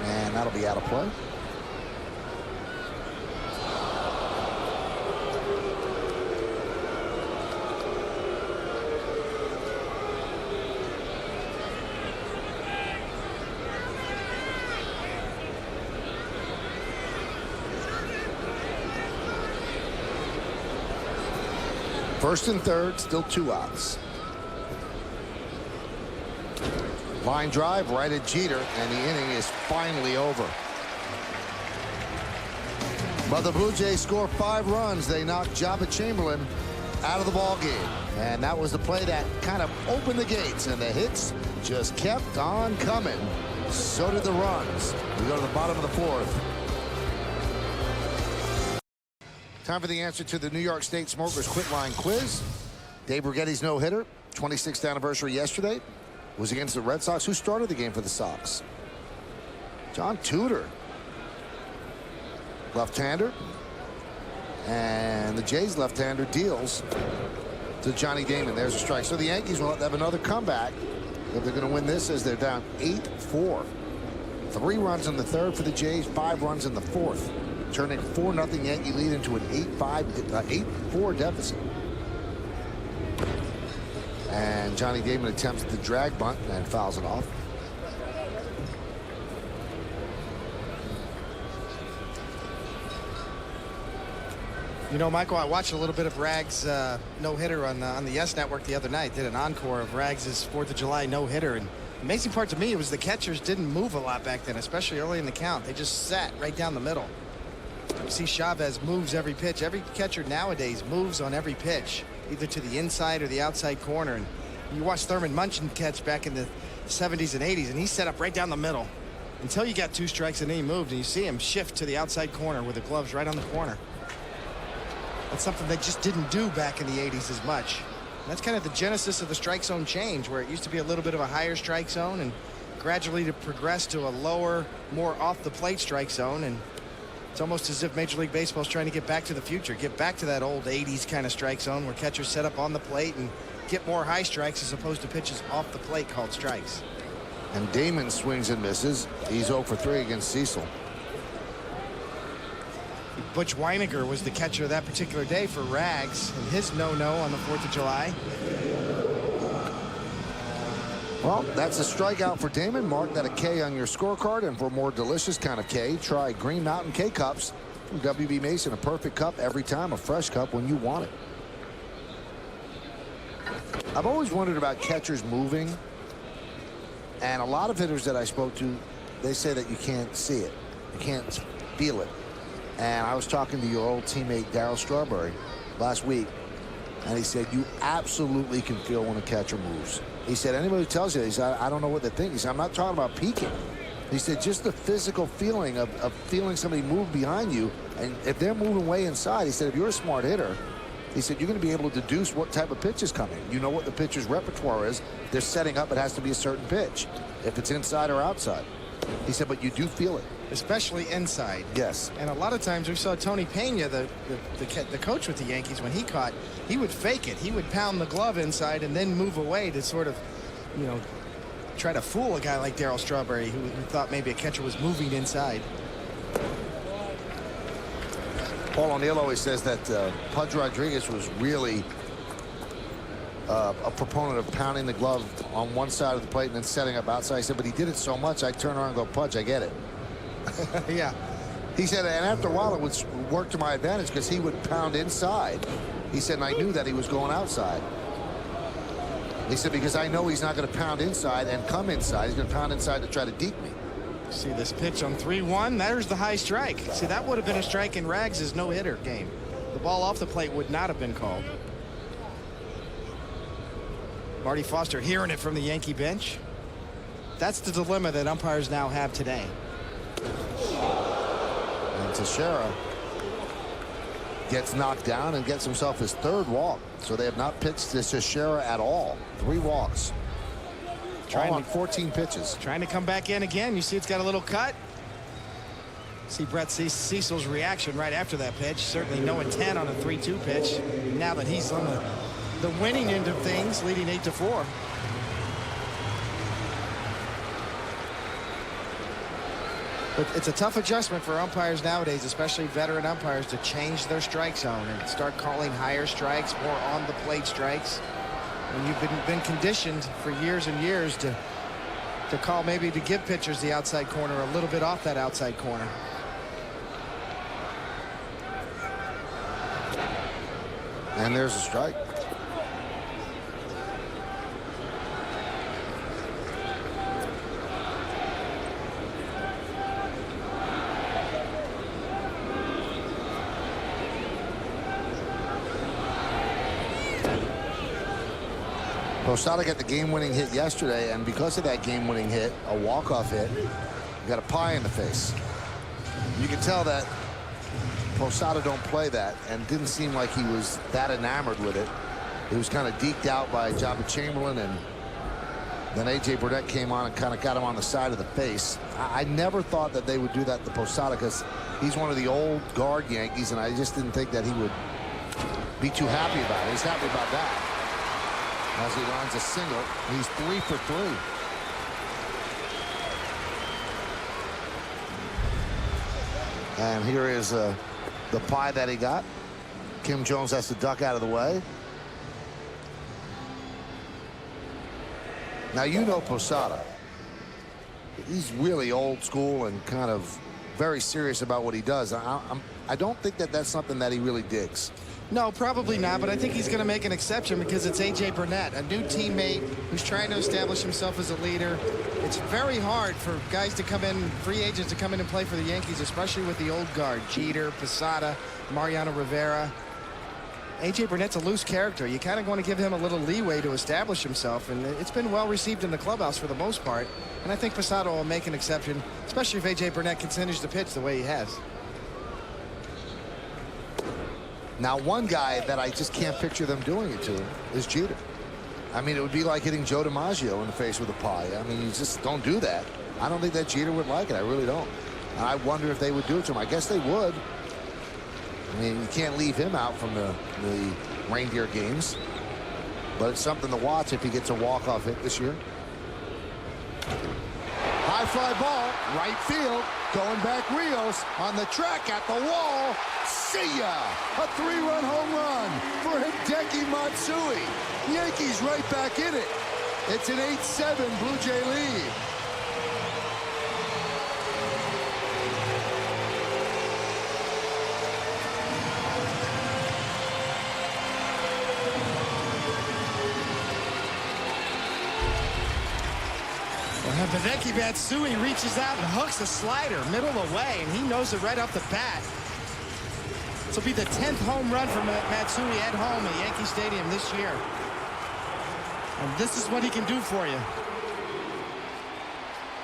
and that'll be out of play. First and third, still 2 outs. Line drive right at Jeter, and the inning is finally over. But the Blue Jays score 5 runs. They knock Jabba Chamberlain out of the ball game. And that was the play that kind of opened the gates, and the hits just kept on coming. So did the runs. We go to the bottom of the 4th. Time for the answer to the New York State Smokers Quit Line Quiz. Dave Brighetti's no-hitter, 26th anniversary yesterday, was against the Red Sox. Who started the game for the Sox? John Tudor. Left-hander. And the Jays left-hander deals to Johnny Damon. There's a strike. So the Yankees will have another comeback if they're going to win this as they're down 8-4. 3 runs in the third for the Jays, 5 runs in the fourth. Turning 4-0 Yankee lead into an 8-4 deficit. And Johnny Damon attempts the drag bunt and fouls it off. You know, Michael, I watched a little bit of Rags' no-hitter on the Yes Network the other night. Did an encore of Rags' 4th of July no-hitter, and Amazing part to me was the catchers didn't move a lot back then, especially early in the count. They just sat right down the middle. You see Chavez moves every pitch. Every catcher nowadays moves on every pitch, either to the inside or the outside corner. And you watch Thurman Munson catch back in the 70s and 80s, and he set up right down the middle until you got 2 strikes and then he moved, and you see him shift to the outside corner with the gloves right on the corner. That's something they just didn't do back in the 80s as much. And that's kind of the genesis of the strike zone change, where it used to be a little bit of a higher strike zone and gradually to progress to a lower, more off the plate strike zone. And it's almost as if Major League Baseball is trying to get back to the future, get back to that old 80s kind of strike zone where catchers set up on the plate and get more high strikes as opposed to pitches off the plate called strikes. And Damon swings and misses. He's 0 for 3 against Cecil. Butch Weiniger was the catcher that particular day for Rags, and his no-no on the 4th of July. Well, that's a strikeout for Damon. Mark that a K on your scorecard, and for a more delicious kind of K, try Green Mountain K-Cups from WB Mason. A perfect cup every time, a fresh cup when you want it. I've always wondered about catchers moving, and a lot of hitters that I spoke to, they say that you can't see it. You can't feel it. And I was talking to your old teammate Darryl Strawberry last week, and he said you absolutely can feel when a catcher moves. He said anybody who tells you, he said, I don't know what they think. He said, I'm not talking about peeking. He said just the physical feeling of feeling somebody move behind you, and if they're moving way inside, he said if you're a smart hitter, he said you're going to be able to deduce what type of pitch is coming. You know what the pitcher's repertoire is. They're setting up, it has to be a certain pitch, if it's inside or outside. He said, but you do feel it. Especially inside. Yes. And a lot of times we saw Tony Pena, the coach with the Yankees, when he caught, he would fake it. He would pound the glove inside and then move away to sort of, you know, try to fool a guy like Darryl Strawberry who thought maybe a catcher was moving inside. Paul O'Neill always says that Pudge Rodriguez was really a proponent of pounding the glove on one side of the plate and then setting up outside. He said, but he did it so much, I turn around and go, Pudge, I get it. Yeah. He said, and after a while, it would work to my advantage because he would pound inside. He said, and I knew that he was going outside. He said, because I know he's not going to pound inside and come inside. He's going to pound inside to try to deke me. See this pitch on 3-1. There's the high strike. See, that would have been a strike in Rags' no-hitter game. The ball off the plate would not have been called. Marty Foster hearing it from the Yankee bench. That's the dilemma that umpires now have today. And Teixeira gets knocked down and gets himself his 3rd walk. So they have not pitched to Teixeira at all. 3 walks. Trying on 14 pitches. Trying to come back in again. You see it's got a little cut. See Brett Cecil's reaction right after that pitch. Certainly no intent on a 3-2 pitch. Now that he's on the winning end of things, leading 8-4. But it's a tough adjustment for umpires nowadays, especially veteran umpires, to change their strike zone and start calling higher strikes, more on the plate strikes. When you've been conditioned for years and years to call, maybe to give pitchers the outside corner a little bit off that outside corner. And there's a strike. Posada got the game-winning hit yesterday, and because of that game-winning hit, a walk-off hit, you got a pie in the face. You can tell that Posada don't play that, and didn't seem like he was that enamored with it. He was kind of deked out by Jabba Chamberlain, and then A.J. Burnett came on and kind of got him on the side of the face. I never thought that they would do that to Posada because he's one of the old guard Yankees, and I just didn't think that he would be too happy about it. He's happy about that. As he lines a single, he's 3 for 3. And here is the pie that he got. Kim Jones has to duck out of the way. Now, you know Posada. He's really old school and kind of very serious about what he does. I don't think that that's something that he really digs. No, probably not, but I think he's going to make an exception because it's A.J. Burnett, a new teammate who's trying to establish himself as a leader. It's very hard for guys to come in, free agents to come in and play for the Yankees, especially with the old guard, Jeter, Posada, Mariano Rivera. A.J. Burnett's a loose character. You kind of want to give him a little leeway to establish himself, and it's been well received in the clubhouse for the most part. And I think Posada will make an exception, especially if A.J. Burnett continues to pitch the way he has. Now, one guy that I just can't picture them doing it to is Jeter. I mean, it would be like hitting Joe DiMaggio in the face with a pie. I mean, you just don't do that. I don't think that Jeter would like it. I really don't. And I wonder if they would do it to him. I guess they would. I mean, you can't leave him out from the reindeer games. But it's something to watch if he gets a walk-off hit this year. High fly ball, right field, going back Rios on the track at the wall. See ya! A 3-run home run for Hideki Matsui. Yankees right back in it. It's an 8-7 Blue Jay lead. Hideki Matsui reaches out and hooks a slider middle of the way, and he knows it right off the bat. This will be the 10th home run from Matsui at home at Yankee Stadium this year. And this is what he can do for you.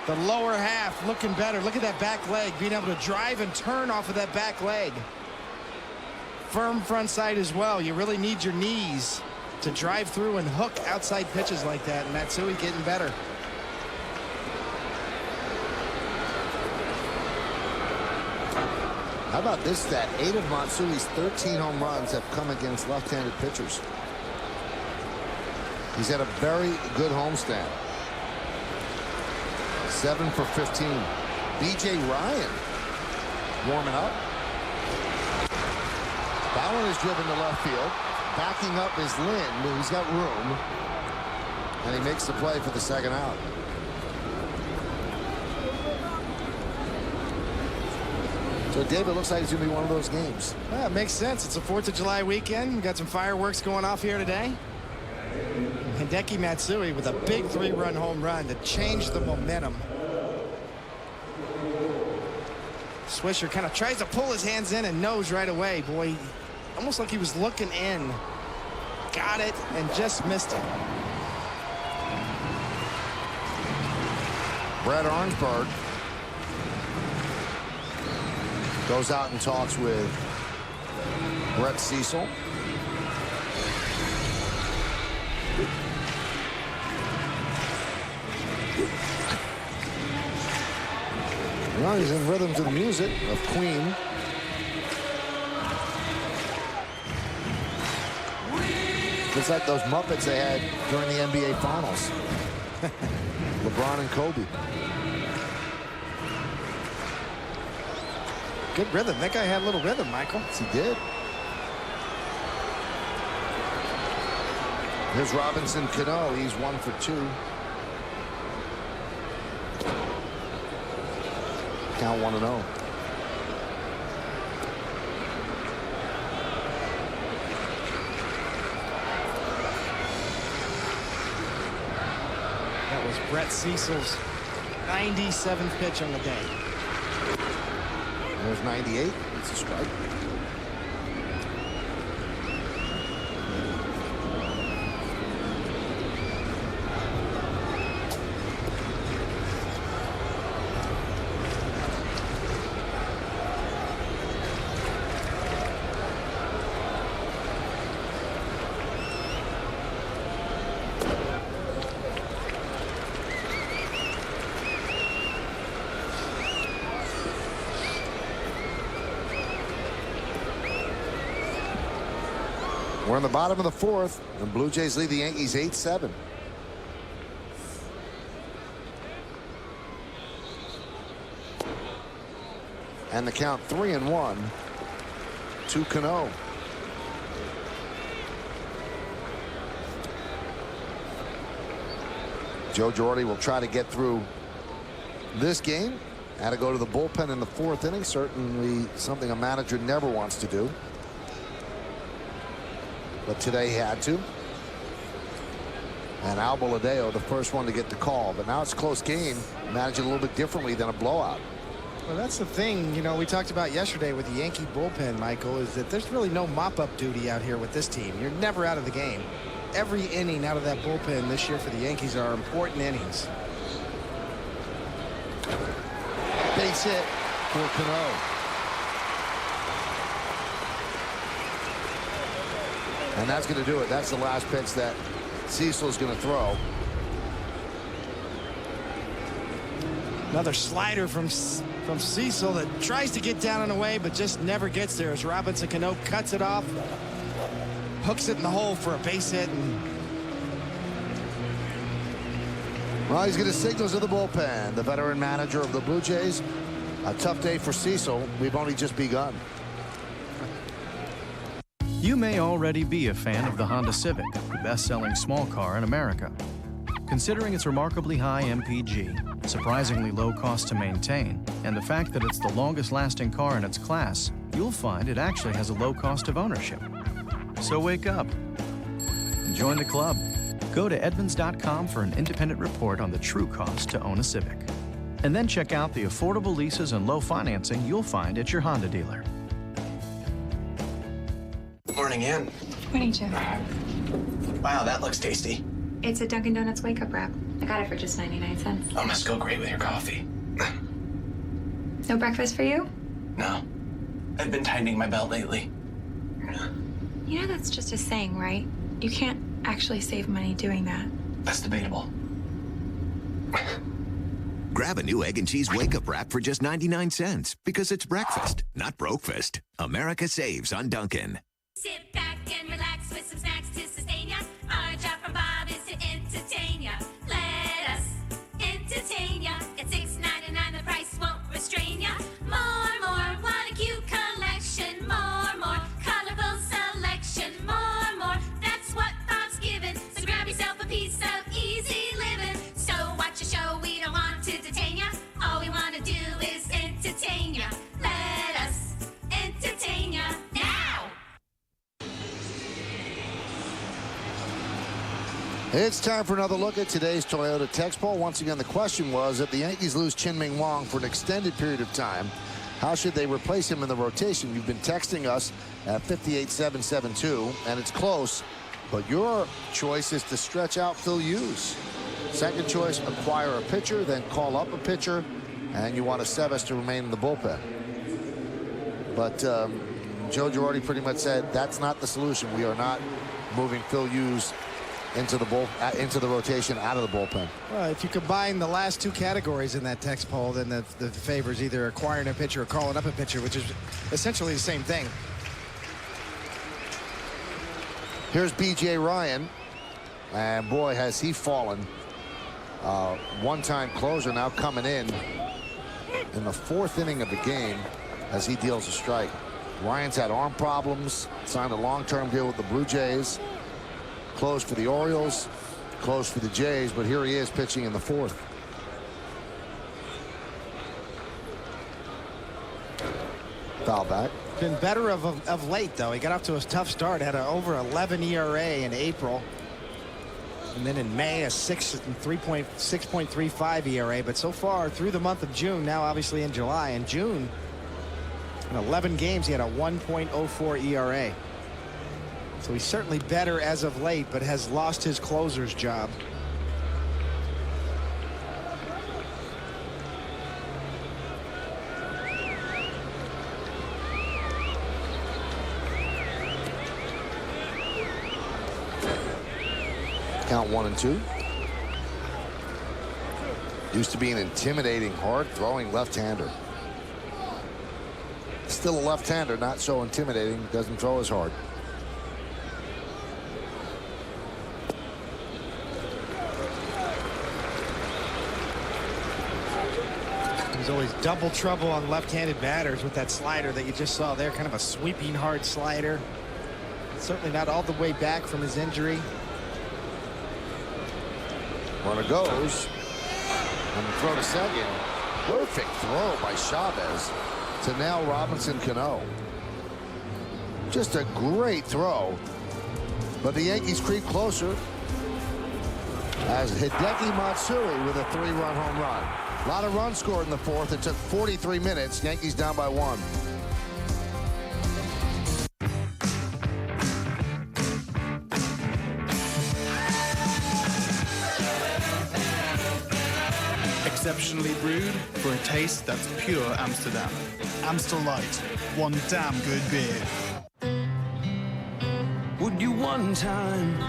The lower half looking better. Look at that back leg, being able to drive and turn off of that back leg. Firm front side as well. You really need your knees to drive through and hook outside pitches like that, and Matsui getting better. How about this stat? 8 of Matsui's 13 home runs have come against left-handed pitchers. He's had a very good homestand. 7 for 15. B.J. Ryan warming up. That one is driven to left field. Backing up is Lynn. He's got room. And he makes the play for the second out. So, David, looks like it's going to be one of those games. Yeah, it makes sense. It's a 4th of July weekend. We've got some fireworks going off here today. Hideki Matsui with a big 3-run home run to change the momentum. Swisher kind of tries to pull his hands in and knows right away. Boy, almost like he was looking in. Got it and just missed it. Brett Arnsberg goes out and talks with Brett Cecil. Well, he's in rhythm to the music of Queen. It's like those Muppets they had during the NBA Finals. LeBron and Kobe. Good rhythm. That guy had a little rhythm, Michael. Yes, he did. Here's Robinson Cano. He's 1 for 2. Count 1-0. That was Brett Cecil's 97th pitch on the day. There's 98. It's a strike. We're in the bottom of the 4th, and Blue Jays lead the Yankees 8-7. And the count 3-1 to Cano. Joe Girardi will try to get through this game. Had to go to the bullpen in the 4th inning. Certainly something a manager never wants to do. but today he had to. And Albaladeo, the first one to get the call. But now it's a close game. Manage it a little bit differently than a blowout. Well, that's the thing, you know, we talked about yesterday with the Yankee bullpen, Michael, is that there's really no mop-up duty out here with this team. You're never out of the game. Every inning out of that bullpen this year for the Yankees are important innings. Base hit for Cano. And that's going to do it. That's the last pitch that Cecil is going to throw. Another slider from Cecil that tries to get down and away, but just never gets there as Robinson Cano cuts it off, hooks it in the hole for a base hit. Well, he's going to signal to the bullpen. The veteran manager of the Blue Jays. A tough day for Cecil. We've only just begun. You may already be a fan of the Honda Civic, the best-selling small car in America. Considering its remarkably high MPG, surprisingly low cost to maintain, and the fact that it's the longest-lasting car in its class, you'll find it actually has a low cost of ownership. So wake up and join the club. Go to Edmunds.com for an independent report on the true cost to own a Civic. And then check out the affordable leases and low financing you'll find at your Honda dealer. Morning, Ann. Morning, Joe. Wow, that looks tasty. It's a Dunkin' Donuts wake-up wrap. I got it for just 99 cents. Oh, must go great with your coffee. No breakfast for you? No. I've been tightening my belt lately. You know that's just a saying, right? You can't actually save money doing that. That's debatable. Grab a new egg and cheese wake-up wrap for just 99 cents because it's breakfast, not brokefast. America saves on Dunkin'. Sit back and relax with some snacks to sustain ya. Our job from Bob is to entertain ya. Let us entertain ya. At $6.99 the price won't restrain ya. More, what a cute collection. More, colorful selection. More, that's what Bob's giving. So grab yourself a piece of easy living. So watch a show, we don't want to detain ya. All we want to do is entertain ya. Let us entertain ya now. It's time for another look at today's Toyota text poll. Once again, the question was, if the Yankees lose Chien-Ming Wang for an extended period of time, how should they replace him in the rotation? You've been texting us at 58772, and it's close, but your choice is to stretch out Phil Hughes. Second choice, acquire a pitcher, then call up a pitcher, and you want Aceves to remain in the bullpen. But Joe Girardi pretty much said that's not the solution. We are not moving Phil Hughes into the rotation out of the bullpen. Well, if you combine the last two categories in that text poll, then the favors either acquiring a pitcher or calling up a pitcher, which is essentially the same thing. Here's B.J. Ryan, and boy, has he fallen. One-time closer now coming in the fourth inning of the game as he deals a strike. Ryan's had arm problems, signed a long-term deal with the Blue Jays. Closed for the Orioles, closed for the Jays, but here he is pitching in the fourth. Foul back. Been better of late, though. He got off to a tough start, had an over 11 ERA in April. And then in May, a 6.35 ERA. But so far, through the month of June, now obviously in July, in June, in 11 games, he had a 1.04 ERA. So he's certainly better as of late, but has lost his closer's job. Count 1-2. Used to be an intimidating, hard-throwing left-hander. Still a left-hander, not so intimidating, doesn't throw as hard. There's always double trouble on left-handed batters with that slider that you just saw there, kind of a sweeping hard slider. Certainly not all the way back from his injury. Runner goes. And the throw to second. Perfect throw by Chavez to now Robinson Cano. Just a great throw. But the Yankees creep closer as Hideki Matsui with a 3-run home run. A lot of runs scored in the fourth. It took 43 minutes. Yankees down by 1. Exceptionally brewed for a taste that's pure Amsterdam. Amstel Light, one damn good beer. Would you one time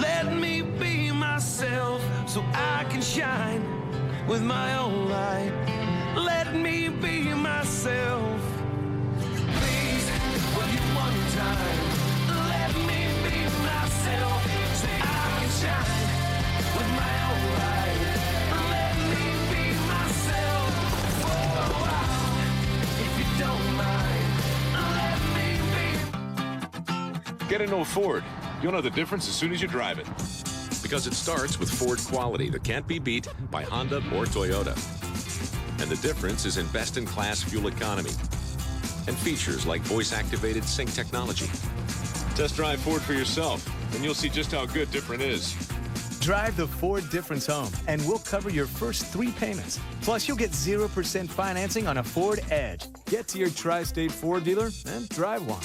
let me be myself so I can shine with my own light? Let me be myself. Please, will you one time let me be myself so I can shine with my own light? Let me be myself for a while, if you don't mind. Let me be. Get into a Ford. You'll know the difference as soon as you drive it. Because it starts with Ford quality that can't be beat by Honda or Toyota. And the difference is in best-in-class fuel economy and features like voice-activated sync technology. Test drive Ford for yourself, and you'll see just how good different is. Drive the Ford Difference home, and we'll cover your first 3 payments. Plus, you'll get 0% financing on a Ford Edge. Get to your tri-state Ford dealer and drive one.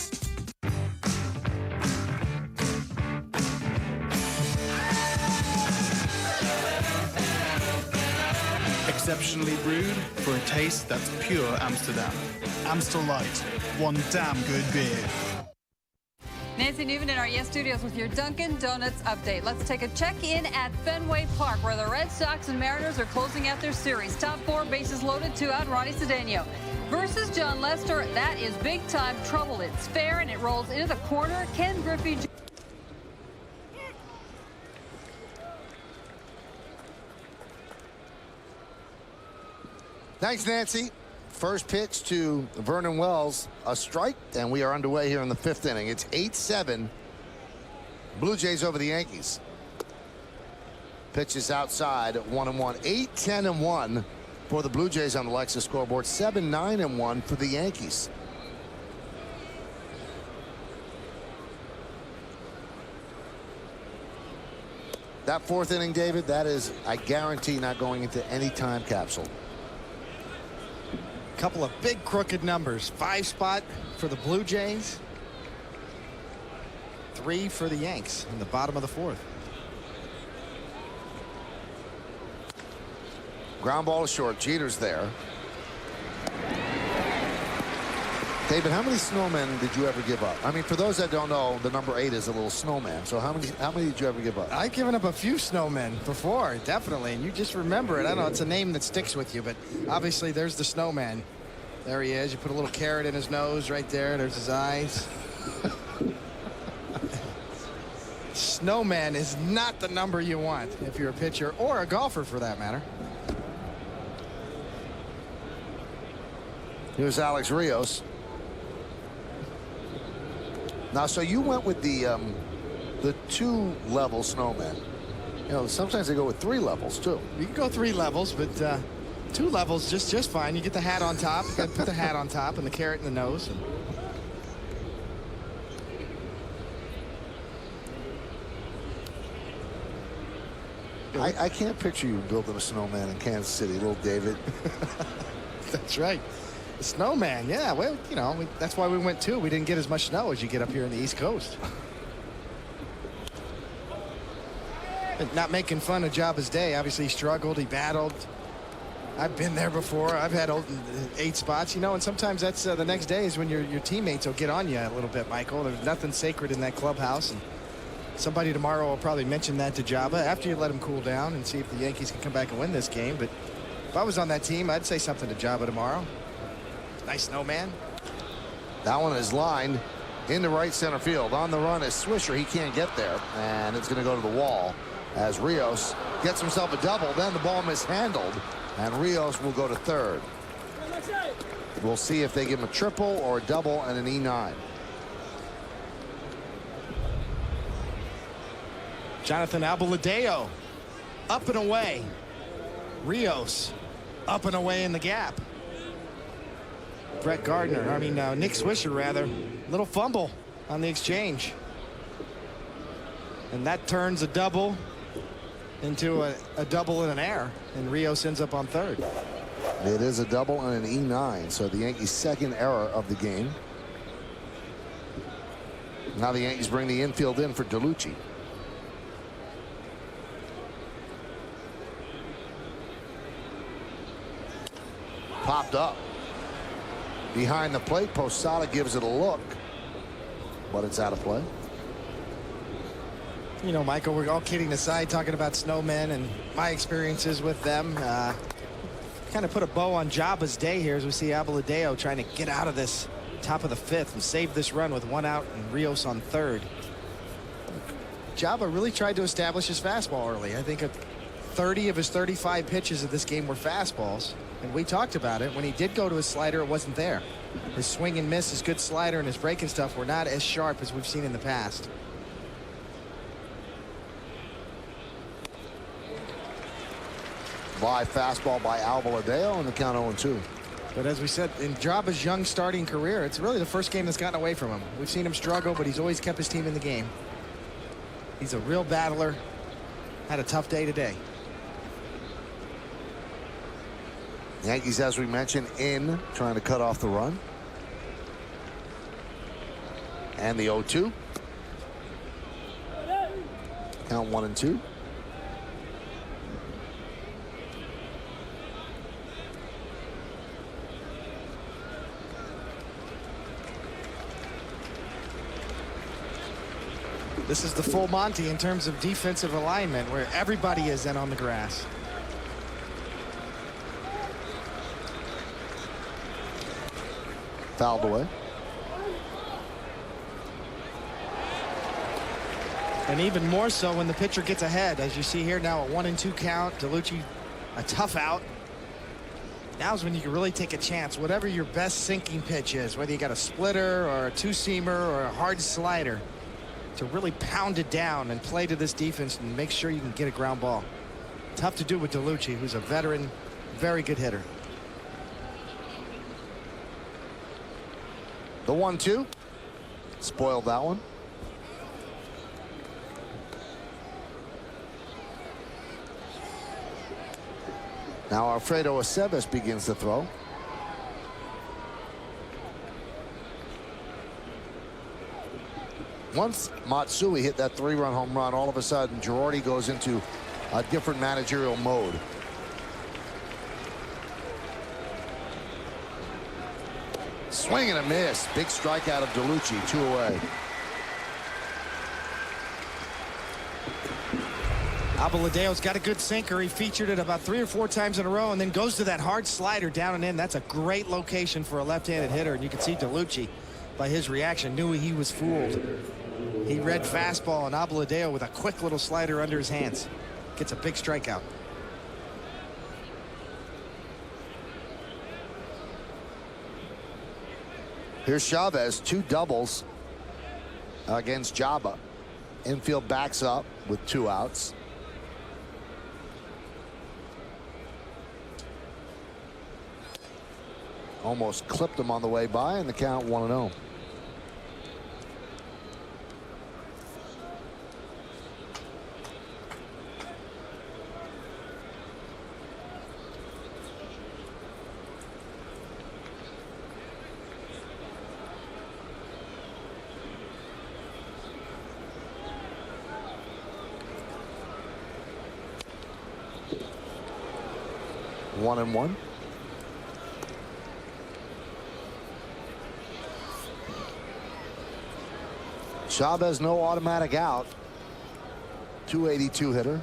Exceptionally brewed for a taste that's pure Amsterdam. Amstel Light, one damn good beer. Nancy Newman in our YES Studios with your Dunkin' Donuts update. Let's take a check-in at Fenway Park, where the Red Sox and Mariners are closing out their series. Top 4, bases loaded, 2 out, Ronnie Cedeno versus John Lester. That is big-time trouble. It's fair, and it rolls into the corner. Ken Griffey. Thanks, Nancy. First pitch to Vernon Wells, a strike, and we are underway here in the 5th inning. It's 8-7. Blue Jays over the Yankees. Pitch is outside at 1-1. 8-10-1 for the Blue Jays on the Lexus scoreboard. 7-9-1 for the Yankees. That 4th inning, David, that is, I guarantee, not going into any time capsule. Couple of big crooked numbers. 5 spot for the Blue Jays. 3 for the Yanks in the bottom of the 4th. Ground ball is short. Jeter's there. David, how many snowmen did you ever give up? I mean, for those that don't know, the number 8 is a little snowman. So how many did you ever give up? I've given up a few snowmen before, definitely, and you just remember it. I know it's a name that sticks with you, but obviously there's the snowman. There he is. You put a little carrot in his nose right there. There's his eyes. Snowman is not the number you want if you're a pitcher or a golfer, for that matter. Here's Alex Rios. Now, so you went with the 2-level snowman. You know, sometimes they go with 3 levels too. You can go 3 levels, but 2 levels just fine. You get the hat on top. You got to put the hat on top and the carrot in the nose. I can't picture you building a snowman in Kansas City, little David. That's right. The snowman, yeah. Well, you know, that's why we went 2. We didn't get as much snow as you get up here in the East Coast. Not making fun of Jabba's day. Obviously, he struggled. He battled. I've been there before. I've had 8 spots, you know, and sometimes that's the next day is when your teammates will get on you a little bit, Michael. There's nothing sacred in that clubhouse, and somebody tomorrow will probably mention that to Jabba after you let him cool down and see if the Yankees can come back and win this game. But if I was on that team, I'd say something to Jabba tomorrow. Nice snowman. That one is lined into right center field. On the run is Swisher. He can't get there, and it's going to go to the wall as Rios gets himself a double. Then the ball mishandled, and Rios will go to 3rd. We'll see if they give him a triple or a double and an E9. Jonathan Abeladeo up and away. Rios up and away in the gap. Nick Swisher rather. Little fumble on the exchange. And that turns a double into a double and an error, and Rios ends up on third. It is a double and an E9, so the Yankees' second error of the game. Now the Yankees bring the infield in for DeLucci. Popped up. Behind the plate, Posada gives it a look, but it's out of play. You know, Michael, we're all kidding aside, talking about snowmen and my experiences with them. Kind of put a bow on Jabba's day here as we see Abeladeo trying to get out of this top of the fifth and save this run with one out and Rios on third. Jabba really tried to establish his fastball early. I think 30 of his 35 pitches of this game were fastballs. And we talked about it. When he did go to his slider, it wasn't there. His swing and miss, his good slider, and his breaking stuff were not as sharp as we've seen in the past. By fastball by Abeladeo, and the count 0-2. But as we said, in Jabba's young starting career, it's really the first game that's gotten away from him. We've seen him struggle, but he's always kept his team in the game. He's a real battler. Had a tough day today. Yankees, as we mentioned, in trying to cut off the run. And the 0-2. Count 1-2. This is the full Monty in terms of defensive alignment, where everybody is in on the grass. Fouled away. And even more so when the pitcher gets ahead, as you see here now, a 1-2 count. DeLucci, a tough out. Now's when you can really take a chance. Whatever your best sinking pitch is, whether you got a splitter or a two-seamer or a hard slider, to really pound it down and play to this defense and make sure you can get a ground ball. Tough to do with DeLucci, who's a veteran, very good hitter. The 1-2. Spoiled that one. Now Alfredo Aceves begins to throw. Once Matsui hit that 3-run home run, all of a sudden Girardi goes into a different managerial mode. Swing and a miss. Big strikeout of DeLucci, 2 away. Abeladeo's got a good sinker. He featured it about 3 or 4 times in a row and then goes to that hard slider down and in. That's a great location for a left-handed hitter. And you can see DeLucci, by his reaction, knew he was fooled. He read fastball, and Abeladeo with a quick little slider under his hands gets a big strikeout. Here's Chavez, 2 doubles against Jabba. Infield backs up with 2 outs. Almost clipped him on the way by, and the count 1-0. One and one. Chavez, no automatic out. 282 hitter.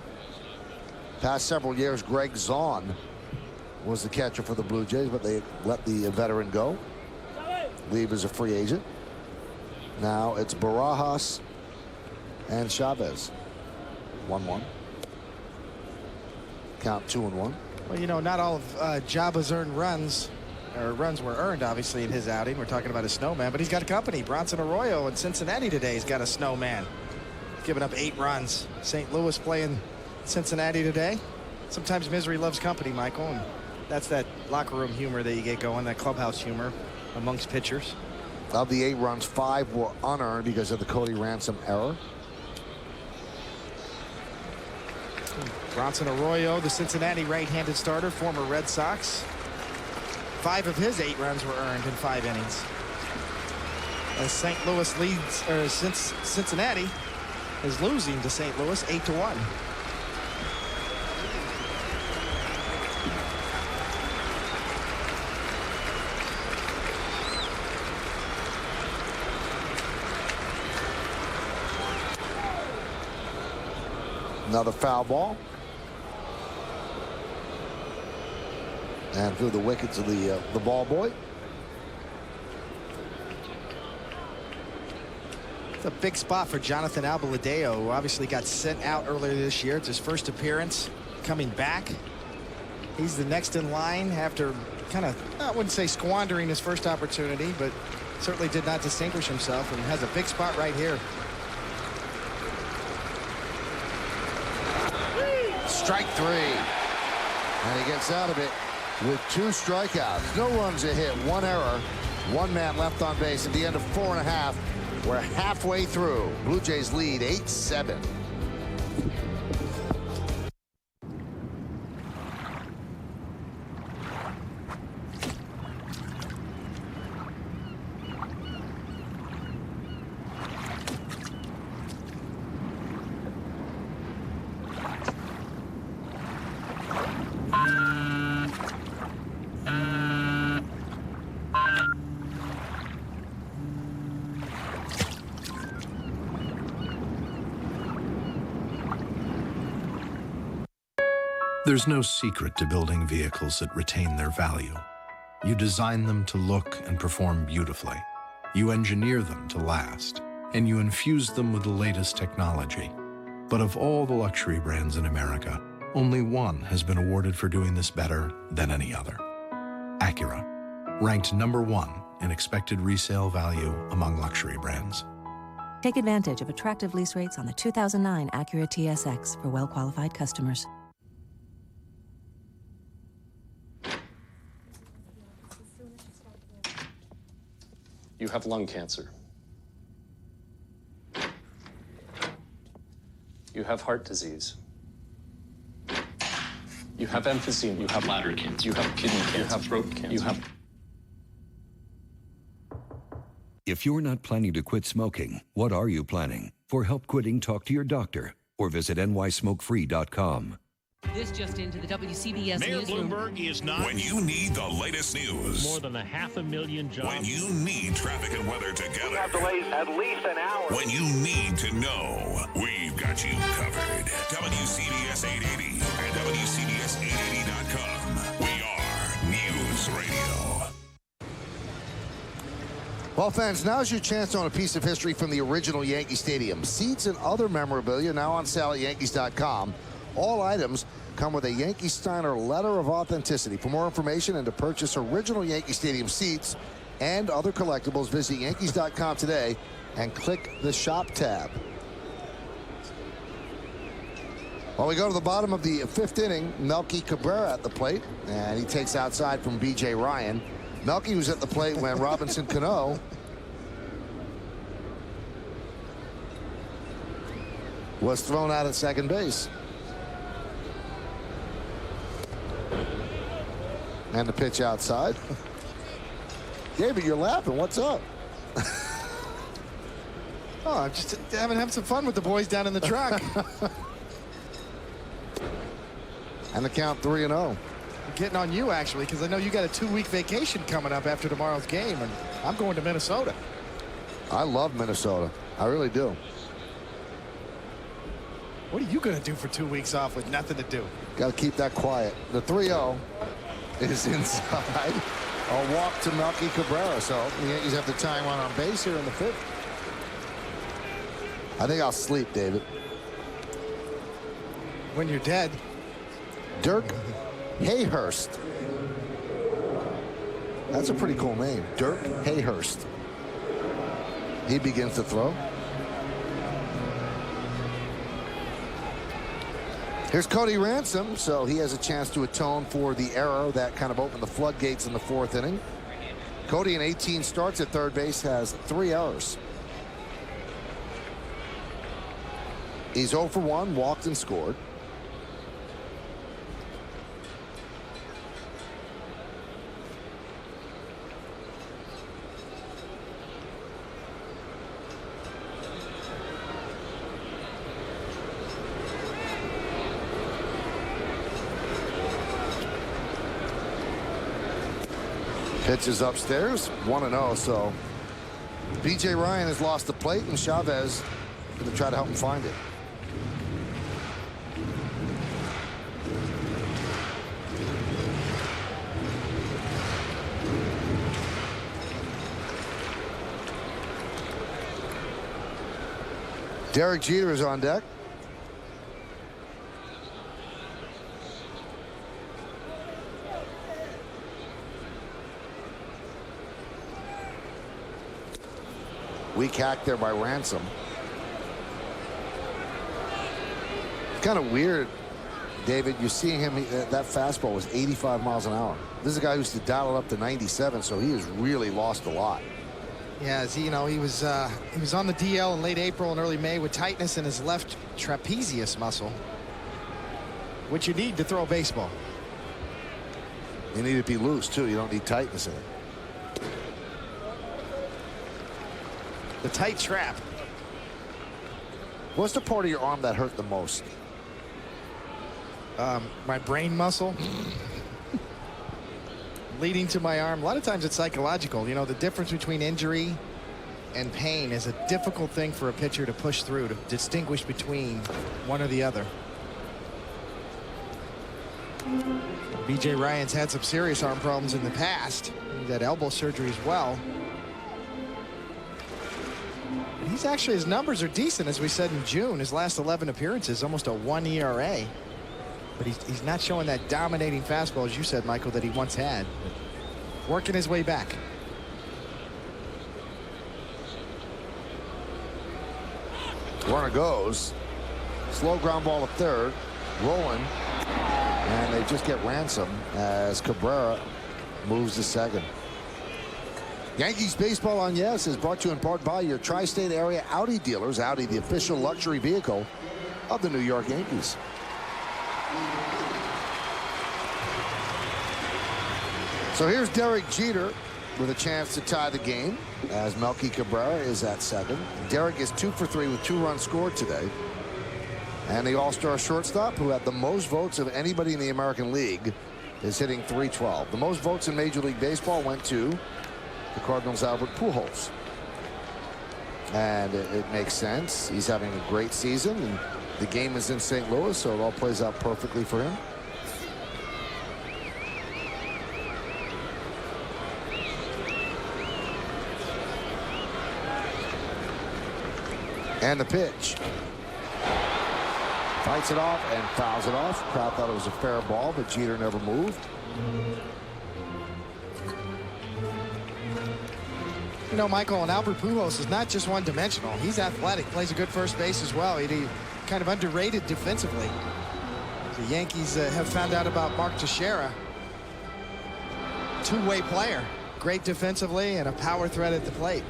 Past several years, Greg Zahn was the catcher for the Blue Jays, but they let the veteran go. Leave as a free agent. Now it's Barajas and Chavez. 1-1. Count 2-1. Well, you know, not all of Jabba's earned runs, or runs were earned, obviously, in his outing. We're talking about a snowman, but he's got a company. Bronson Arroyo in Cincinnati today. He's got a snowman. Giving up 8 runs. St. Louis playing Cincinnati today. Sometimes misery loves company, Michael, and that's that locker room humor that you get going, that clubhouse humor amongst pitchers. Of the 8 runs, 5 were unearned because of the Cody Ransom error. Bronson Arroyo, the Cincinnati right-handed starter, former Red Sox. 5 of his 8 runs were earned in 5 innings. As St. Louis leads, or since Cincinnati is losing to St. Louis 8-1. Another foul ball. And through the wickets of the ball boy. It's a big spot for Jonathan Albaladeo, who obviously got sent out earlier this year. It's his first appearance coming back. He's the next in line after kind of, I wouldn't say squandering his first opportunity, but certainly did not distinguish himself and has a big spot right here. Strike 3. And he gets out of it with 2 strikeouts. No runs a hit, 1 error, 1 man left on base at the end of 4.5. We're halfway through. Blue Jays lead 8-7. There's no secret to building vehicles that retain their value. You design them to look and perform beautifully. You engineer them to last, and you infuse them with the latest technology. But of all the luxury brands in America, only one has been awarded for doing this better than any other. Acura, ranked #1 in expected resale value among luxury brands. Take advantage of attractive lease rates on the 2009 Acura TSX for well-qualified customers. You have lung cancer. You have heart disease. You have emphysema. You have bladder cancer. You have kidney cancer. You have throat cancer. You have... If you're not planning to quit smoking, what are you planning? For help quitting, talk to your doctor or visit nysmokefree.com. This just into the WCBS Mayor newsroom. Bloomberg is not. When you need the latest news. More than 500,000 jobs. When you need traffic and weather together. We have delays at least an hour. When you need to know, we've got you covered. WCBS 880 and WCBS880.com. We are News Radio. Well, fans, now's your chance to own a piece of history from the original Yankee Stadium. Seats and other memorabilia now on sale at Yankees.com. All items come with a Yankee Steiner letter of authenticity. For more information and to purchase original Yankee Stadium seats and other collectibles, visit Yankees.com today and click the shop tab. Well, we go to the bottom of the 5th inning. Melky Cabrera at the plate, and he takes outside from B.J. Ryan. Melky was at the plate when Robinson Cano was thrown out at second base. And the pitch outside. David, you're laughing. What's up? Oh, I'm just having some fun with the boys down in the truck. And the count 3-0. I'm getting on you, actually, because I know you got a 2-week vacation coming up after tomorrow's game, and I'm going to Minnesota. I love Minnesota. I really do. What are you going to do for 2 weeks off with nothing to do? Got to keep that quiet. The 3-0 is inside. A walk to Melky Cabrera. So the Yankees have the tying run on base here in the 5th. I think I'll sleep, David. When you're dead. Dirk Hayhurst. That's a pretty cool name. Dirk Hayhurst. He begins to throw. Here's Cody Ransom, so he has a chance to atone for the error that kind of opened the floodgates in the 4th inning. Cody, in 18 starts at third base, has 3 errors. He's 0 for 1, walked and scored. Pitch is upstairs, 1-0. So B.J. Ryan has lost the plate, and Chavez going to try to help him find it. Derek Jeter is on deck. Weak hack there by Ransom. It's kind of weird, David. You're seeing him, that fastball was 85 miles an hour. This is a guy who used to dial it up to 97, so he has really lost a lot. Yeah, as you know, he was on the DL in late April and early May with tightness in his left trapezius muscle, which you need to throw a baseball. You need it to be loose too. You don't need tightness in it. The tight trap. What's the part of your arm that hurt the most? My brain muscle. Leading to my arm. A lot of times it's psychological. You know, the difference between injury and pain is a difficult thing for a pitcher to push through, to distinguish between one or the other. B.J. Ryan's had some serious arm problems in the past. He's had elbow surgery as well. And he's actually, his numbers are decent, as we said in June. His last 11 appearances, almost a 1 ERA. But he's not showing that dominating fastball, as you said, Michael, that he once had. Working his way back. Runner goes. Slow ground ball at third. Rolling. And they just get Ransom as Cabrera moves to second. Yankees Baseball on Yes is brought to you in part by your tri-state area Audi dealers. Audi, the official luxury vehicle of the New York Yankees. So here's Derek Jeter with a chance to tie the game as Melky Cabrera is at second. Derek is 2 for 3 with 2 runs scored today. And the All-Star shortstop, who had the most votes of anybody in the American League, is hitting .312. The most votes in Major League Baseball went to the Cardinals' Albert Pujols. And it makes sense. He's having a great season, and the game is in St. Louis, so it all plays out perfectly for him. And the pitch. Fights it off and fouls it off. Crowd thought it was a fair ball, but Jeter never moved. You know, Michael, and Albert Pujols is not just one-dimensional. He's athletic, plays a good first base as well. He kind of underrated defensively. The Yankees have found out about Mark Teixeira. Two-way player. Great defensively and a power threat at the plate.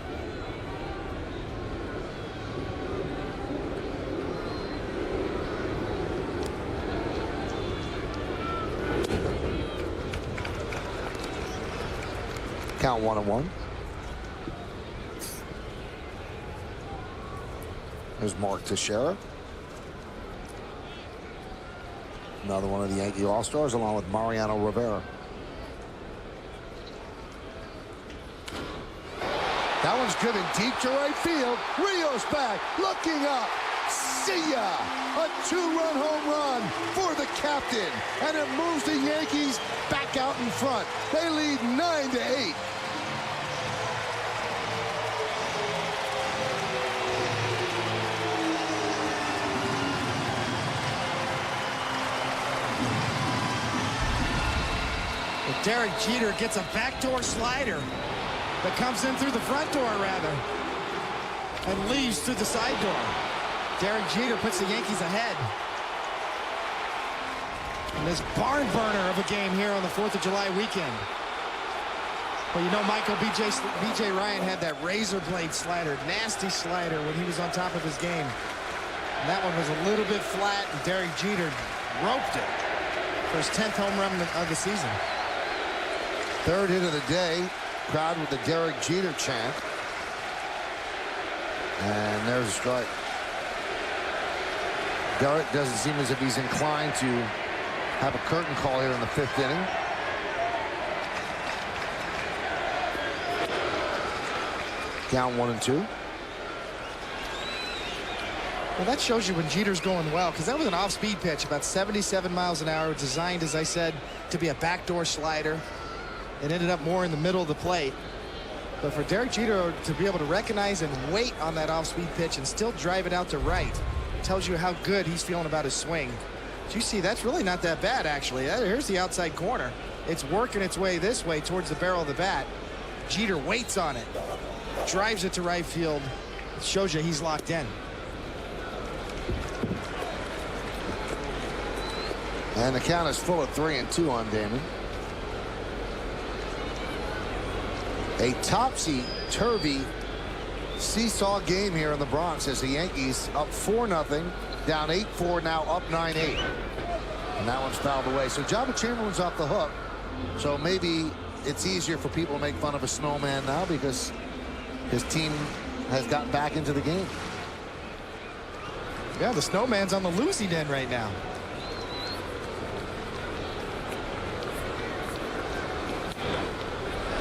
Count 1-1. There's Mark Teixeira. Another one of the Yankee All-Stars, along with Mariano Rivera. That one's driven deep to right field. Rios back, looking up. See ya! A 2-run home run for the captain. And it moves the Yankees back out in front. They lead 9-8. Derek Jeter gets a backdoor slider that comes in through the front door, rather, and leaves through the side door. Derek Jeter puts the Yankees ahead. And this barn burner of a game here on the 4th of July weekend. Well, you know, Michael, B.J. Ryan had that razor blade slider, nasty slider, when he was on top of his game. And that one was a little bit flat, and Derek Jeter roped it for his 10th home run of the season. Third hit of the day. Crowd with the Derek Jeter chant. And there's a strike. Derek doesn't seem as if he's inclined to have a curtain call here in the 5th inning. Count 1-2. Well, that shows you when Jeter's going well, because that was an off-speed pitch, about 77 miles an hour, designed, as I said, to be a backdoor slider. It ended up more in the middle of the plate. But for Derek Jeter to be able to recognize and wait on that off-speed pitch and still drive it out to right tells you how good he's feeling about his swing. But you see, that's really not that bad, actually. Here's the outside corner. It's working its way this way towards the barrel of the bat. Jeter waits on it, drives it to right field. It shows you he's locked in. And the count is full at 3-2 on Damon. A topsy-turvy seesaw game here in the Bronx as the Yankees up 4-0, down 8-4, now up 9-8. And that one's fouled away. So Jabba Chamberlain's off the hook. So maybe it's easier for people to make fun of a snowman now because his team has gotten back into the game. Yeah, the snowman's on the losing end right now.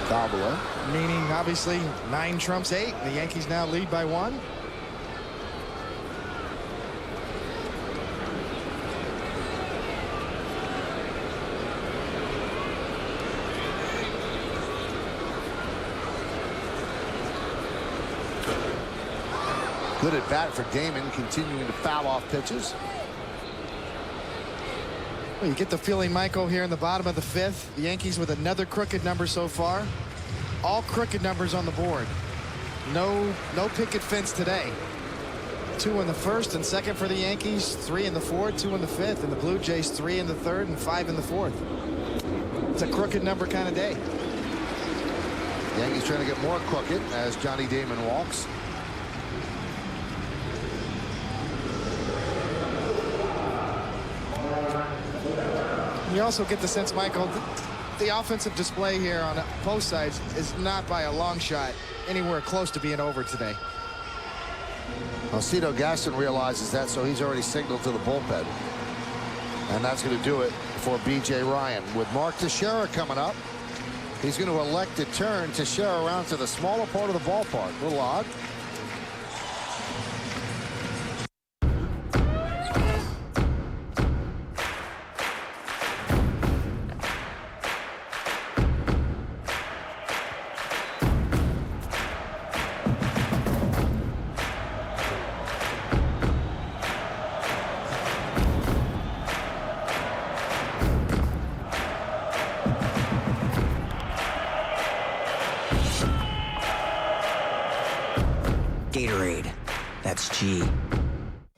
Foul below. Meaning, obviously, 9 trumps 8. The Yankees now lead by 1. Good at bat for Damon, continuing to foul off pitches. Well, you get the feeling, Michael, here in the bottom of the 5th. The Yankees with another crooked number so far. All crooked numbers on the board. No picket fence today. 2 in the 1st and 2nd for the Yankees, 3 in the 4th, 2 in the 5th, and the Blue Jays 3 in the 3rd and 5 in the 4th. It's a crooked number kind of day. The Yankees trying to get more crooked as Johnny Damon walks. You also get the sense, Michael, the offensive display here on both sides is not by a long shot anywhere close to being over today. Alcido Gaston realizes that, so he's already signaled to the bullpen. And that's going to do it for B.J. Ryan. With Mark Teixeira coming up, he's going to elect to turn Teixeira around to the smaller part of the ballpark. A little odd. Gatorade. That's G.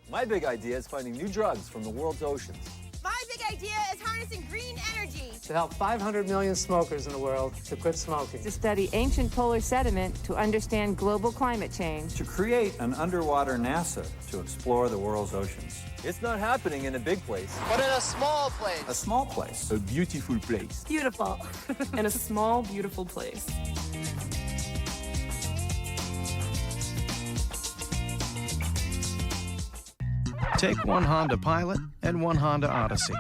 My big idea is finding new drugs from the world's oceans. My big idea is harnessing green energy. To help 500 million smokers in the world to quit smoking. To study ancient polar sediment to understand global climate change. To create an underwater NASA to explore the world's oceans. It's not happening in a big place. But in a small place. A small place. A beautiful place. Beautiful. In a small, beautiful place. Take one Honda Pilot and one Honda Odyssey.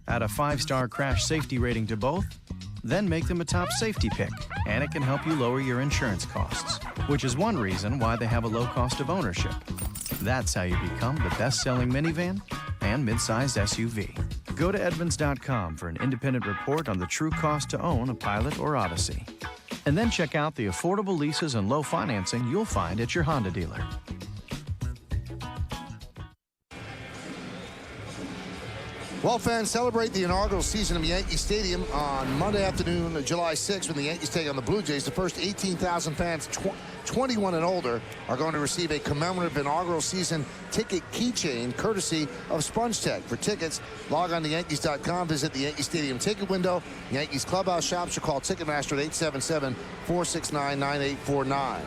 Add a 5-star crash safety rating to both, then make them a top safety pick, and it can help you lower your insurance costs, which is one reason why they have a low cost of ownership. That's how you become the best-selling minivan and midsize SUV. Go to Edmunds.com for an independent report on the true cost to own a Pilot or Odyssey. And then check out the affordable leases and low financing you'll find at your Honda dealer. Well, fans, celebrate the inaugural season of Yankee Stadium on Monday afternoon, July 6th, when the Yankees take on the Blue Jays. The first 18,000 fans, 21 and older, are going to receive a commemorative inaugural season ticket keychain courtesy of Sponge Tech. For tickets, log on to Yankees.com, visit the Yankee Stadium ticket window, Yankees clubhouse shops, or call Ticketmaster at 877-469-9849.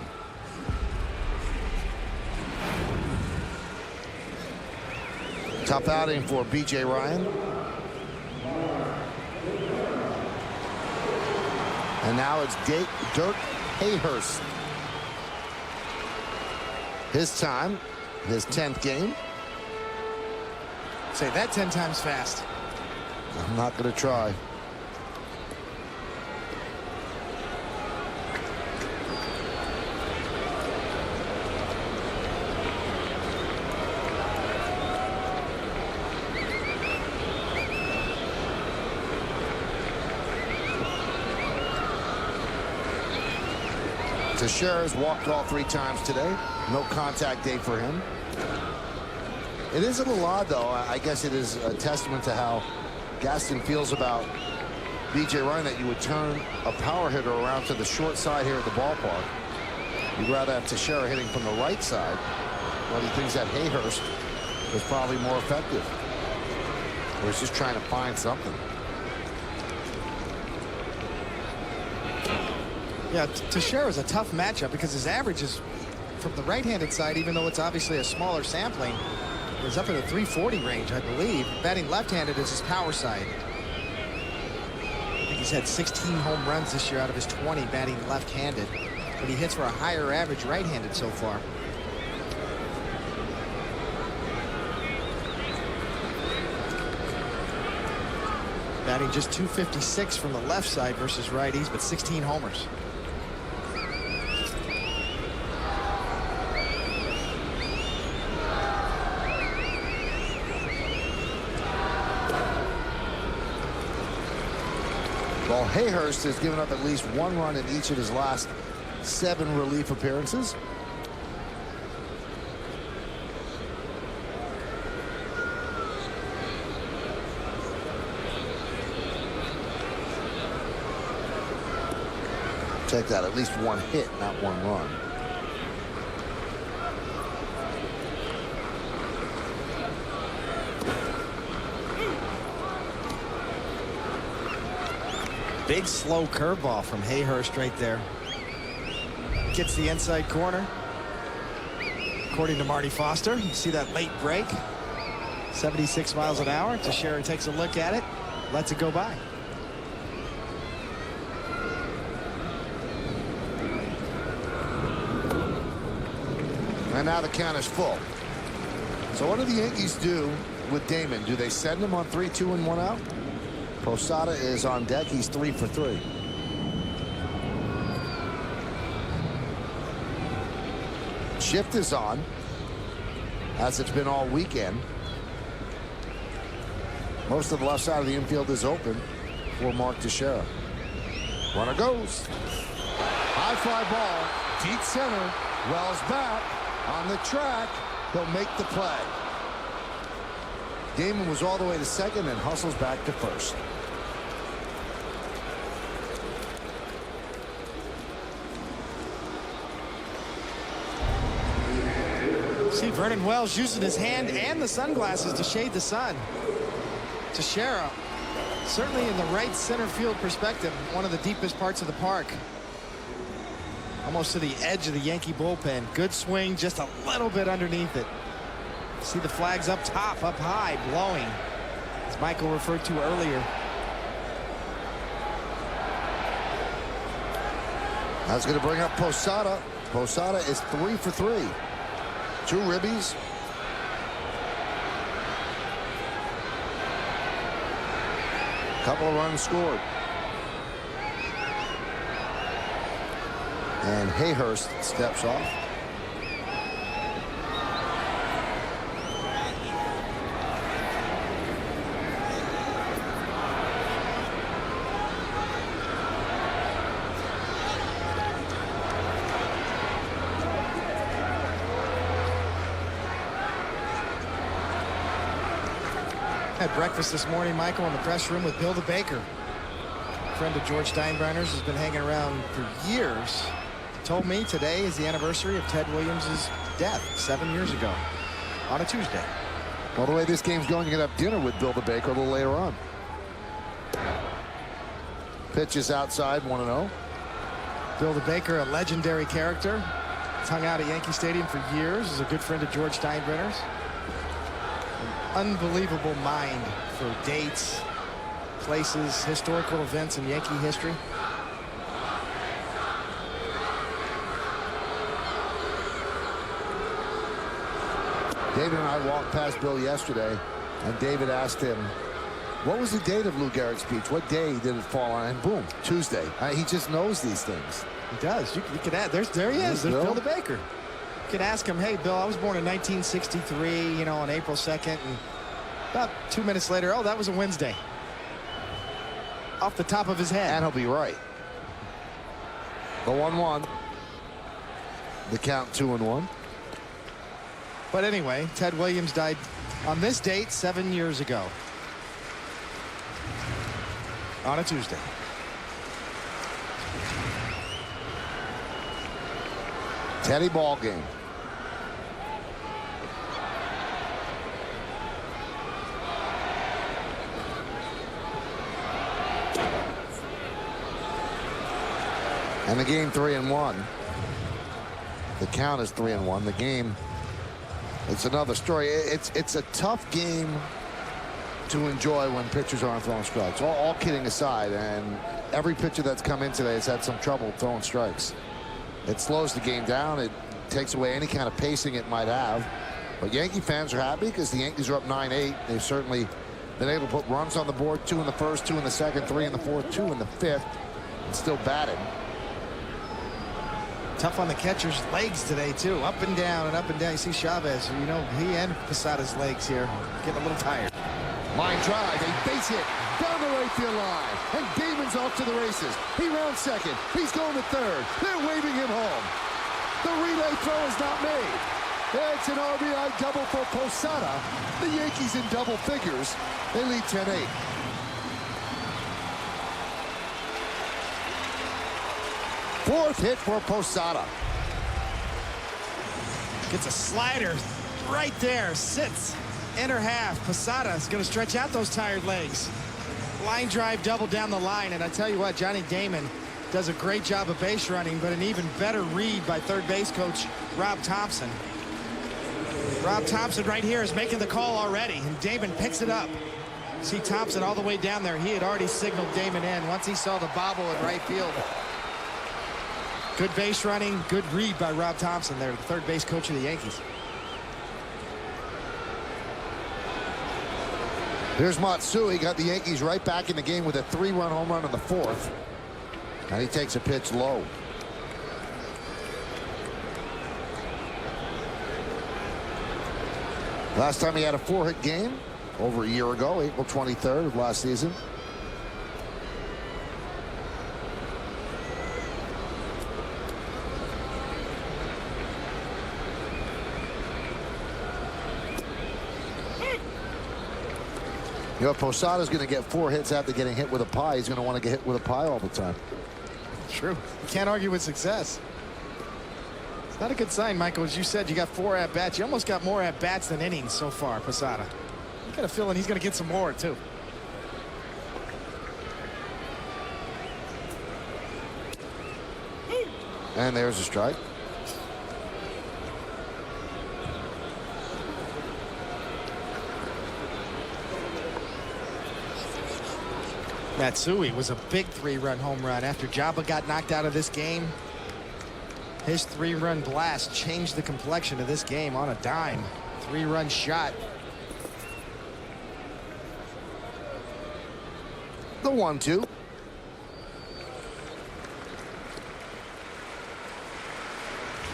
Tough outing for B.J. Ryan. And now it's Dirk Hayhurst. His time, his 10th game. Say that 10 times fast. I'm not going to try. Teixeira's walked all 3 times today. No contact day for him. It is a little odd, though. I guess it is a testament to how Gaston feels about B.J. Ryan that you would turn a power hitter around to the short side here at the ballpark. You'd rather have Teixeira hitting from the right side, but he thinks that Hayhurst was probably more effective. Or he's just trying to find something. Yeah, Teixeira is a tough matchup because his average is from the right-handed side, even though it's obviously a smaller sampling, is up in the 340 range, I believe. Batting left-handed is his power side. I think he's had 16 home runs this year out of his 20 batting left-handed, but he hits for a higher average right-handed so far. Batting just .256 from the left side versus righties, but 16 homers. Well, Hayhurst has given up at least 1 run in each of his last 7 relief appearances. Check that, at least 1 hit, not 1 run. Big slow curveball from Hayhurst right there. Gets the inside corner. According to Marty Foster, you see that late break. 76 miles an hour. Teixeira takes a look at it, lets it go by. And now the count is full. So what do the Yankees do with Damon? Do they send him on 3-2 and 1 out? Posada is on deck. He's 3 for 3. Shift is on, as it's been all weekend. Most of the left side of the infield is open for Mark Teixeira. Runner goes. High fly ball, deep center. Wells back on the track. He'll make the play. Damon was all the way to second and hustles back to first. See Vernon Wells using his hand and the sunglasses to shade the sun. Teixeira, certainly in the right center field perspective, one of the deepest parts of the park. Almost to the edge of the Yankee bullpen. Good swing, just a little bit underneath it. See the flags up top, up high, blowing, as Michael referred to earlier. That's going to bring up Posada. Posada is 3 for 3. 2 ribbies. Couple of runs scored. And Hayhurst steps off. Had breakfast this morning, Michael, in the press room with Bill the Baker. Friend of George Steinbrenner's, has been hanging around for years. Told me today is the anniversary of Ted Williams' death 7 years ago on a Tuesday. Well, the way this game's going, you're going to have dinner with Bill the Baker a little later on. Pitch is outside, 1-0. Bill the Baker, a legendary character. He's hung out at Yankee Stadium for years. Is a good friend of George Steinbrenner's. An unbelievable mind for dates, places, historical events in Yankee history. David and I walked past Bill yesterday, and David asked him, what was the date of Lou Gehrig's speech? What day did it fall on? And boom, Tuesday. He just knows these things. He does. You could add. There he is. There's Bill the Baker. You could ask him, hey, Bill, I was born in 1963, you know, on April 2nd. And about 2 minutes later, oh, that was a Wednesday. Off the top of his head. And he'll be right. The 1-1. The count 2-1. But anyway, Ted Williams died on this date 7 years ago. On a Tuesday. Teddy ball game. And the game 3-1. The count is 3-1. The game, it's another story. It's a tough game to enjoy when pitchers aren't throwing strikes. All kidding aside, and every pitcher that's come in today has had some trouble throwing strikes. It slows the game down. It takes away any kind of pacing it might have. But Yankee fans are happy because the Yankees are up 9-8. They've certainly been able to put runs on the board, 2 in the first, 2 in the second, 3 in the fourth, 2 in the fifth, and still batting. Tough on the catcher's legs today, too. Up and down and up and down. You see Chavez, you know, he and Posada's legs here getting a little tired. Line drive, a base hit down the right field line. And Damon's off to the races. He rounds second. He's going to third. They're waving him home. The relay throw is not made. It's an RBI double for Posada. The Yankees in double figures. They lead 10-8. Fourth hit for Posada. Gets a slider right there. Sits. Inner half. Posada is going to stretch out those tired legs. Line drive double down the line. And I tell you what, Johnny Damon does a great job of base running, but an even better read by third base coach Rob Thompson. Rob Thompson right here is making the call already, and Damon picks it up. See Thompson all the way down there. He had already signaled Damon in once he saw the bobble in right field. Good base running, good read by Rob Thompson there, the third base coach of the Yankees. Here's Matsui, got the Yankees right back in the game with a 3-run home run in the fourth. And he takes a pitch low. Last time he had a 4-hit game, over a year ago, April 23rd of last season. You know, if Posada's going to get 4 hits after getting hit with a pie, he's going to want to get hit with a pie all the time. True. You can't argue with success. It's not a good sign, Michael. As you said, you got 4 at-bats. You almost got more at-bats than innings so far, Posada. You got a feeling he's going to get some more, too. And there's a strike. Matsui was a big 3-run home run after Jabba got knocked out of this game. His 3-run blast changed the complexion of this game on a dime. 3-run shot. The 1-2.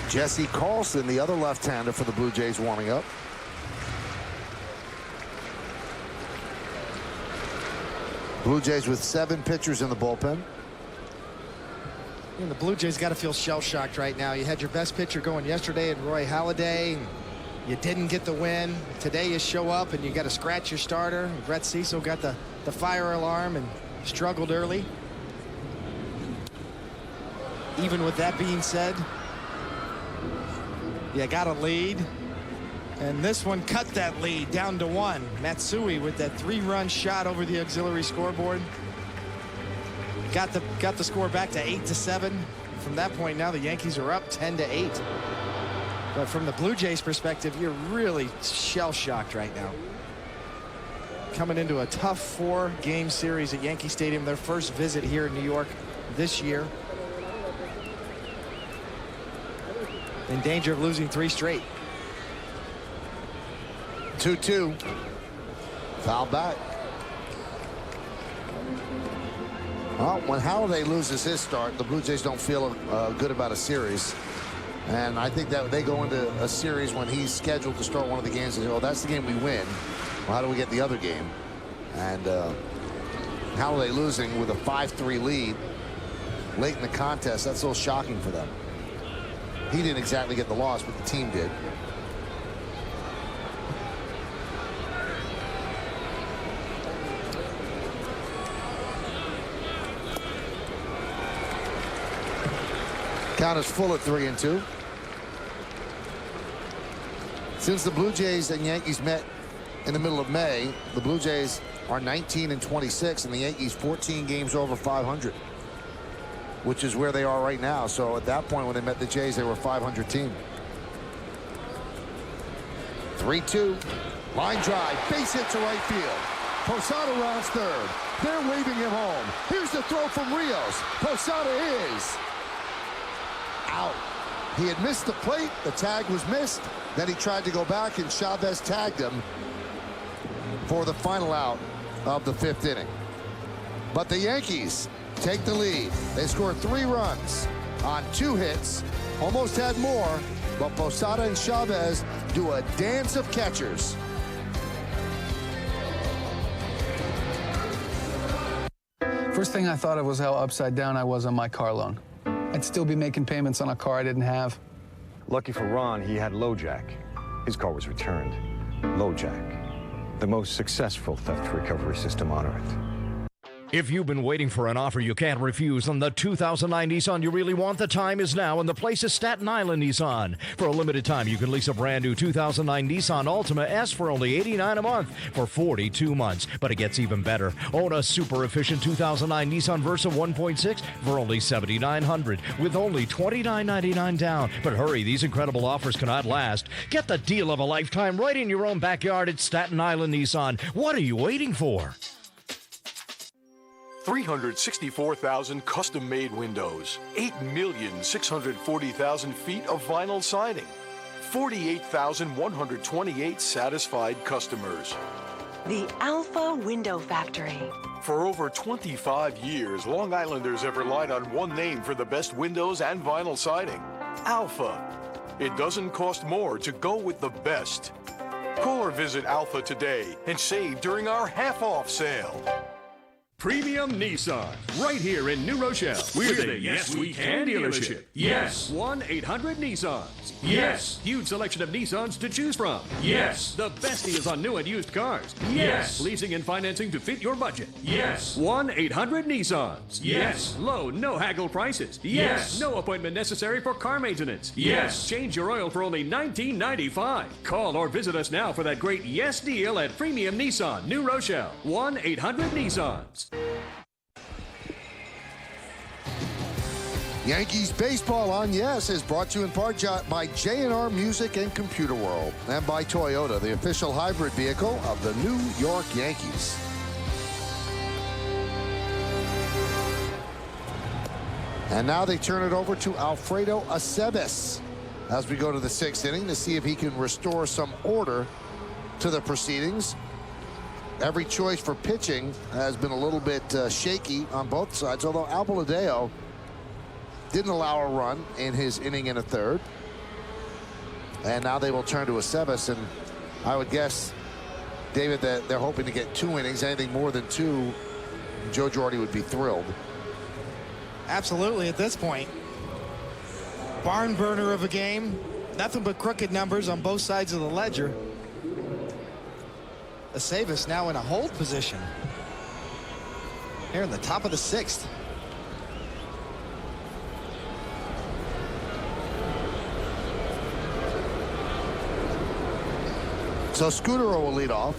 Jesse Carlson, the other left-hander for the Blue Jays, warming up. Blue Jays with 7 pitchers in the bullpen. And the Blue Jays got to feel shell-shocked right now. You had your best pitcher going yesterday in Roy Halladay. You didn't get the win. Today you show up and you got to scratch your starter. Brett Cecil got the fire alarm and struggled early. Even with that being said, you got a lead. And this one cut that lead down to 1. Matsui with that 3-run shot over the auxiliary scoreboard. Got the score back to 8-7. From that point now the Yankees are up 10-8. But from the Blue Jays perspective, you're really shell-shocked right now. Coming into a tough 4-game series at Yankee Stadium, their first visit here in New York this year. In danger of losing 3 straight. 2-2. Foul back. Well, when Halladay loses his start, the Blue Jays don't feel good about a series. And I think that they go into a series when he's scheduled to start one of the games and say, oh, that's the game we win. Well, how do we get the other game? And Halladay losing with a 5-3 lead late in the contest, that's a little shocking for them. He didn't exactly get the loss, but the team did. Count is full at 3-2. Since the Blue Jays and Yankees met in the middle of May, the Blue Jays are 19-26, and the Yankees 14 games over 500, which is where they are right now. So at that point, when they met the Jays, they were a 500 team. 3-2. Line drive. Base hit to right field. Posada rounds third. They're waving him home. Here's the throw from Rios. Posada is out. He had missed the plate. The tag was missed. Then he tried to go back, and Chavez tagged him for the final out of the 5th inning. But the Yankees take the lead. They scored 3 runs on 2 hits. Almost had more, but Posada and Chavez do a dance of catchers. First thing I thought of was how upside down I was on my car loan. I'd still be making payments on a car I didn't have. Lucky for Ron, he had LoJack. His car was returned. LoJack, the most successful theft recovery system on Earth. If you've been waiting for an offer you can't refuse on the 2009 Nissan you really want, the time is now, and the place is Staten Island Nissan. For a limited time, you can lease a brand new 2009 Nissan Altima S for only $89 a month for 42 months. But it gets even better. Own a super efficient 2009 Nissan Versa 1.6 for only $7,900 with only $29.99 down. But hurry, these incredible offers cannot last. Get the deal of a lifetime right in your own backyard at Staten Island Nissan. What are you waiting for? 364,000 custom-made windows, 8,640,000 feet of vinyl siding, 48,128 satisfied customers. The Alpha Window Factory. For over 25 years, Long Islanders have relied on one name for the best windows and vinyl siding, Alpha. It doesn't cost more to go with the best. Call or visit Alpha today and save during our half-off sale. Premium Nissan, right here in New Rochelle. We're the Yes We Can dealership. Yes. 1-800-Nissans. Yes. Huge selection of Nissans to choose from. Yes. The best deals on new and used cars. Yes. Leasing and financing to fit your budget. Yes. 1-800-Nissans. Yes. Low, no haggle prices. Yes. No appointment necessary for car maintenance. Yes. Change your oil for only $19.95. Call or visit us now for that great Yes deal at Premium Nissan, New Rochelle. 1-800-Nissans. Yankees baseball on Yes is brought to you in part by J&R Music and Computer World, and by Toyota, the official hybrid vehicle of the New York Yankees. And now they turn it over to Alfredo Aceves as we go to the 6th inning to see if he can restore some order to the proceedings. Every choice for pitching has been a little bit shaky on both sides, although Albaladeo didn't allow a run in his inning and a third. And now they will turn to Aceves, and I would guess, David, that they're hoping to get 2 innings. Anything more than 2, Joe Girardi would be thrilled. Absolutely at this point. Barn burner of a game. Nothing but crooked numbers on both sides of the ledger. Aceves now in a hold position here in the top of the 6th. So Scudero will lead off.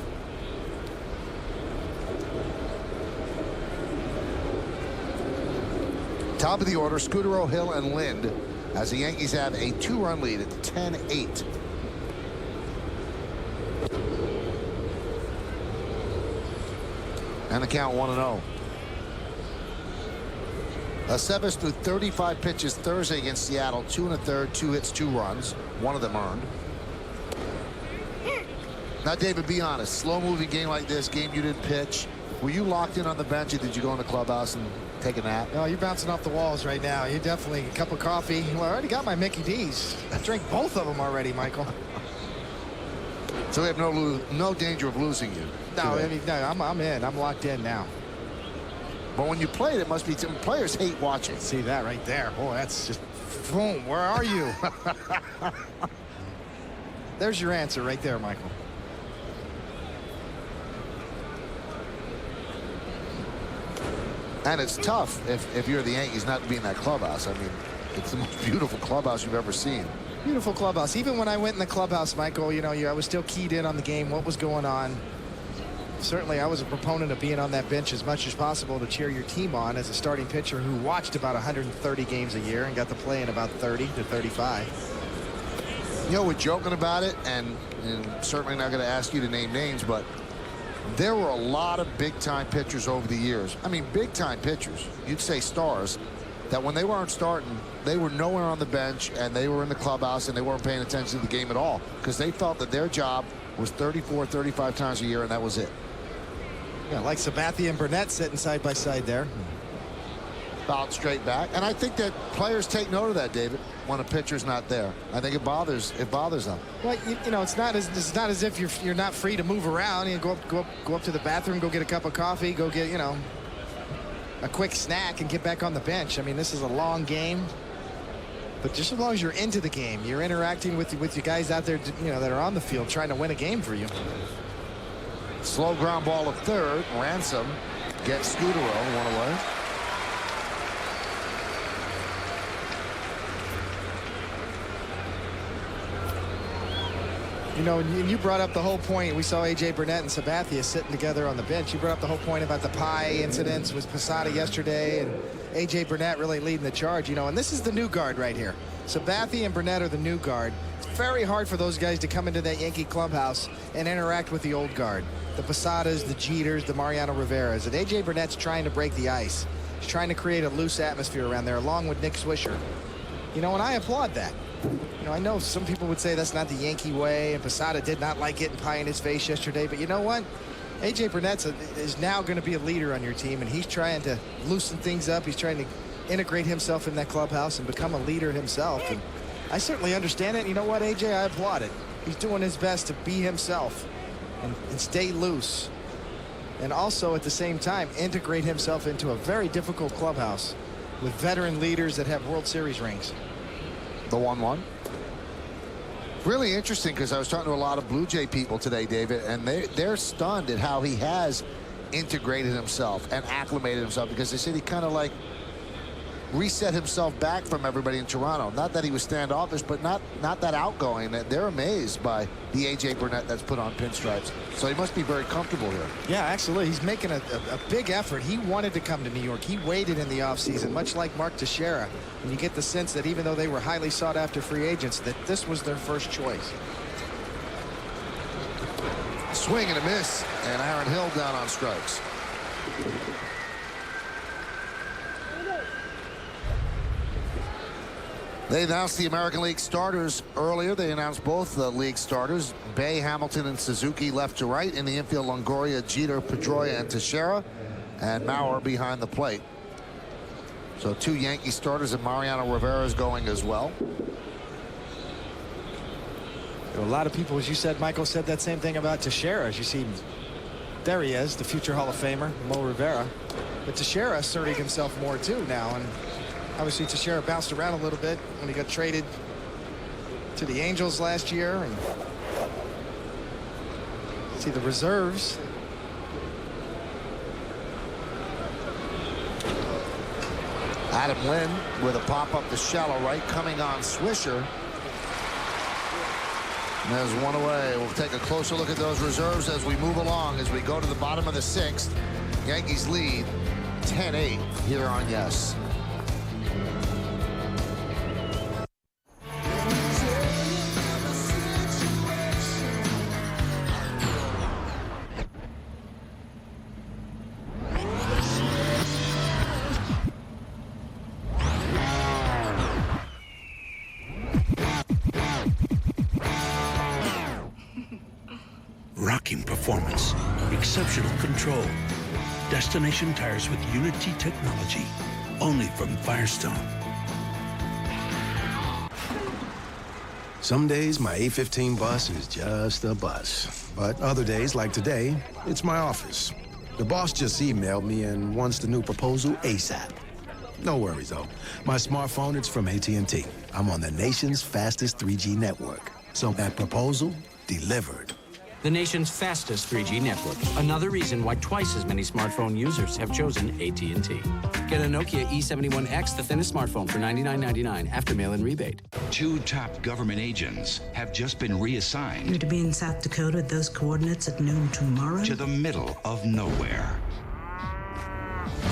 Top of the order, Scudero, Hill, and Lind, as the Yankees have a 2-run lead at 10-8. And the count 1-0. Aceves threw 35 pitches Thursday against Seattle, 2 1/3, 2 hits, 2 runs, 1 of them earned. Now, David, be honest. Slow-moving game like this, game you didn't pitch. Were you locked in on the bench, or did you go in the clubhouse and take a nap? No, you're bouncing off the walls right now. You definitely a cup of coffee. Well, I already got my Mickey D's. I drank both of them already, Michael. So we have no danger of losing you. No, I mean, no, I'm in. I'm locked in now. But when you play it, it must be players hate watching. See that right there. Boy, that's just boom. Where are you? There's your answer right there, Michael. And it's tough if you're the Yankees not to be in that clubhouse. I mean, it's the most beautiful clubhouse you've ever seen. Beautiful clubhouse. Even when I went in the clubhouse, Michael, you know, I was still keyed in on the game, what was going on. Certainly, I was a proponent of being on that bench as much as possible to cheer your team on as a starting pitcher who watched about 130 games a year and got to play in about 30 to 35. You know, we're joking about it, and certainly not going to ask you to name names, but there were a lot of big-time pitchers over the years. I mean, big-time pitchers. You'd say stars. That when they weren't starting, they were nowhere on the bench, and they were in the clubhouse, and they weren't paying attention to the game at all because they felt that their job was 34, 35 times a year, and that was it. Yeah, like Sabathia and Burnett sitting side by side there. Fouled straight back, and I think that players take note of that, David, when a pitcher's not there. I think it bothers them. Well, you know, it's not as if you're not free to move around. You go up to the bathroom, go get a cup of coffee, go get, you know, a quick snack and get back on the bench. I mean, this is a long game, but just as long as you're into the game, you're interacting with you guys out there, you know, that are on the field trying to win a game for you. Slow ground ball to third. Ransom gets Scudero one away. You know, and you brought up the whole point. We saw A.J. Burnett and Sabathia sitting together on the bench. You brought up the whole point about the pie incidents with Posada yesterday, and A.J. Burnett really leading the charge. You know, and this is the new guard right here. Sabathia and Burnett are the new guard. It's very hard for those guys to come into that Yankee clubhouse and interact with the old guard. The Posadas, the Jeters, the Mariano Riveras. And A.J. Burnett's trying to break the ice. He's trying to create a loose atmosphere around there, along with Nick Swisher. You know, and I applaud that. You know, I know some people would say that's not the Yankee way, and Posada did not like getting pie in his face yesterday, but you know what? A.J. Burnett is now going to be a leader on your team, and he's trying to loosen things up. He's trying to integrate himself in that clubhouse and become a leader himself. And I certainly understand it. And you know what, A.J.? I applaud it. He's doing his best to be himself and stay loose, and also at the same time integrate himself into a very difficult clubhouse with veteran leaders that have World Series rings. The 1-1. Really interesting, because I was talking to a lot of Blue Jay people today, David, and they're stunned at how he has integrated himself and acclimated himself, because they said he kind of like reset himself back from everybody in Toronto. Not that he was standoffish, but not that outgoing. They're amazed by the A.J. Burnett that's put on pinstripes. So he must be very comfortable here. Yeah, absolutely. He's making a big effort. He wanted to come to New York. He waited in the offseason, much like Mark Teixeira. And you get the sense that even though they were highly sought after free agents, that this was their first choice. Swing and a miss, and Aaron Hill down on strikes. They announced the American League starters earlier. They announced both the league starters. Bay, Hamilton, and Suzuki left to right. In the infield, Longoria, Jeter, Pedroia, and Teixeira. And Mauer behind the plate. So 2 Yankee starters, and Mariano Rivera is going as well. A lot of people, as you said, Michael, said that same thing about Teixeira. As you see, there he is, the future Hall of Famer, Mo Rivera. But Teixeira asserting himself more, too, now. And obviously, Teixeira bounced around a little bit when he got traded to the Angels last year. And see the reserves. Adam Lynn with a pop up to shallow right, coming on Swisher. And there's one away. We'll take a closer look at those reserves as we move along, as we go to the bottom of the 6th. Yankees lead 10-8 here on Yes. Rocking performance, exceptional control. Destination tires with Unity technology, only from Firestone. Some days my 8:15 bus is just a bus. But other days, like today, it's my office. The boss just emailed me and wants the new proposal ASAP. No worries, though. My smartphone, it's from AT&T. I'm on the nation's fastest 3G network. So that proposal, delivered. The nation's fastest 3G network. Another reason why twice as many smartphone users have chosen AT&T. Get a Nokia E71X, the thinnest smartphone, for $99.99 after mail-in rebate. 2 top government agents have just been reassigned. You're to be in South Dakota at those coordinates at noon tomorrow? To the middle of nowhere.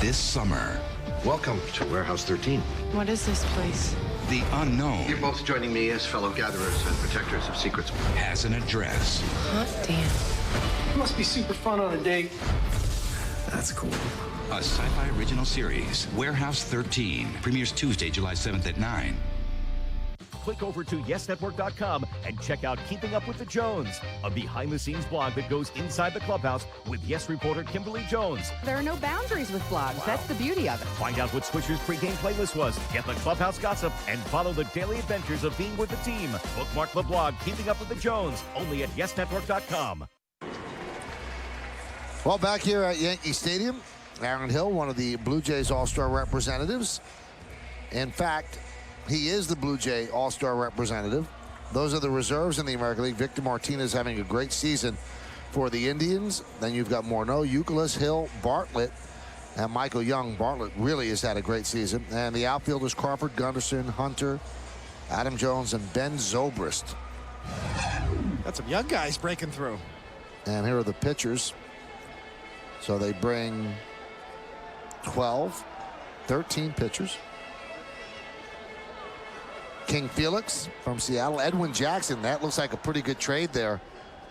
This summer. Welcome to Warehouse 13. What is this place? The unknown. You're both joining me as fellow gatherers and protectors of secrets. Has an address. Hot damn. It must be super fun on a date. That's cool. A sci-fi original series, Warehouse 13, premieres Tuesday, July 7th at 9. Click over to YesNetwork.com and check out Keeping Up with the Jones, a behind-the-scenes blog that goes inside the clubhouse with Yes reporter Kimberly Jones. There are no boundaries with blogs. Wow. That's the beauty of it. Find out what Swisher's pregame playlist was, get the clubhouse gossip, and follow the daily adventures of being with the team. Bookmark the blog Keeping Up with the Jones, only at YesNetwork.com. Well, back here at Yankee Stadium, Aaron Hill, one of the Blue Jays All-Star representatives. In fact, he is the Blue Jay All-Star representative. Those are the reserves in the American League. Victor Martinez having a great season for the Indians. Then you've got Morneau, Youkilis, Hill, Bartlett, and Michael Young. Bartlett really has had a great season. And the outfielders Crawford, Gunderson, Hunter, Adam Jones, and Ben Zobrist. Got some young guys breaking through. And here are the pitchers. So they bring 13 pitchers. King Felix from Seattle. Edwin Jackson, that looks like a pretty good trade there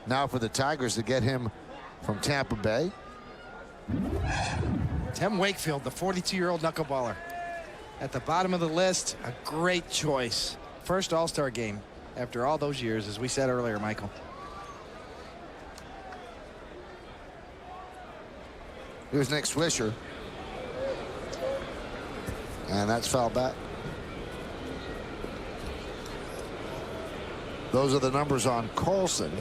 now for the Tigers to get him from Tampa Bay. Tim Wakefield, the 42-year-old knuckleballer. At the bottom of the list, a great choice. First All-Star game after all those years, as we said earlier, Michael. Here's Nick Swisher. And that's foul back. Those are the numbers on Carlson.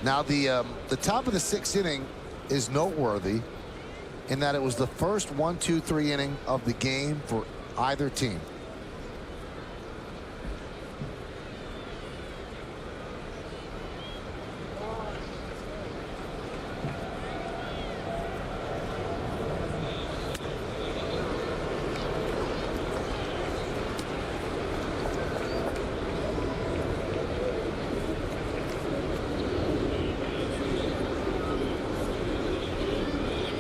Now the top of the 6th inning is noteworthy in that it was the first 1-2-3 inning of the game for either team.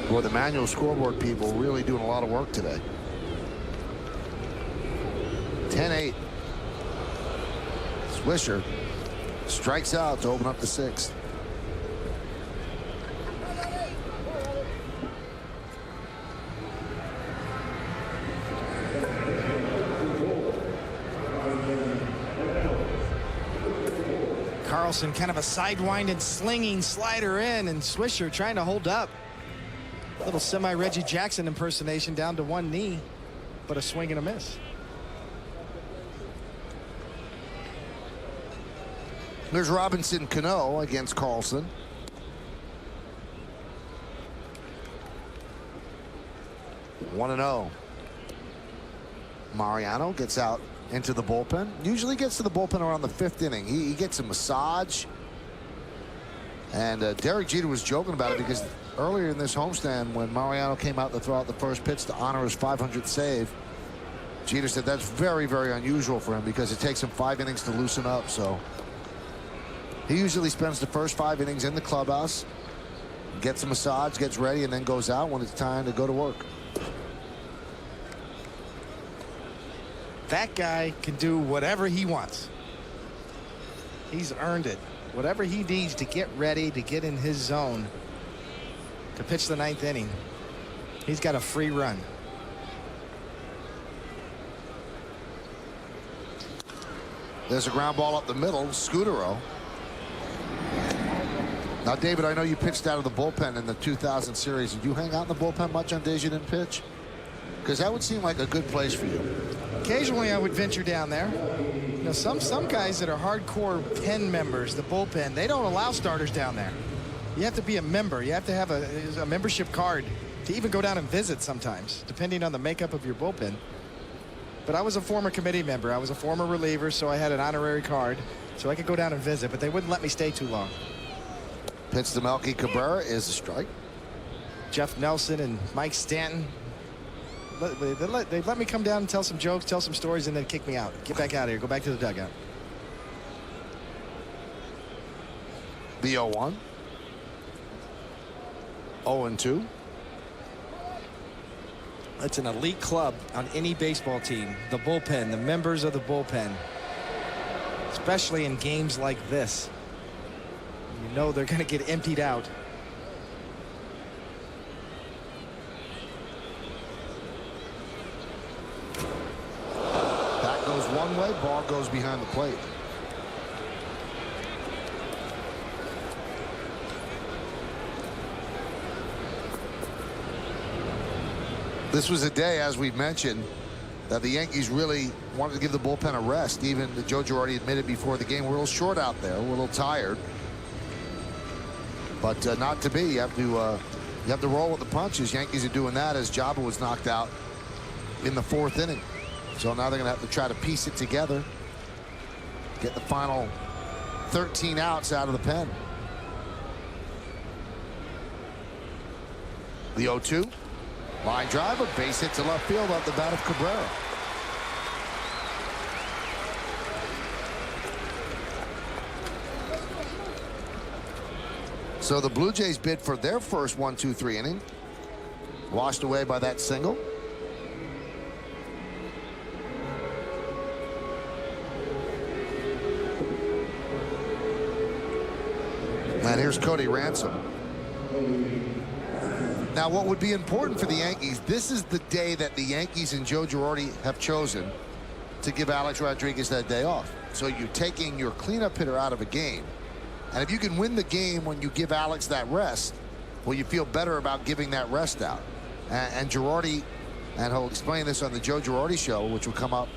Boy, the manual scoreboard people really doing a lot of work today. 10-8. Swisher strikes out to open up the 6th. Carlson kind of a sidewinded slinging slider in, and Swisher trying to hold up. Little semi-Reggie Jackson impersonation down to one knee, but a swing and a miss. There's Robinson Cano against Carlson. One 1-0. Mariano gets out into the bullpen. Usually gets to the bullpen around the 5th inning. He gets a massage. And Derek Jeter was joking about it because earlier in this homestand, when Mariano came out to throw out the first pitch to honor his 500th save, Jeter said that's very, very unusual for him because it takes him 5 innings to loosen up. So he usually spends the first 5 innings in the clubhouse, gets a massage, gets ready, and then goes out when it's time to go to work. That guy can do whatever he wants. He's earned it. Whatever he needs to get ready, to get in his zone, to pitch the 9th inning, he's got a free run. There's a ground ball up the middle. Scudero. Now, David, I know you pitched out of the bullpen in the 2000 series. Did you hang out in the bullpen much on days you didn't pitch? Because that would seem like a good place for you. Occasionally I would venture down there. know, some guys that are hardcore pen members, the bullpen, they don't allow starters down there. You have to be a member. You have to have a membership card to even go down and visit sometimes, depending on the makeup of your bullpen. But I was a former committee member. I was a former reliever, so I had an honorary card, so I could go down and visit, but they wouldn't let me stay too long. Pitch to Melky Cabrera is a strike. Jeff Nelson and Mike Stanton, they let me come down and tell some jokes, tell some stories, and then kick me out. Get back out of here. Go back to the dugout. The 0-1. 0-2. It's an elite club on any baseball team. The bullpen, the members of the bullpen, especially in games like this. You know they're going to get emptied out. Bat goes one way, ball goes behind the plate. This was a day, as we've mentioned, that the Yankees really wanted to give the bullpen a rest. Even Joe Girardi admitted before the game, we're a little short out there. We're a little tired. But not to be. You have to roll with the punches. Yankees are doing that as Jabba was knocked out in the 4th inning. So now they're going to have to try to piece it together. Get the final 13 outs out of the pen. The 0-2. Line drive, a base hit to left field off the bat of Cabrera. So the Blue Jays bid for their first 1-2-3 inning. Washed away by that single. And here's Cody Ransom. Now, what would be important for the Yankees, this is the day that the Yankees and Joe Girardi have chosen to give Alex Rodriguez that day off. So you're taking your cleanup hitter out of a game. And if you can win the game when you give Alex that rest, well, you feel better about giving that rest out. And Girardi, and he'll explain this on the Joe Girardi show, which will come up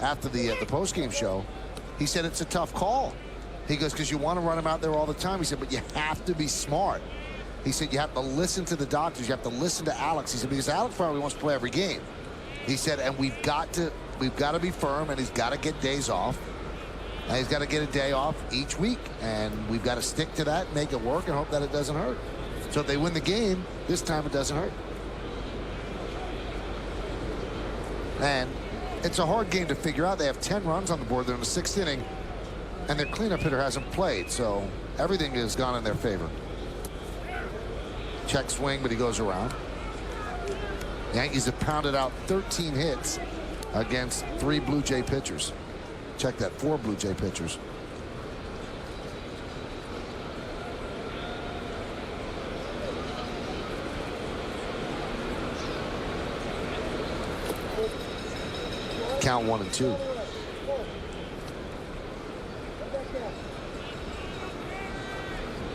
after the postgame show, he said it's a tough call. He goes, because you want to run him out there all the time. He said, but you have to be smart. He said you have to listen to the doctors. You have to listen to Alex. He said because Alex probably wants to play every game. He said, and we've got to be firm, and he's got to get days off. And he's got to get a day off each week, and we've got to stick to that, make it work, and hope that it doesn't hurt. So if they win the game, this time it doesn't hurt. And it's a hard game to figure out. They have 10 runs on the board. They're in the 6th inning, and their cleanup hitter hasn't played, so everything has gone in their favor. Check swing, but he goes around. Yankees have pounded out 13 hits against 3 Blue Jay pitchers. Check that, 4 Blue Jay pitchers. Count 1-2.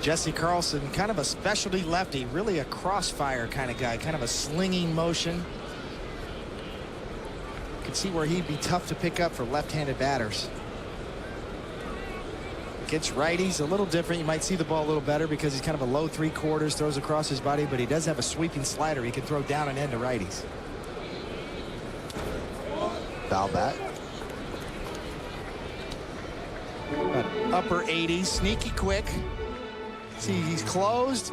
Jesse Carlson, kind of a specialty lefty, really a crossfire kind of guy, kind of a slinging motion. You can see where he'd be tough to pick up for left-handed batters. Gets righties a little different. You might see the ball a little better because he's kind of a low 3/4, throws across his body, but he does have a sweeping slider. He can throw down and into righties. Foul bat. Upper 80s, sneaky quick. See, he's closed,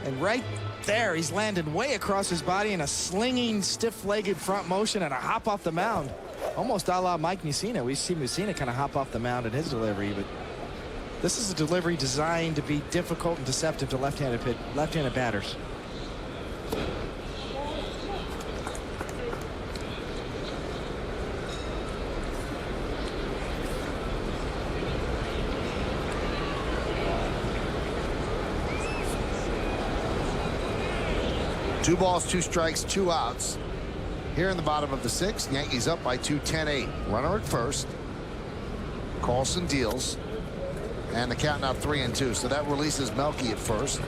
and right there, he's landed way across his body in a slinging, stiff-legged front motion and a hop off the mound. Almost a la Mike Mussina. We've seen Mussina kind of hop off the mound in his delivery, but this is a delivery designed to be difficult and deceptive to left-handed batters. Two balls, 2 strikes, 2 outs. Here in the bottom of the 6th, Yankees up by 2, 10-8. Runner at first. Carlson deals. And the count now 3-2. So that releases Melky at first.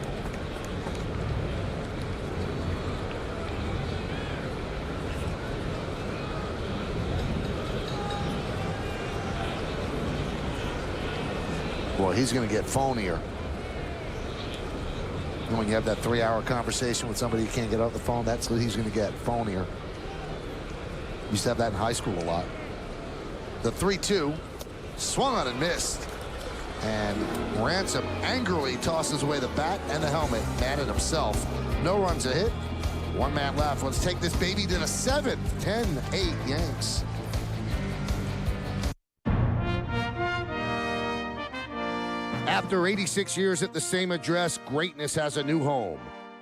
he's going to get phonier. And when you have that 3-hour conversation with somebody you can't get off the phone, that's what he's going to get, phonier. Used to have that in high school a lot. The 3-2, swung on and missed. And Ransom angrily tosses away the bat and the helmet, mad at himself. No runs a hit. 1 man left. Let's take this baby to the 7th. 10-8 Yanks. After 86 years at the same address, greatness has a new home.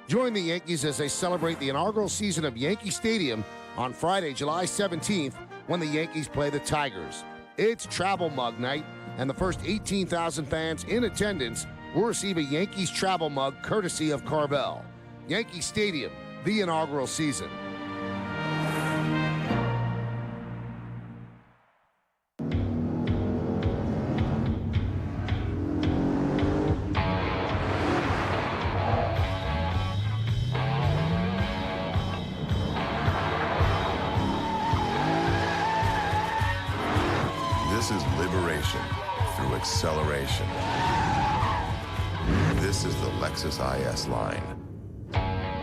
Join the Yankees as they celebrate the inaugural season of Yankee Stadium on Friday, July 17th, when the Yankees play the Tigers. It's Travel Mug Night, and the first 18,000 fans in attendance will receive a Yankees travel mug courtesy of Carvel. Yankee Stadium, the inaugural season. This is liberation through acceleration. This is the Lexus IS line.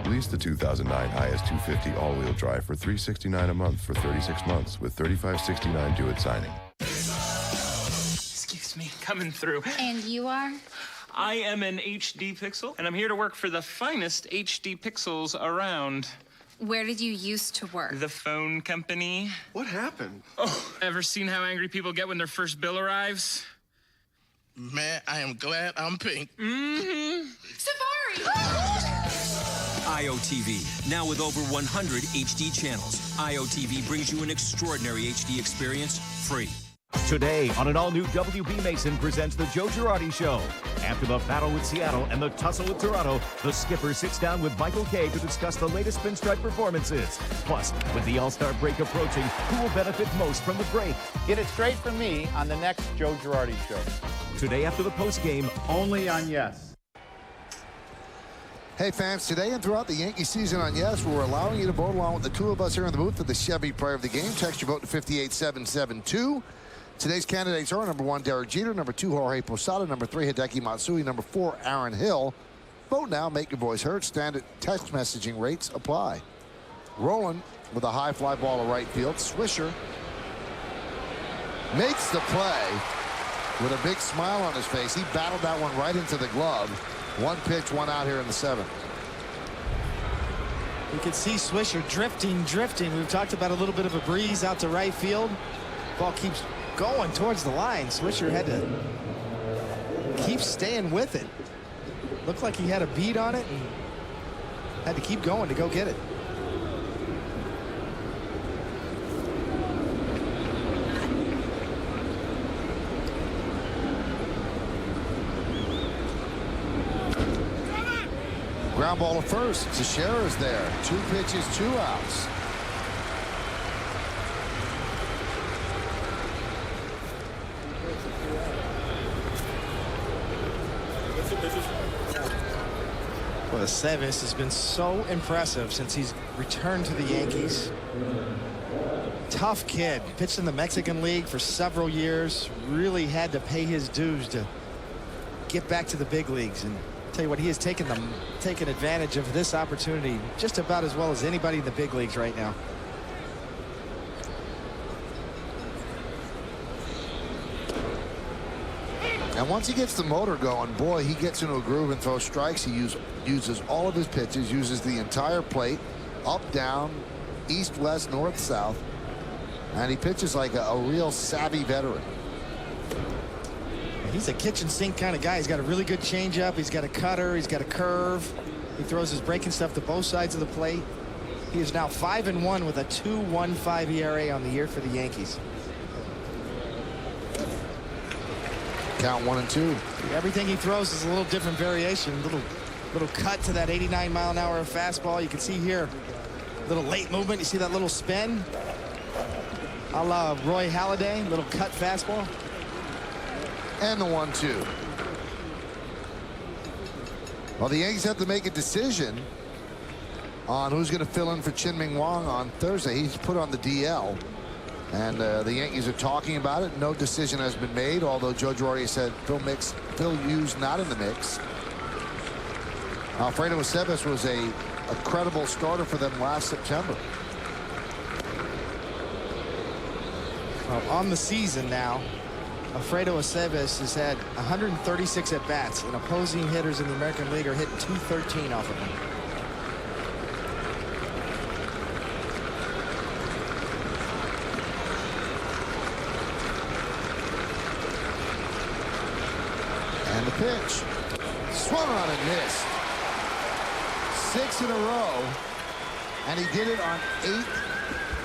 Lease the 2009 IS 250 all-wheel drive for $369 a month for 36 months with $35.69 due at signing. Excuse me, coming through. And you are? I am an HD Pixel, and I'm here to work for the finest HD Pixels around. Where did you used to work? The phone company. What happened? Oh, ever seen how angry people get when their first bill arrives? Man, I am glad I'm pink. Mm-hmm. Safari! IOTV, now with over 100 HD channels. IOTV brings you an extraordinary HD experience free. Today on an all-new WB Mason presents the Joe Girardi Show. After the battle with Seattle and the tussle with Toronto, the skipper sits down with Michael Kay to discuss the latest pinstripe performances. Plus, with the All-Star break approaching, who will benefit most from the break? Get it straight from me on the next Joe Girardi Show. Today after the postgame, only on Yes. Hey fans, today and throughout the Yankee season on Yes, we're allowing you to vote along with the two of us here in the booth for the Chevy Player of the Game. Text your vote to 58772. Today's candidates are number 1, Derek Jeter, number 2, Jorge Posada, number 3, Hideki Matsui, number 4, Aaron Hill. Vote now, make your voice heard. Standard text messaging rates apply. Roland with a high fly ball to right field. Swisher makes the play with a big smile on his face. He battled that one right into the glove. 1 pitch, 1 out here in the 7th. You can see Swisher drifting. We've talked about a little bit of a breeze out to right field. Ball keeps going towards the line. Swisher had to keep staying with it. Looked like he had a beat on it and had to keep going to go get it. Ground ball to first. Teixeira's there. 2 pitches, 2 outs. Well, Sevis has been so impressive since he's returned to the Yankees. Tough kid. Pitched in the Mexican League for several years. Really had to pay his dues to get back to the big leagues. And tell you what, he has taken advantage of this opportunity just about as well as anybody in the big leagues right now. And once he gets the motor going, boy, he gets into a groove and throws strikes. He uses all of his pitches, uses the entire plate, up, down, east, west, north, south. And he pitches like a real savvy veteran. He's a kitchen sink kind of guy. He's got a really good changeup. He's got a cutter. He's got a curve. He throws his breaking stuff to both sides of the plate. He is now 5-1 with a 2.15 ERA on the year for the Yankees. Count 1-2. Everything he throws is a little different variation. Little cut to that 89-mile-an-hour fastball. You can see here, little late movement. You see that little spin, a la Roy Halladay. Little cut fastball. And the 1-2. Well, the Yankees have to make a decision on who's going to fill in for Chin-Ming Wong on Thursday. He's put on the DL. And the Yankees are talking about it. No decision has been made, although Joe Girardi said Phil Hughes not in the mix. Alfredo Aceves was a credible starter for them last September. Well, on the season now, Alfredo Aceves has had 136 at-bats, and opposing hitters in the American League are hitting .213 off of him. And the pitch. Swung on and missed. 6 in a row. And he did it on 8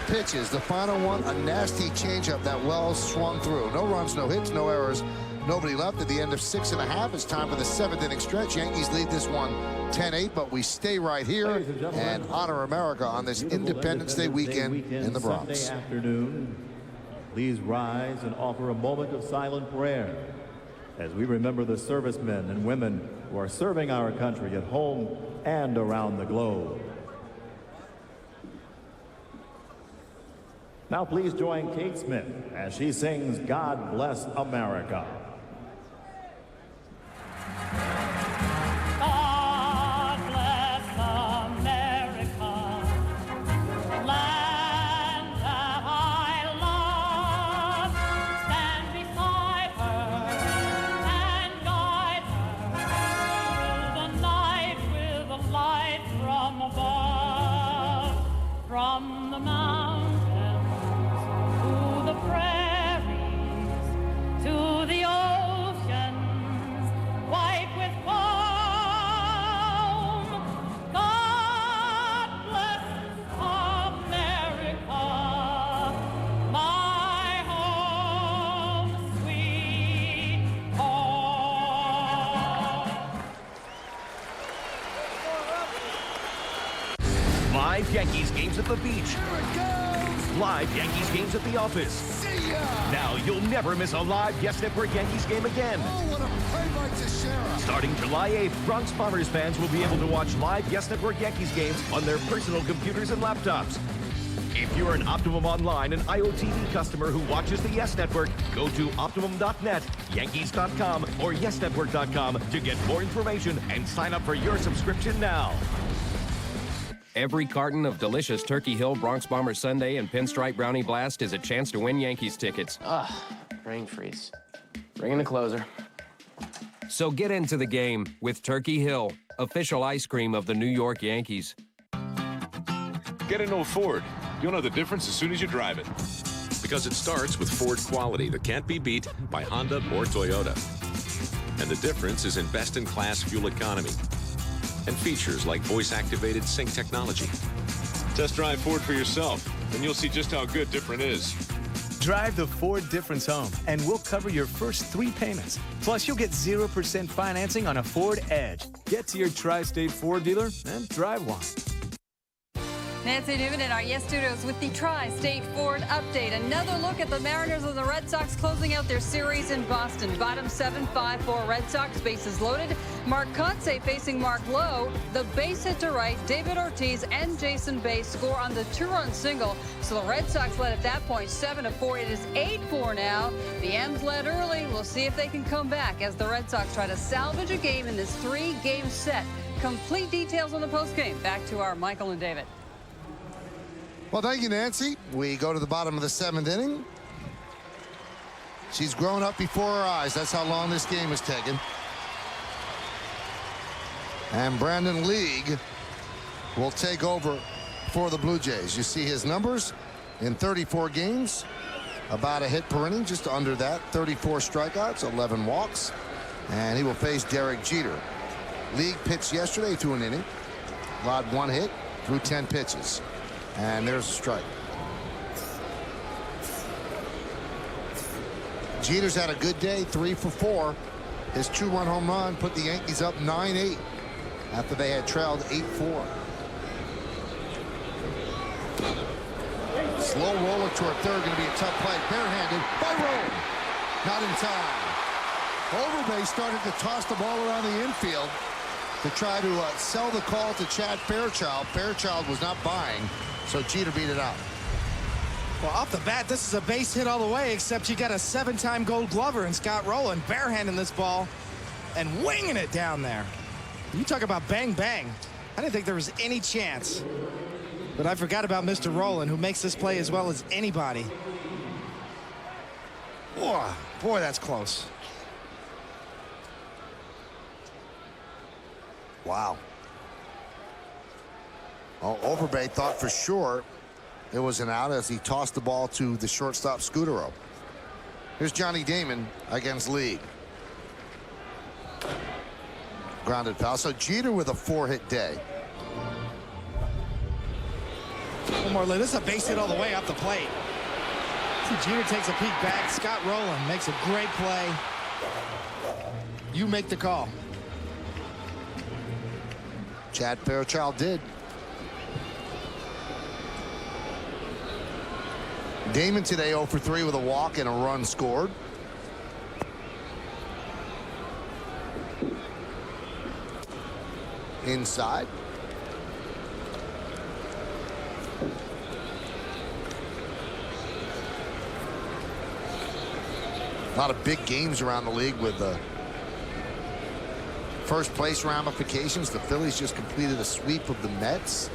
pitches. The final one, a nasty changeup that well swung through. No runs, no hits, no errors. Nobody left at the end of 6.5. It's time for the 7th inning stretch. Yankees lead this one 10-8, but we stay right here and honor America on this Independence Day weekend in the Bronx. Sunday afternoon, please rise and offer a moment of silent prayer as we remember the servicemen and women who are serving our country at home and around the globe. Now please join Kate Smith as she sings God Bless America. God bless America, land that I love. Stand beside her and guide her through the night with a light from above, from the mountains to the prairies, to the oceans, white with foam. God bless America, my home, sweet home. Live Yankees games at the beach. Live Yankees games at the office. See ya! Now you'll never miss a live Yes Network Yankees game again. Oh, what a play by Teixeira. Starting July 8th, Bronx Bombers fans will be able to watch live Yes Network Yankees games on their personal computers and laptops. If you're an Optimum Online and IOTV customer who watches the Yes Network, go to Optimum.net, Yankees.com, or YesNetwork.com to get more information and sign up for your subscription now. Every carton of delicious Turkey Hill Bronx Bomber Sundae and Pinstripe Brownie Blast is a chance to win Yankees tickets. Brain freeze. Bring in the closer. So get into the game with Turkey Hill, official ice cream of the New York Yankees. Get to know Ford. You'll know the difference as soon as you drive it. Because it starts with Ford quality that can't be beat by Honda or Toyota. And the difference is in best-in-class fuel economy and features like voice-activated sync technology. Test drive Ford for yourself, and you'll see just how good different is. Drive the Ford Difference home, and we'll cover your first 3 payments. Plus, you'll get 0% financing on a Ford Edge. Get to your Tri-State Ford dealer and drive one. Nancy Newman in our Yes Studios with the Tri-State Ford update. Another look at the Mariners and the Red Sox closing out their series in Boston. Bottom 7, 5-4 Red Sox. Bases loaded. Mark Kotsay facing Mark Lowe. The base hit to right. David Ortiz and Jason Bay score on the 2-run single. So the Red Sox led at that point 7-4. It is 8-4 now. The M's led early. We'll see if they can come back as the Red Sox try to salvage a game in this 3-game set. Complete details on the postgame. Back to our Michael and David. Well, thank you, Nancy. We go to the bottom of the 7th inning. She's grown up before our eyes. That's how long this game has taken. And Brandon League will take over for the Blue Jays. You see his numbers in 34 games. About a hit per inning, just under that. 34 strikeouts, 11 walks. And he will face Derek Jeter. League pitched yesterday through an inning. Allowed 1 hit through 10 pitches. And there's a strike. Jeter's had a good day, 3 for 4. His 2-run home run put the Yankees up 9-8 after they had trailed 8-4. Slow roller toward third, going to be a tough play. Barehanded by Rome. Not in time. Overbay started to toss the ball around the infield to try to sell the call to Chad Fairchild. Fairchild was not buying, so Jeter beat it out. Well, off the bat, this is a base hit all the way, except you got a 7-time Gold Glover in Scott Rowland barehanding this ball and winging it down there. You talk about bang, bang. I didn't think there was any chance. But I forgot about Mr. Rowland, who makes this play as well as anybody. Oh, boy, that's close. Wow. Well, Overbay thought for sure it was an out as he tossed the ball to the shortstop Scudero. Here's Johnny Damon against Lee. Grounded foul. So Jeter with a 4-hit day. One more. This is a base hit all the way up the plate. See, Jeter takes a peek back. Scott Rowland makes a great play. You make the call. Chad Fairchild did. Damon today 0 for 3 with a walk and a run scored. Inside. A lot of big games around the league with the first place ramifications. The Phillies just completed a sweep of the Mets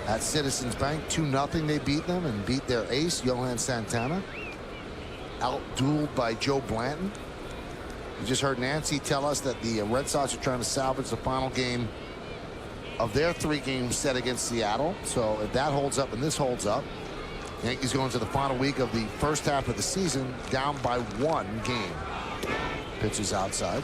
at Citizens Bank. 2-0 they beat them and beat their ace, Johan Santana. Outdueled by Joe Blanton. You just heard Nancy tell us that the Red Sox are trying to salvage the final game of their 3-game set against Seattle. So if that holds up and this holds up, Yankees going to the final week of the first half of the season down by 1 game. Pitches outside.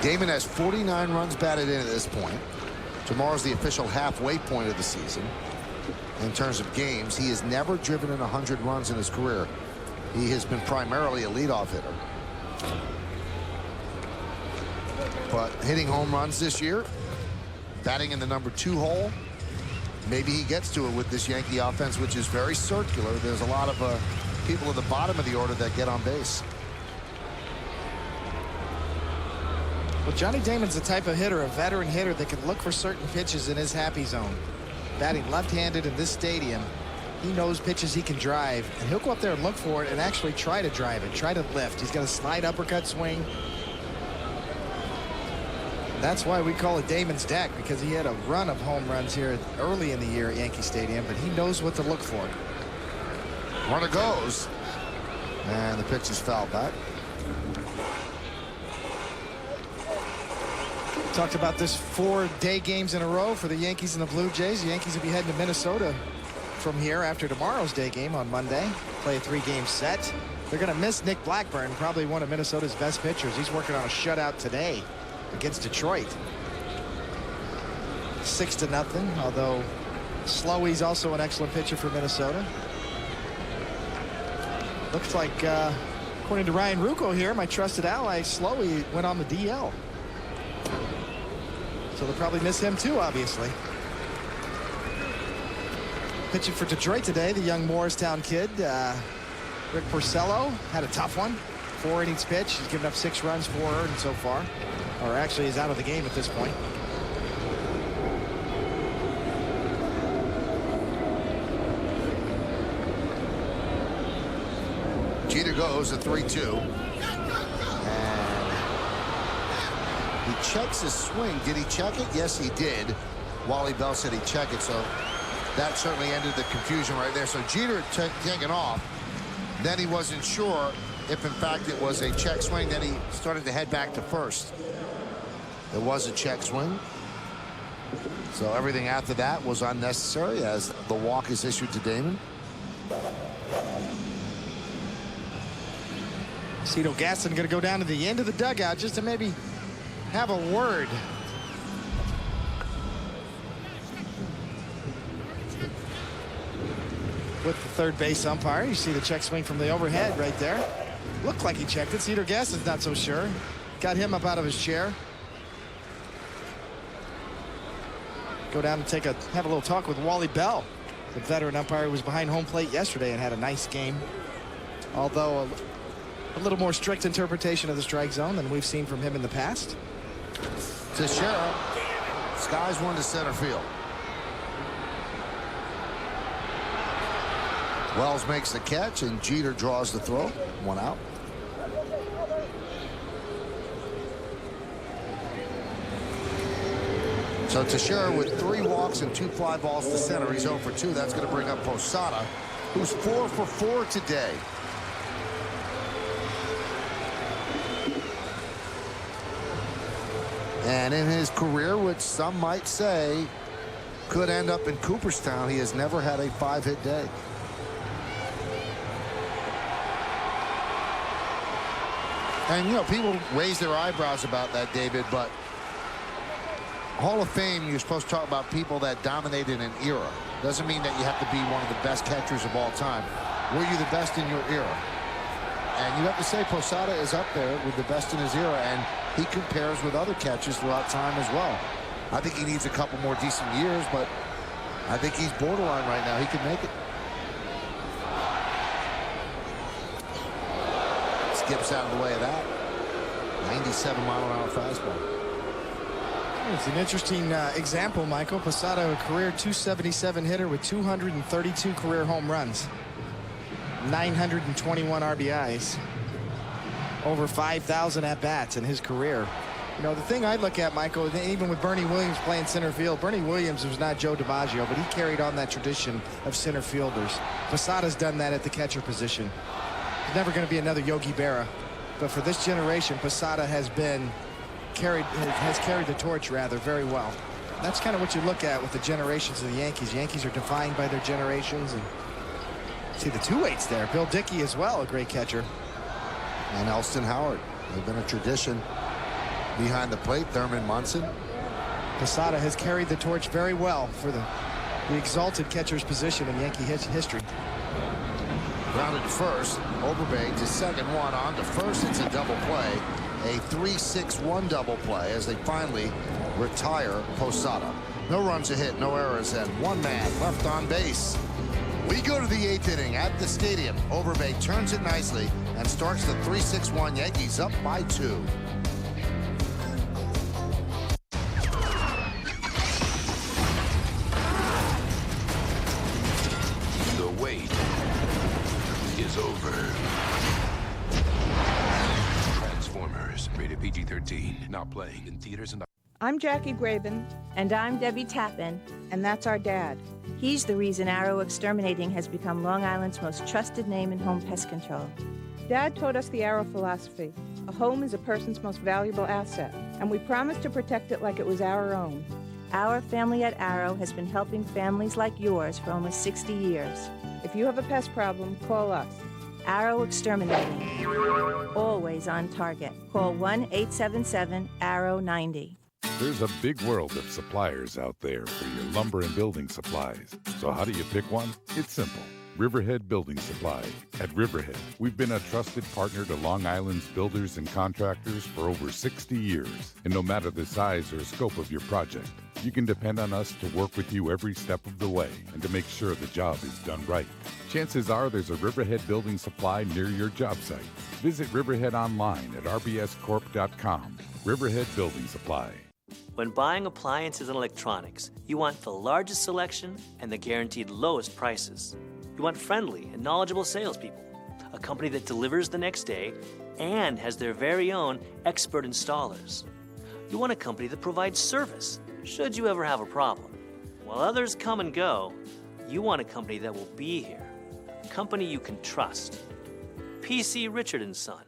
Damon has 49 runs batted in at this point. Tomorrow's the official halfway point of the season. In terms of games, he has never driven in 100 runs in his career. He has been primarily a leadoff hitter. But hitting home runs this year, batting in the number 2 hole, maybe he gets to it with this Yankee offense, which is very circular. There's a lot of people at the bottom of the order that get on base. Well, Johnny Damon's the type of hitter, a veteran hitter that can look for certain pitches in his happy zone. Batting left-handed in this stadium, he knows pitches he can drive, and he'll go up there and look for it and actually try to drive it, try to lift. He's got a slide uppercut swing. That's why we call it Damon's deck, because he had a run of home runs here early in the year at Yankee Stadium, but he knows what to look for. Runner goes, and the pitch is fouled back. Talked about this 4-day games in a row for the Yankees and the Blue Jays. The Yankees will be heading to Minnesota from here after tomorrow's day game on Monday. Play a 3-game set. They're going to miss Nick Blackburn, probably one of Minnesota's best pitchers. He's working on a shutout today against Detroit. 6-0, although Slowey's also an excellent pitcher for Minnesota. Looks like, according to Ryan Rucco here, my trusted ally, Slowey went on the DL. So they'll probably miss him too, obviously. Pitching for Detroit today, the young Morristown kid, Rick Porcello, had a tough one. 4 innings pitch. He's given up 6 runs, 4 earned so far. Or actually, he's out of the game at this point. Jeter goes at 3-2. He checks his swing. Did he check it? Yes, he did. Wally Bell said he'd check it, so that certainly ended the confusion right there. So Jeter had taken off. Then he wasn't sure if, in fact, it was a check swing. Then he started to head back to first. It was a check swing. So everything after that was unnecessary as the walk is issued to Damon. Cito Gaston going to go down to the end of the dugout just to maybe have a word. With the third base umpire. You see the check swing from the overhead right there. Looked like he checked it. Cito Gaston's not so sure. Got him up out of his chair. Go down and have a little talk with Wally Bell, the veteran umpire who was behind home plate yesterday and had a nice game. Although A little more strict interpretation of the strike zone than we've seen from him in the past. Teixeira skies one to center field. Wells makes the catch, and Jeter draws the throw. One out. So Teixeira with 3 walks and 2 fly balls to center. He's 0 for 2. That's going to bring up Posada, who's 4 for 4 today. And in his career, which some might say could end up in Cooperstown, he has never had a 5-hit day. And, you know, people raise their eyebrows about that, David, but Hall of Fame, you're supposed to talk about people that dominated an era. Doesn't mean that you have to be one of the best catchers of all time. Were you the best in your era? And you have to say Posada is up there with the best in his era, and he compares with other catchers throughout time as well. I think he needs a couple more decent years, but I think he's borderline right now. He can make it. Skips out of the way of that. 97-mile-an-hour fastball. It's an interesting example, Michael. Posada, a career .277 hitter with 232 career home runs, 921 RBIs, over 5,000 at-bats in his career. You know, the thing I look at, Michael, even with Bernie Williams playing center field, Bernie Williams was not Joe DiMaggio, but he carried on that tradition of center fielders. Posada's done that at the catcher position. There's never going to be another Yogi Berra, but for this generation, Posada has carried the torch rather very well. That's kind of what you look at with the generations of the Yankees. Yankees are defined by their generations, and see the 2-8s there. Bill Dickey as well, a great catcher. And Elston Howard. They've been a tradition behind the plate. Thurman Munson. Posada has carried the torch very well for the exalted catcher's position in Yankee history. Grounded to first. Overbay to second, one on to first. It's a double play. A 3-6-1 double play as they finally retire Posada. No runs a hit, no errors, and 1 man left on base. We go to the 8th inning at the stadium. Overbay turns it nicely and starts the 3-6-1. Yankees up by 2. The wait is over. Transformers, rated PG-13, now playing in theaters and... I'm Jackie Graven. And I'm Debbie Tappan. And that's our dad. He's the reason Arrow Exterminating has become Long Island's most trusted name in home pest control. Dad taught us the Arrow philosophy. A home is a person's most valuable asset, and we promise to protect it like it was our own. Our family at Arrow has been helping families like yours for almost 60 years. If you have a pest problem, call us. Arrow Exterminating. Always on target. Call 1-877-ARROW-90. There's a big world of suppliers out there for your lumber and building supplies. So how do you pick one? It's simple. Riverhead Building Supply. At Riverhead, we've been a trusted partner to Long Island's builders and contractors for over 60 years. And no matter the size or scope of your project, you can depend on us to work with you every step of the way and to make sure the job is done right. Chances are there's a Riverhead Building Supply near your job site. Visit Riverhead online at rbscorp.com. Riverhead Building Supply. When buying appliances and electronics, you want the largest selection and the guaranteed lowest prices. You want friendly and knowledgeable salespeople, a company that delivers the next day and has their very own expert installers. You want a company that provides service, should you ever have a problem. While others come and go, you want a company that will be here, a company you can trust. PC Richard & Son.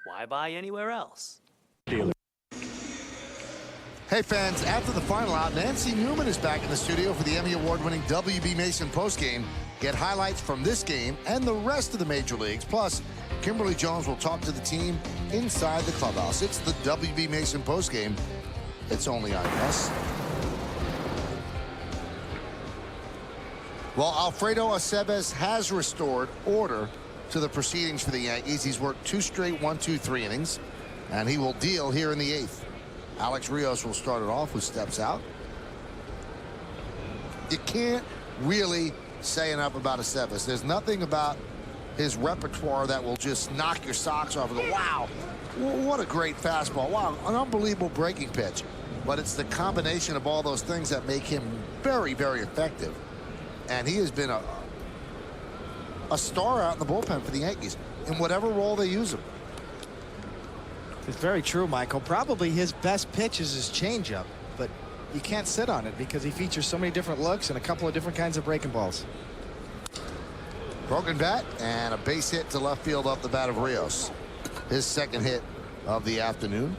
Why buy anywhere else? Hey fans, after the final out, Nancy Newman is back in the studio for the Emmy Award-winning WB Mason postgame. Get highlights from this game and the rest of the major leagues. Plus, Kimberly Jones will talk to the team inside the clubhouse. It's the WB Mason postgame. It's only on us. Well, Alfredo Aceves has restored order to the proceedings for the Yankees. He's worked 2 straight 1-2-3 innings, and he will deal here in the 8th. Alex Rios will start it off, who steps out. You can't really say enough about Aceves. There's nothing about his repertoire that will just knock your socks off and go, wow, what a great fastball. Wow, an unbelievable breaking pitch. But it's the combination of all those things that make him very, very effective. And he has been a star out in the bullpen for the Yankees in whatever role they use him. It's very true, Michael. Probably his best pitch is his changeup, but you can't sit on it because he features so many different looks and a couple of different kinds of breaking balls. Broken bat and a base hit to left field off the bat of Rios. His second hit of the afternoon.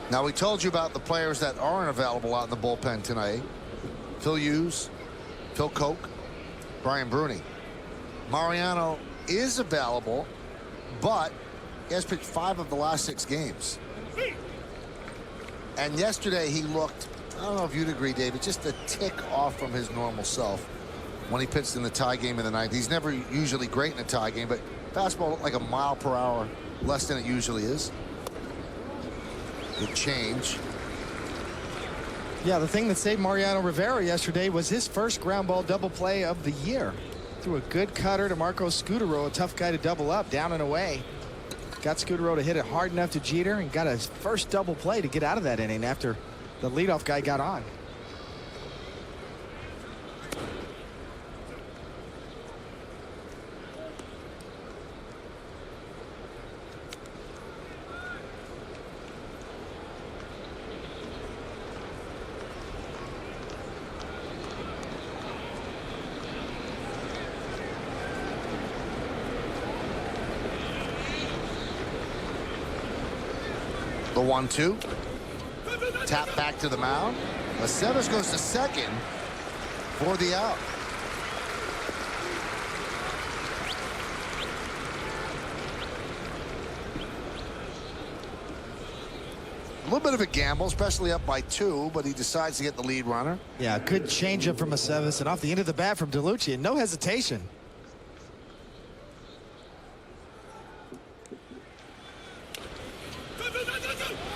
Now, we told you about the players that aren't available out in the bullpen tonight. Phil Hughes, Phil Koch, Brian Bruni. Mariano is available, but he has pitched 5 of the last 6 games. And yesterday he looked, I don't know if you'd agree, David, just a tick off from his normal self when he pitched in the tie game in the 9th. He's never usually great in a tie game, but fastball looked like a mile per hour less than it usually is. Good change. Yeah, the thing that saved Mariano Rivera yesterday was his first ground ball double play of the year. Threw a good cutter to Marco Scutaro, a tough guy to double up, down and away. Got Scutaro to hit it hard enough to Jeter and got his first double play to get out of that inning after the leadoff guy got on. The 1-2. Tap back to the mound. Aceves goes to second for the out. A little bit of a gamble, especially up by 2, but he decides to get the lead runner. Yeah, good changeup from Aceves and off the end of the bat from DeLucia. No hesitation.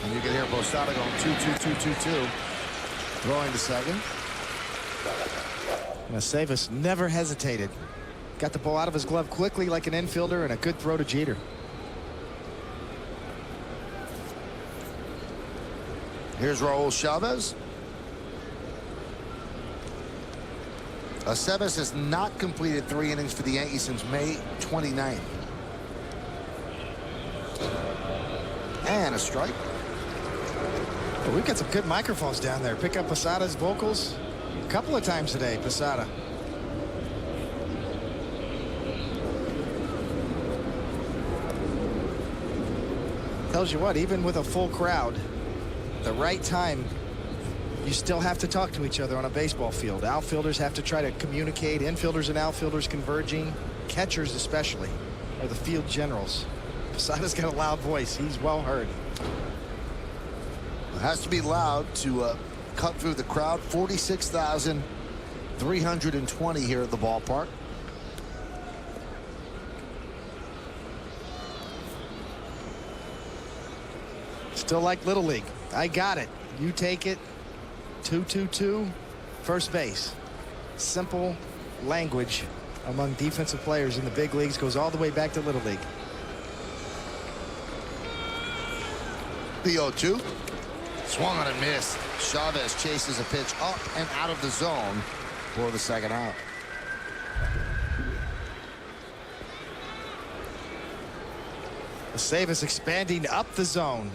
And you can hear Posada going 2-2-2-2-2. Throwing to second. Aceves never hesitated. Got the ball out of his glove quickly like an infielder, and a good throw to Jeter. Here's Raul Chavez. Aceves has not completed 3 innings for the Yankees since May 29th. And a strike. Well, we've got some good microphones down there. Pick up Posada's vocals a couple of times today, Posada. Tells you what, even with a full crowd, the right time, you still have to talk to each other on a baseball field. Outfielders have to try to communicate. Infielders and outfielders converging. Catchers especially are the field generals. Posada's got a loud voice. He's well heard. It has to be loud to cut through the crowd. 46,320 here at the ballpark. Still like Little League. I got it. You take it. 2-2-2. First base. Simple language among defensive players in the big leagues goes all the way back to Little League. The 0-2. Swung on and missed. Chavez chases a pitch up and out of the zone for the second out. Aceves expanding up the zone.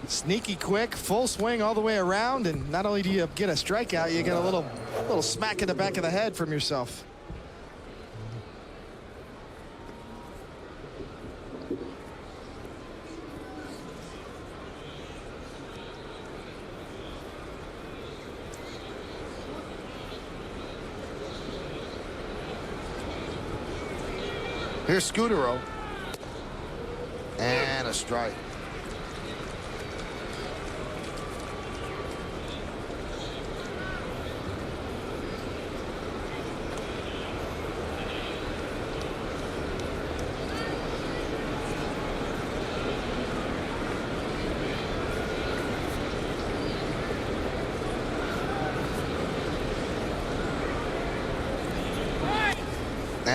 Sneaky quick, full swing all the way around, and not only do you get a strikeout, you get a little smack in the back of the head from yourself. Here's Scutaro. And a strike.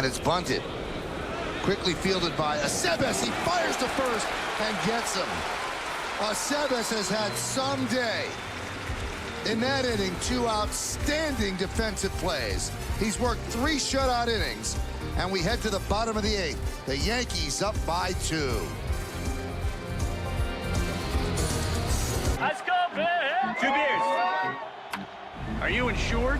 And it's bunted. Quickly fielded by Acebes. He fires to first and gets him. Acebes has had some day. In that inning, 2 outstanding defensive plays. He's worked 3 shutout innings, and we head to the bottom of the 8th. The Yankees up by 2. Let's go, Bill. 2 beers. Are you insured?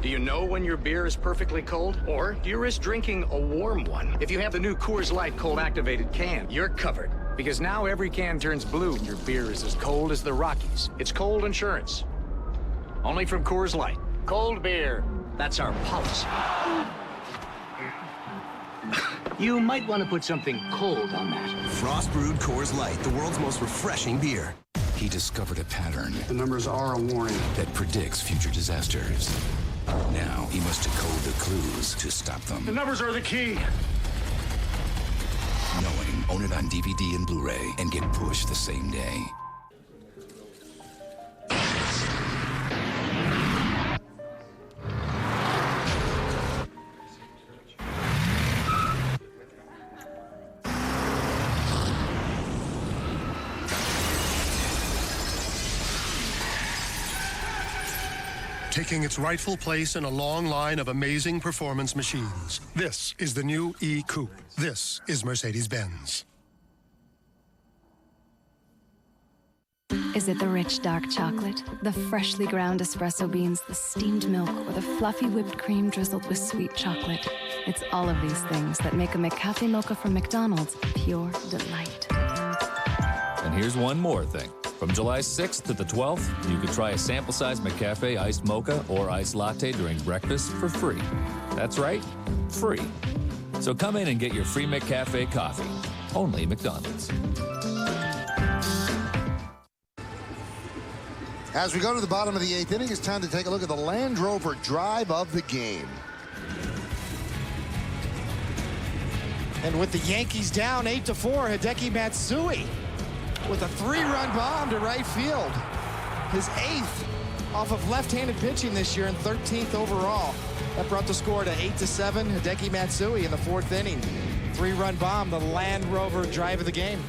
Do you know when your beer is perfectly cold? Or do you risk drinking a warm one? If you have the new Coors Light cold activated can, you're covered. Because now every can turns blue and your beer is as cold as the Rockies. It's cold insurance. Only from Coors Light. Cold beer. That's our policy. You might want to put something cold on that. Frost brewed Coors Light, the world's most refreshing beer. He discovered a pattern. The numbers are a warning that predicts future disasters. Now he must decode the clues to stop them. The numbers are the key. Knowing, own it on DVD and Blu-ray and get pushed the same day. Taking its rightful place in a long line of amazing performance machines. This is the new E-Coupe. This is Mercedes-Benz. Is it the rich dark chocolate, the freshly ground espresso beans, the steamed milk, or the fluffy whipped cream drizzled with sweet chocolate? It's all of these things that make a McCafe Mocha from McDonald's pure delight. And here's one more thing. From July 6th to the 12th, you can try a sample-sized McCafe iced mocha or iced latte during breakfast for free. That's right, free. So come in and get your free McCafe coffee. Only McDonald's. As we go to the bottom of the 8th inning, it's time to take a look at the Land Rover drive of the game. And with the Yankees down 8-4, Hideki Matsui with a 3-run bomb to right field. His 8th off of left-handed pitching this year and 13th overall. That brought the score to 8-7. Hideki Matsui in the 4th inning. 3-run bomb, the Land Rover drive of the game.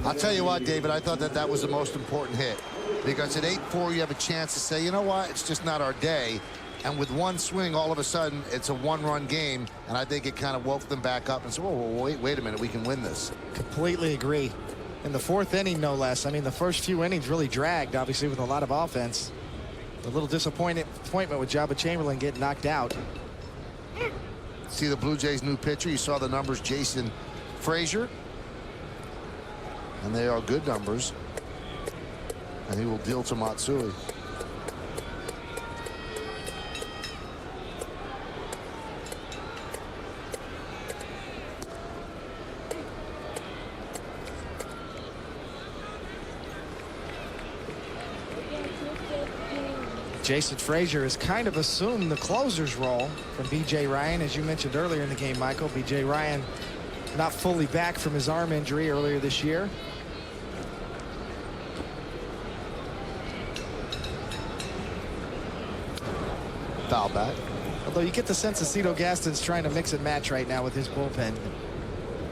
I'll tell you what, David, I thought that was the most important hit. Because at 8-4, you have a chance to say, you know what, it's just not our day. And with one swing, all of a sudden, it's a 1-run game. And I think it kind of woke them back up and said, whoa, wait a minute, we can win this. Completely agree. In the 4th inning, no less. I mean, the first few innings really dragged, obviously, with a lot of offense. A little disappointment with Jabba Chamberlain getting knocked out. See the Blue Jays' new pitcher. You saw the numbers, Jason Frazier. And they are good numbers. And he will deal to Matsui. Jason Frazier has kind of assumed the closer's role from B.J. Ryan, as you mentioned earlier in the game, Michael. B.J. Ryan not fully back from his arm injury earlier this year. Foul back. Although you get the sense that Cito Gaston's trying to mix and match right now with his bullpen.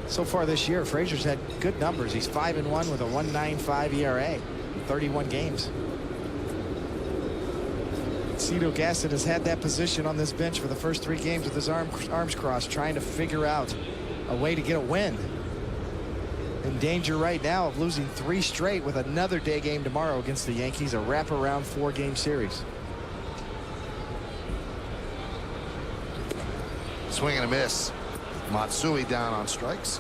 So far this year, Frazier's had good numbers. He's 5-1 with a 1.95 ERA in 31 games. Cito Gaston has had that position on this bench for the first 3 games with his arms crossed, trying to figure out a way to get a win. In danger right now of losing 3 straight with another day game tomorrow against the Yankees, a wraparound 4-game series. Swing and a miss. Matsui down on strikes.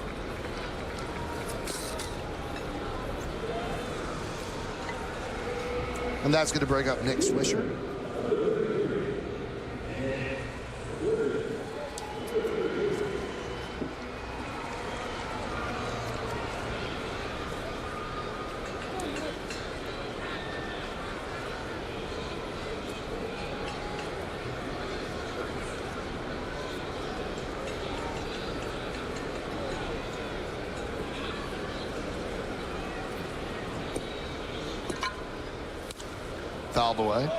And that's going to bring up Nick Swisher. Fouled away.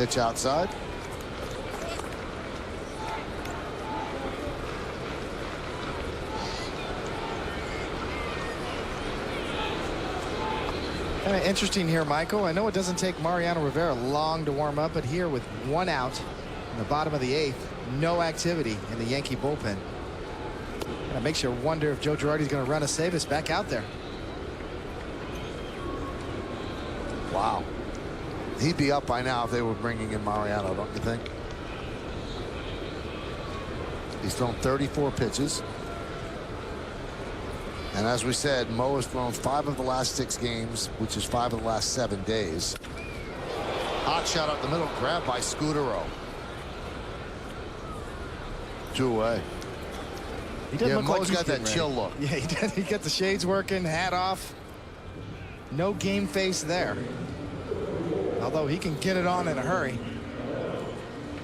Pitch outside. Kind of interesting here, Michael. I know it doesn't take Mariano Rivera long to warm up, but here with 1 out in the bottom of the 8th, no activity in the Yankee bullpen. And it makes you wonder if Joe Girardi's going to run Aceves back out there. Wow. He'd be up by now if they were bringing in Mariano, don't you think? He's thrown 34 pitches. And as we said, Mo has thrown 5 of the last 6 games, which is 5 of the last 7 days. Hot shot up the middle, grabbed by Scudero. 2 away. He doesn't look like Mo's he's got that getting chill ready. look. Yeah, he does. He got the shades working, hat off. No game face there. Although he can get it on in a hurry.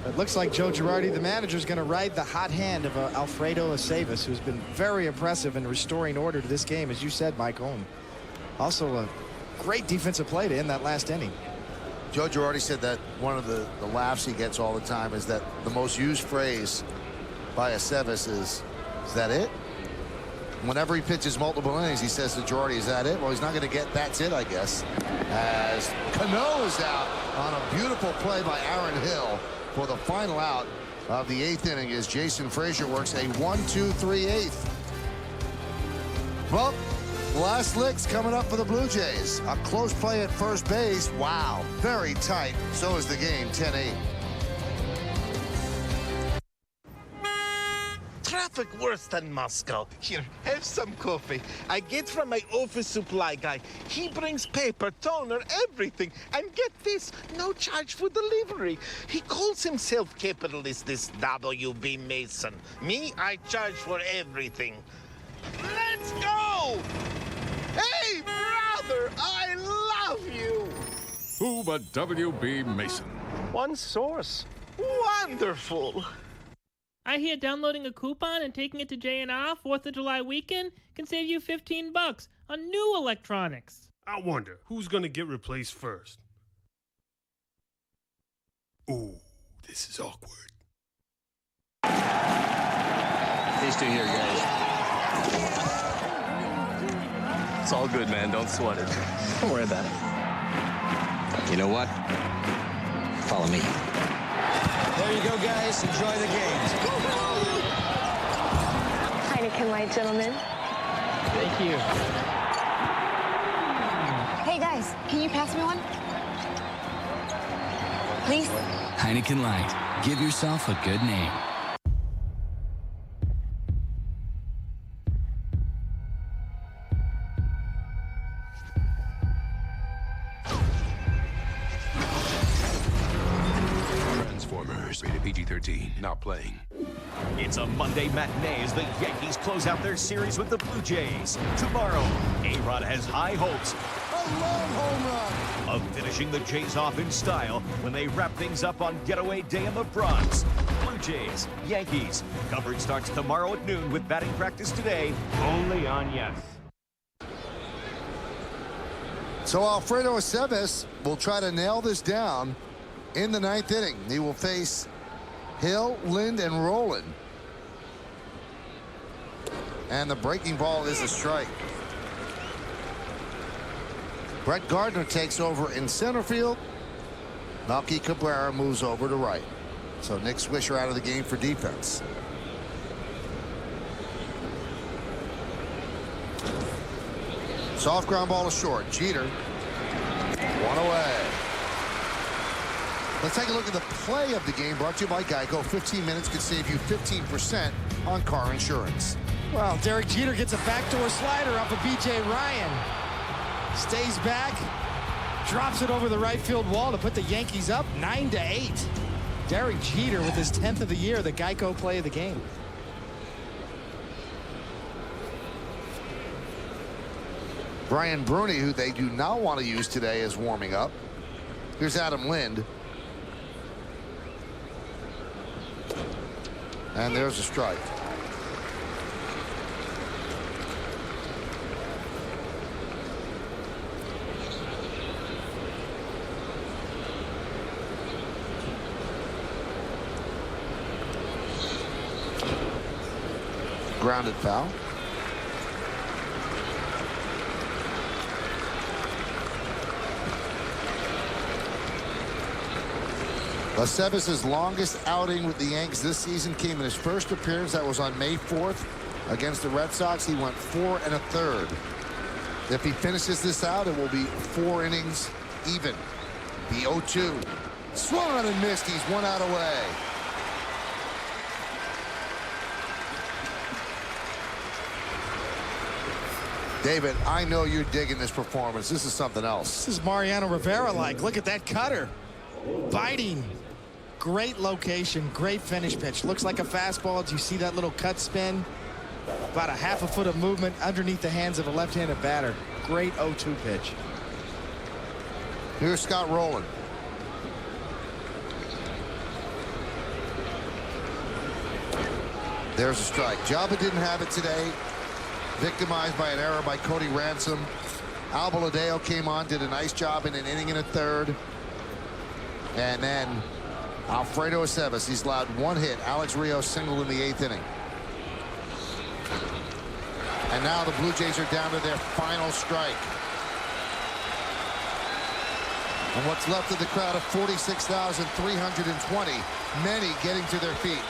It looks like Joe Girardi, the manager, is going to ride the hot hand of Alfredo Aceves, who's been very impressive in restoring order to this game, as you said, Michael. And also a great defensive play to end that last inning. Joe Girardi said that one of the laughs he gets all the time is that the most used phrase by Aceves is that it? Whenever he pitches multiple innings, he says to Girardi, is that it? Well, he's not going to get that's it, I guess. As Cano is out on a beautiful play by Aaron Hill for the final out of the 8th inning as Jason Frazier works a 1-2-3-8. Well, last licks coming up for the Blue Jays. A close play at first base. Wow, very tight. So is the game, 10-8. Traffic worse than Moscow. Here, have some coffee. I get from my office supply guy. He brings paper, toner, everything. And get this, no charge for delivery. He calls himself capitalist, this W.B. Mason. Me, I charge for everything. Let's go! Hey, brother, I love you! Who but W.B. Mason? One source. Wonderful. I hear downloading a coupon and taking it to J&R 4th of July weekend can save you $15 on new electronics. I wonder, who's gonna get replaced first? Ooh, this is awkward. These two here, guys. It's all good, man. Don't sweat it. Don't worry about it. You know what? Follow me. There you go, guys. Enjoy the games. Heineken Light, gentlemen. Thank you. Hey, guys, can you pass me one? Please? Heineken Light. Give yourself a good name. Rated PG-13. Not playing. It's a Monday matinee as the Yankees close out their series with the Blue Jays. Tomorrow, A-Rod has high hopes A long home run of finishing the Jays off in style when they wrap things up on getaway day in the Bronx. Blue Jays, Yankees. Coverage starts tomorrow at noon with batting practice today, only on Yes. So Alfredo Aceves will try to nail this down in the 9th inning. He will face Hill, Lind, and Rowland. And the breaking ball is a strike. Brett Gardner takes over in center field. Melky Cabrera moves over to right. So Nick Swisher out of the game for defense. Soft ground ball to short. Jeter. 1 away. Let's take a look at the play of the game brought to you by Geico. 15 minutes could save you 15% on car insurance. Well, Derek Jeter gets a backdoor slider off of B.J. Ryan. Stays back, drops it over the right field wall to put the Yankees up 9-8. Derek Jeter with his 10th of the year, the Geico play of the game. Brian Bruni, who they do not want to use today, is warming up. Here's Adam Lind. And there's a strike. grounded foul. Aceves' longest outing with the Yanks this season came in his first appearance. That was on May 4th against the Red Sox. He went 4 1/3. If he finishes this out, it will be 4 innings even. The 0-2. Swung on and missed. He's 1 out away. David, I know you're digging this performance. This is something else. This is Mariano Rivera-like. Look at that cutter. Biting. Great location, great finish pitch. Looks like a fastball. Do you see that little cut spin? About a half a foot of movement underneath the hands of a left-handed batter. Great 0-2 pitch. Here's Scott Rowland. There's a strike. Jabba didn't have it today. Victimized by an error by Cody Ransom. Albaladeo came on, did a nice job in an inning and a third. And then Alfredo Aceves, he's allowed 1 hit. Alex Rios singled in the 8th inning. And now the Blue Jays are down to their final strike. And what's left of the crowd of 46,320, many getting to their feet.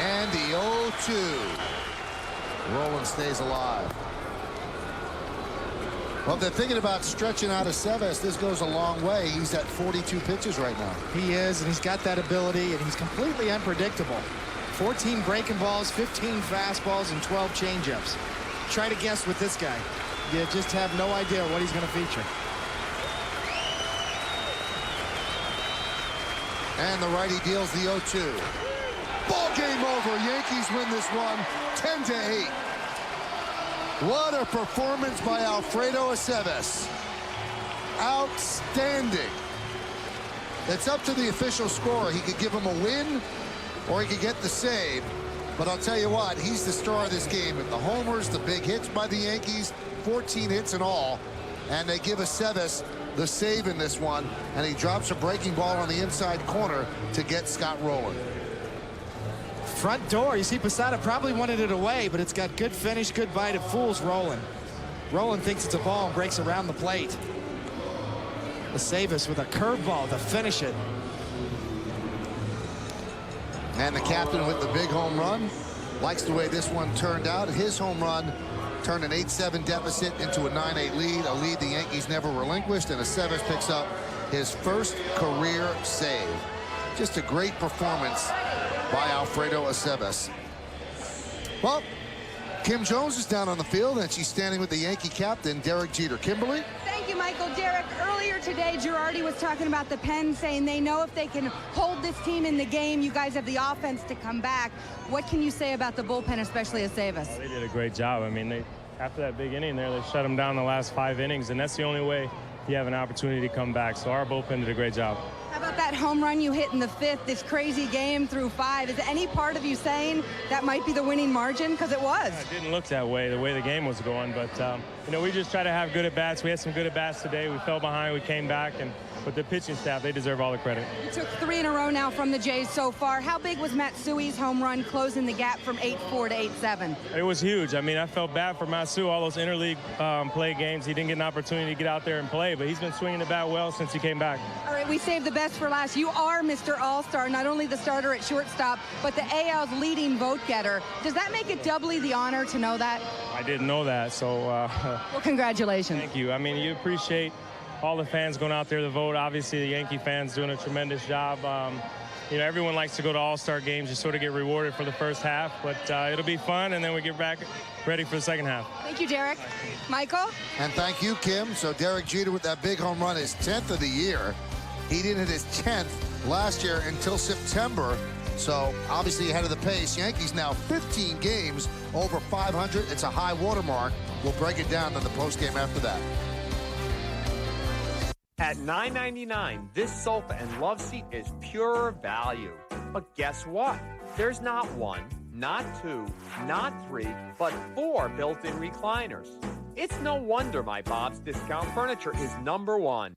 And the 0-2. Rowland stays alive. Well, if they're thinking about stretching out Aceves, this goes a long way. He's at 42 pitches right now. He is, and he's got that ability, and he's completely unpredictable. 14 breaking balls, 15 fastballs, and 12 changeups. Try to guess with this guy. You just have no idea what he's going to feature. And the righty deals the 0-2. Ball game over. Yankees win this one 10-8. What a performance by Alfredo Aceves. Outstanding. It's up to the official scorer. He could give him a win or he could get the save. But I'll tell you what, he's the star of this game. The homers, the big hits by the Yankees, 14 hits in all. And they give Aceves the save in this one. And he drops a breaking ball on the inside corner to get Scott Rowland. Front door. You see Posada probably wanted it away, but it's got good finish, good bite. It fools Rowland. Rowland thinks it's a ball and breaks around the plate. Aceves with a curveball to finish it. And the captain with the big home run. Likes the way this one turned out. His home run turned an 8-7 deficit into a 9-8 lead, a lead the Yankees never relinquished, and Aceves picks up his first career save. Just a great performance by Alfredo Aceves. Well, Kim Jones is down on the field, and she's standing with the Yankee captain, Derek Jeter. Kimberly? Thank you, Michael. Derek, earlier today, Girardi was talking about the pen, saying they know if they can hold this team in the game, you guys have the offense to come back. What can you say about the bullpen, especially Aceves? Well, they did a great job. I mean, after that big inning there, they shut them down the last 5 innings, and that's the only way you have an opportunity to come back. So our bullpen did a great job. How about that home run you hit in the 5th, this crazy game through 5? Is any part of you saying that might be the winning margin? Because it was. Yeah, it didn't look that way, the way the game was going. But, you know, we just try to have good at-bats. We had some good at-bats today. We fell behind. We came back. And with the pitching staff, they deserve all the credit. You took 3 in a row now from the Jays so far. How big was Matsui's home run closing the gap from 8-4 to 8-7? It was huge. I mean, I felt bad for Matsu. All those interleague play games, he didn't get an opportunity to get out there and play. But he's been swinging the bat well since he came back. All right, we saved the best for last. You are Mr. All-Star, not only the starter at shortstop, but the AL's leading vote getter. Does that make it doubly the honor to know that? I didn't know that, so... well, congratulations. Thank you. I mean, you appreciate all the fans going out there to vote. Obviously, the Yankee fans doing a tremendous job. You know, everyone likes to go to All-Star games. You sort of get rewarded for the first half, but it'll be fun, and then we get back ready for the second half. Thank you, Derek. Michael? And thank you, Kim. So Derek Jeter with that big home run, his 10th of the year. He didn't hit his 10th last year until September. So obviously ahead of the pace. Yankees now 15 games over 500. It's a high watermark. We'll break it down in the postgame after that. At $9.99, this sofa and love seat is pure value. But guess what? There's not 1, not 2, not 3, but 4 built-in recliners. It's no wonder my Bob's Discount Furniture is #1.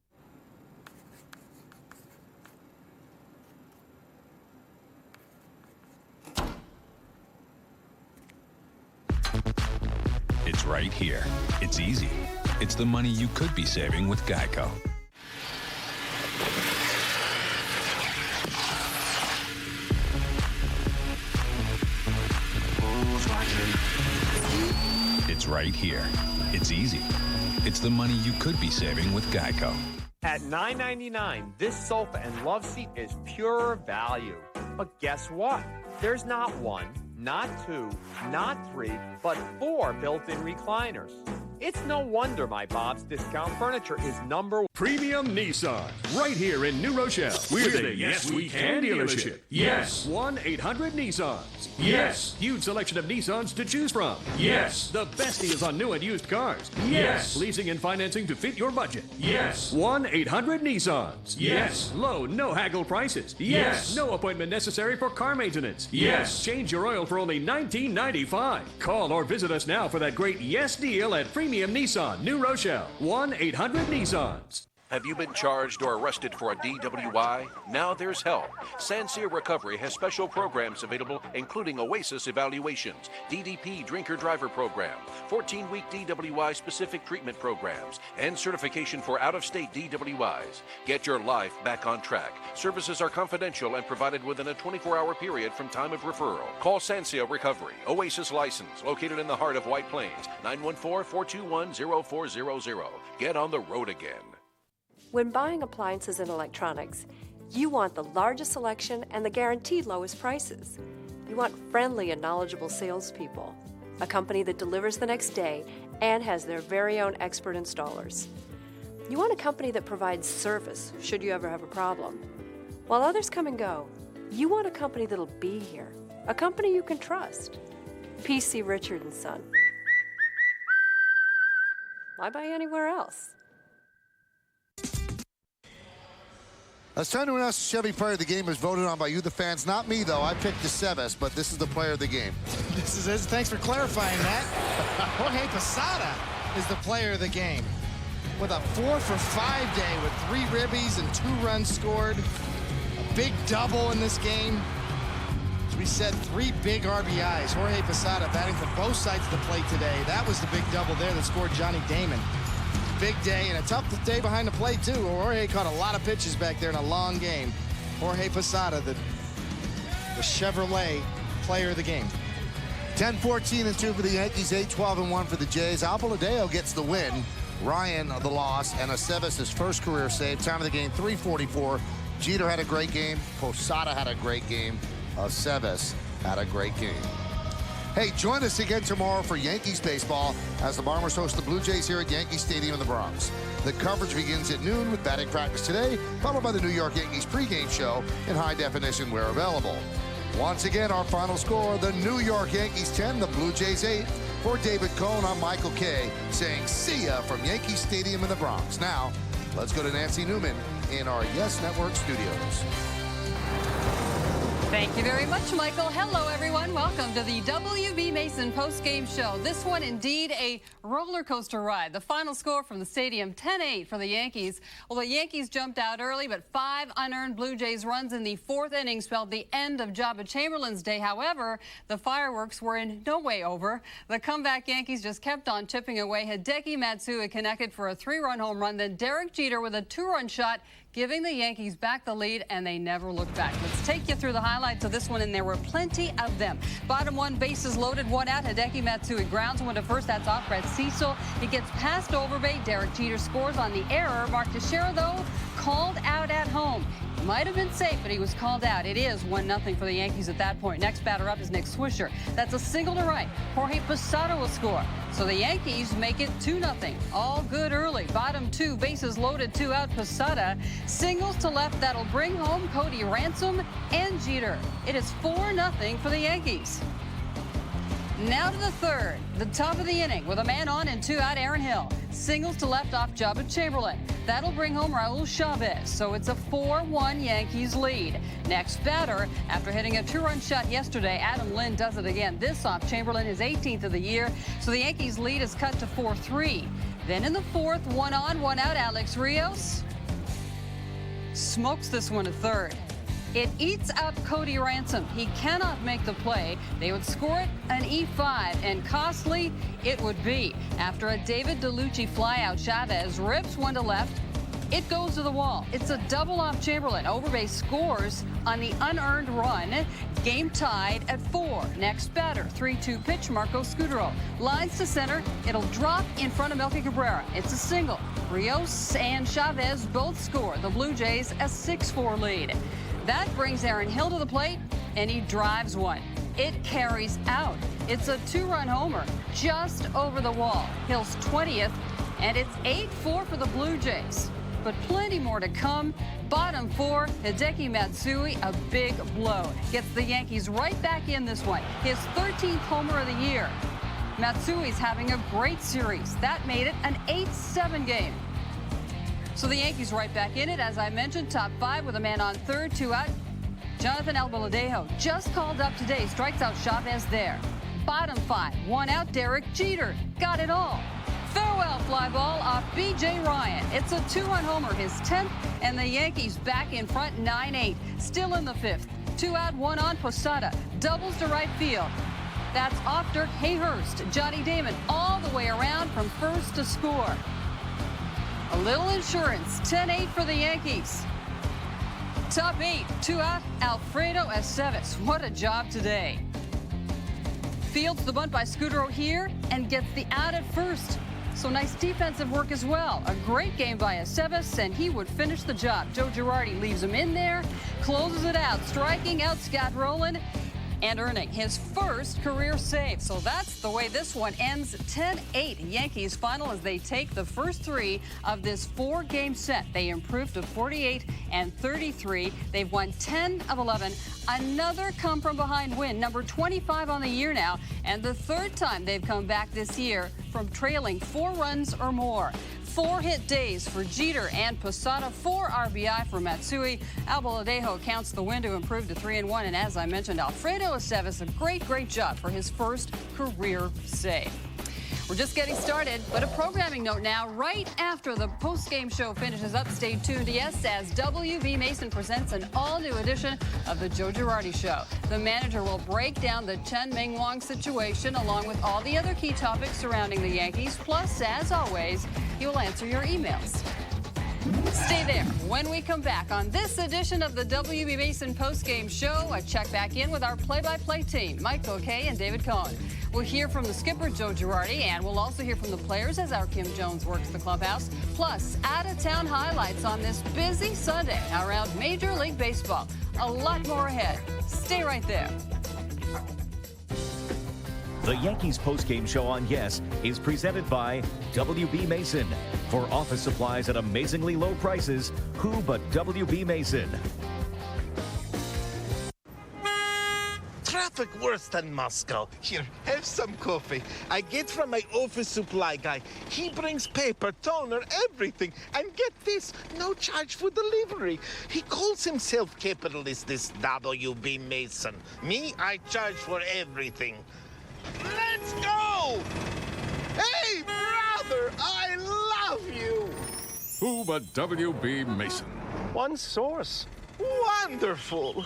It's right here. It's easy. It's the money you could be saving with Geico. It's right here. It's easy. It's the money you could be saving with Geico. At $9.99, this sofa and love seat is pure value. But guess what? There's not 1, not 2, not 3, but 4 built-in recliners. It's no wonder my Bob's Discount Furniture is #1. Premium Nissan, right here in New Rochelle. We're the Yes We Can dealership. Yes. 1-800-Nissans. Yes. Huge selection of Nissans to choose from. Yes. The best deals on new and used cars. Yes. Leasing and financing to fit your budget. Yes. 1-800-Nissans. Yes. Low, no haggle prices. Yes. No appointment necessary for car maintenance. Yes. Change your oil for only $19.95. Call or visit us now for that great Yes deal at Premium Nissan, New Rochelle. 1-800-Nissans. Have you been charged or arrested for a DWI? Now there's help. Sancerre Recovery has special programs available, including OASIS evaluations, DDP drinker-driver program, 14-week DWI specific treatment programs, and certification for out-of-state DWIs. Get your life back on track. Services are confidential and provided within a 24-hour period from time of referral. Call Sancerre Recovery, OASIS license, located in the heart of White Plains, 914-421-0400. Get on the road again. When buying appliances and electronics, you want the largest selection and the guaranteed lowest prices. You want friendly and knowledgeable salespeople, a company that delivers the next day and has their very own expert installers. You want a company that provides service should you ever have a problem. While others come and go, you want a company that'll be here, a company you can trust. P.C. Richard & Son. Why buy anywhere else? It's time to announce the Chevy Player of the Game is voted on by you, the fans. Not me, though. I picked DeCeves, but this is the Player of the Game. This is it. Thanks for clarifying that. Jorge Posada is the Player of the Game. With a 4-for-5 day with 3 ribbies and 2 runs scored. A big double in this game. As we said, 3 big RBIs. Jorge Posada batting from both sides of the plate today. That was the big double there that scored Johnny Damon. Big day and a tough day behind the plate, too. Jorge caught a lot of pitches back there in a long game. Jorge Posada, the Chevrolet Player of the Game. 10-14-2 for the Yankees, 8-12-1 for the Jays. Alpaladeo gets the win. Ryan the loss, and Aceves his first career save. Time of the game, 3:44. Jeter had a great game. Posada had a great game. Aceves had a great game. Hey, join us again tomorrow for Yankees baseball as the Bombers host the Blue Jays here at Yankee Stadium in the Bronx. The coverage begins at noon with batting practice today, followed by the New York Yankees pregame show in high definition where available. Once again, our final score, the New York Yankees 10, the Blue Jays 8. For David Cohn, I'm Michael Kay saying see ya from Yankee Stadium in the Bronx. Now, let's go to Nancy Newman in our Yes Network studios. Thank you very much, Michael. Hello, everyone. Welcome to the W.B. Mason postgame show. This one, indeed, a roller coaster ride. The final score from the stadium, 10-8 for the Yankees. Well, the Yankees jumped out early, but 5 unearned Blue Jays runs in the 4th inning spelled the end of Jabba Chamberlain's day. However, the fireworks were in no way over. The comeback Yankees just kept on chipping away. Hideki Matsui connected for a 3-run home run. Then Derek Jeter with a 2-run shot, giving the Yankees back the lead, and they never looked back. Let's take you through the highlights of this one, and there were plenty of them. Bottom 1, bases loaded, 1 out. Hideki Matsui grounds one to first. That's off Brett Cecil. He gets past Overbay. Derek Jeter scores on the error. Mark Teixeira, though, called out at home. Might have been safe, but he was called out. It is 1-0 for the Yankees at that point. Next batter up is Nick Swisher. That's a single to right. Jorge Posada will score. So the Yankees make it 2-0. All good early. Bottom 2, bases loaded, 2 out. Posada singles to left. That'll bring home Cody Ransom and Jeter. It is 4-0 for the Yankees. Now to the third, the top of the inning with a man on and 2 out, Aaron Hill. Singles to left off Jabba Chamberlain. That'll bring home Raul Chavez, so it's a 4-1 Yankees lead. Next batter, after hitting a 2-run shot yesterday, Adam Lynn does it again. This off Chamberlain, his 18th of the year, so the Yankees lead is cut to 4-3. Then in the fourth, 1 on, 1 out, Alex Rios smokes this one to third. It eats up Cody Ransom. He cannot make the play. They would score it an E5, and costly it would be. After a David DeLucci flyout, Chavez rips one to left. It goes to the wall. It's a double off Chamberlain. Overbase scores on the unearned run. Game tied at 4. Next batter, 3-2 pitch, Marco Scudero. Lines to center. It'll drop in front of Melky Cabrera. It's a single. Rios and Chavez both score. The Blue Jays a 6-4 lead. That brings Aaron Hill to the plate, and he drives one. It carries out. It's a 2-run homer just over the wall. Hill's 20th, and it's 8-4 for the Blue Jays. But plenty more to come. Bottom 4, Hideki Matsui, a big blow. Gets the Yankees right back in this one. His 13th homer of the year. Matsui's having a great series. That made it an 8-7 game. So the Yankees right back in it, as I mentioned, top 5 with a man on third, 2 out. Jonathan Albaladejo just called up today, strikes out Chavez there. Bottom 5, 1 out, Derek Jeter. Got it all. Farewell fly ball off B.J. Ryan. It's a 2-run homer, his 10th, and the Yankees back in front 9-8. Still in the 5th. 2 out, 1 on, Posada. Doubles to right field. That's off Dirk Hayhurst. Johnny Damon all the way around from first to score. A little insurance, 10-8 for the Yankees. Top 8, 2 out, Alfredo Aceves. What a job today. Fields the bunt by Scudero here and gets the out at first. So nice defensive work as well. A great game by Aceves, and he would finish the job. Joe Girardi leaves him in there, closes it out, striking out Scott Rowland, and earning his first career save. So that's the way this one ends. 10-8 Yankees final as they take the first 3 of this 4-game set. They improved to 48 and 33. They've won 10 of 11. Another come from behind win, number 25 on the year now, and the 3rd time they've come back this year from trailing 4 runs or more. 4 hit days for Jeter and Posada, 4 RBI for Matsui. Albaladejo counts the win to improve to 3-1. And as I mentioned, Alfredo Aceves, a great job for his first career save. We're just getting started, but a programming note now. Right after the post-game show finishes up, stay tuned, yes, as W.B. Mason presents an all-new edition of the Joe Girardi Show. The manager will break down the Chen Ming-Wang situation along with all the other key topics surrounding the Yankees. Plus, as always, he will answer your emails. Stay there. When we come back on this edition of the W.B. Mason postgame show, I check back in with our play-by-play team, Mike O'Kay and David Cohen. We'll hear from the skipper, Joe Girardi, and we'll also hear from the players as our Kim Jones works the clubhouse. Plus, out-of-town highlights on this busy Sunday around Major League Baseball. A lot more ahead. Stay right there. The Yankees postgame show on Yes is presented by W.B. Mason. For office supplies at amazingly low prices, who but W.B. Mason? Traffic worse than Moscow. Here, have some coffee. I get from my office supply guy. He brings paper, toner, everything. And get this, no charge for delivery. He calls himself capitalist, this W.B. Mason. Me, I charge for everything. Let's go! Hey, brother, I love you! Who but W.B. Mason? One source. Wonderful!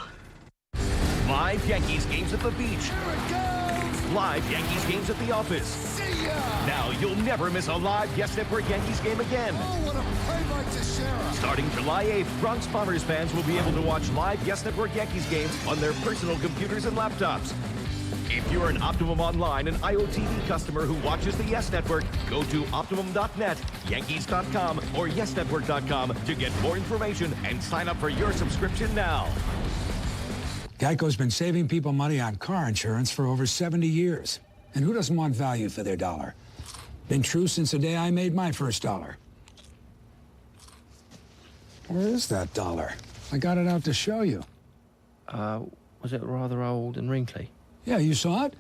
Live Yankees games at the beach. Here it goes! Live Yankees games at the office. See ya! Now you'll never miss a live Yes Network Yankees game again. Oh, what a play by Teixeira! Starting July 8th, Bronx Bombers fans will be able to watch live Yes Network Yankees games on their personal computers and laptops. If you're an Optimum Online and IOTV customer who watches the Yes Network, go to Optimum.net, Yankees.com, or YesNetwork.com to get more information and sign up for your subscription now. Geico's been saving people money on car insurance for over 70 years. And who doesn't want value for their dollar? Been true since the day I made my first dollar. Where is that dollar? I got it out to show you. Was it rather old and wrinkly? Yeah, you saw it?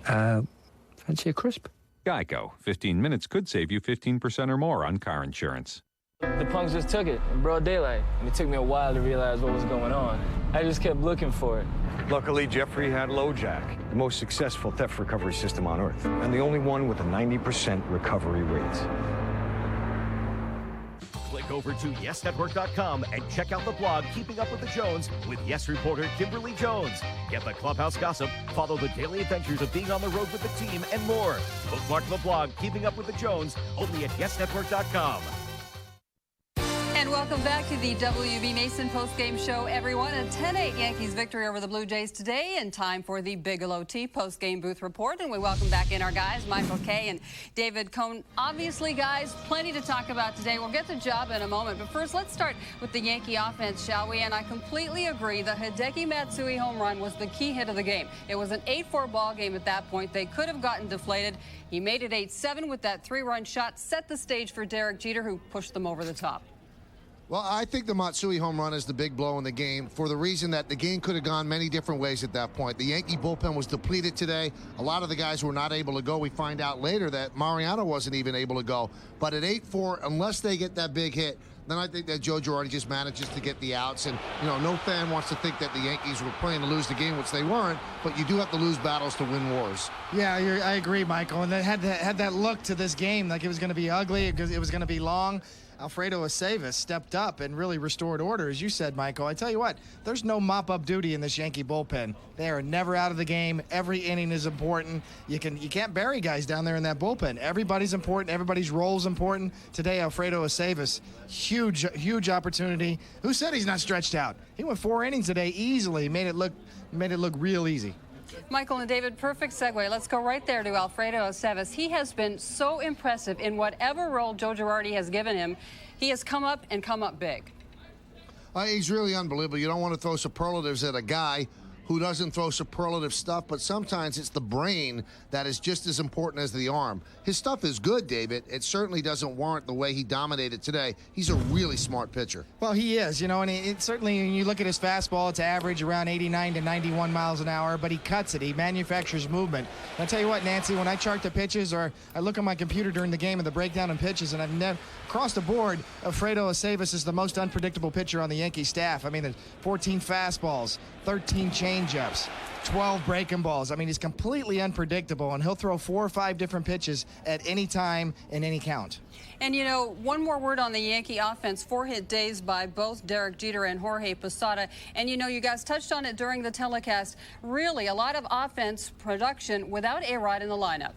Fancy a crisp? Geico. 15 minutes could save you 15% or more on car insurance. The punks just took it in broad daylight, and it took me a while to realize what was going on. I just kept looking for it. Luckily, Jeffrey had LoJack, the most successful theft recovery system on Earth, and the only one with a 90% recovery rate. Click over to YesNetwork.com and check out the blog Keeping Up with the Jones with Yes reporter Kimberly Jones. Get the clubhouse gossip, follow the daily adventures of being on the road with the team, and more. Bookmark the blog Keeping Up with the Jones only at YesNetwork.com. And welcome back to the WB Mason postgame show, everyone. A 10-8 Yankees victory over the Blue Jays today, and time for the Bigelow T postgame booth report. And we welcome back in our guys, Michael Kay and David Cohn. Obviously, guys, plenty to talk about today. We'll get to Job in a moment. But first, let's start with the Yankee offense, shall we? And I completely agree. The Hideki Matsui home run was the key hit of the game. It was an 8-4 ball game at that point. They could have gotten deflated. He made it 8-7 with that 3-run shot, set the stage for Derek Jeter, who pushed them over the top. Well, I think the Matsui home run is the big blow in the game for the reason that the game could have gone many different ways at that point. The Yankee bullpen was depleted today. A lot of the guys were not able to go. We find out later that Mariano wasn't even able to go. But at 8-4, unless they get that big hit, then I think that Joe Girardi just manages to get the outs. And, you know, no fan wants to think that the Yankees were playing to lose the game, which they weren't. But you do have to lose battles to win wars. Yeah, I agree, Michael. And they had that look to this game, like it was going to be ugly, because it was going to be long. Alfredo Aceves stepped up and really restored order, as you said, Michael. I tell you what, there's no mop-up duty in this Yankee bullpen. They are never out of the game. Every inning is important. You can't bury guys down there in that bullpen. Everybody's important. Everybody's role is important. Today, Alfredo Aceves, huge opportunity. Who said he's not stretched out? He went 4 innings today easily. Made it look real easy. Michael and David, perfect segue. Let's go right there to Alfredo Aceves. He has been so impressive in whatever role Joe Girardi has given him. He has come up and come up big. He's really unbelievable. You don't want to throw superlatives at a guy who doesn't throw superlative stuff, but sometimes it's the brain that is just as important as the arm. His stuff is good, David. It certainly doesn't warrant the way he dominated today. He's a really smart pitcher. Well, he is, you know, and it certainly, when you look at his fastball, it's average around 89 to 91 miles an hour, but he cuts it. He manufactures movement. And I'll tell you what, Nancy, when I chart the pitches or I look at my computer during the game and the breakdown of pitches, and I've never, across the board, Alfredo Aceves is the most unpredictable pitcher on the Yankee staff. I mean, there's 14 fastballs, 13 changeups, 12 breaking balls. I mean, he's completely unpredictable, and he'll throw 4 or 5 different pitches at any time in any count. And, you know, one more word on the Yankee offense. 4 hit days by both Derek Jeter and Jorge Posada. And, you know, you guys touched on it during the telecast. Really, a lot of offense production without A-Rod in the lineup.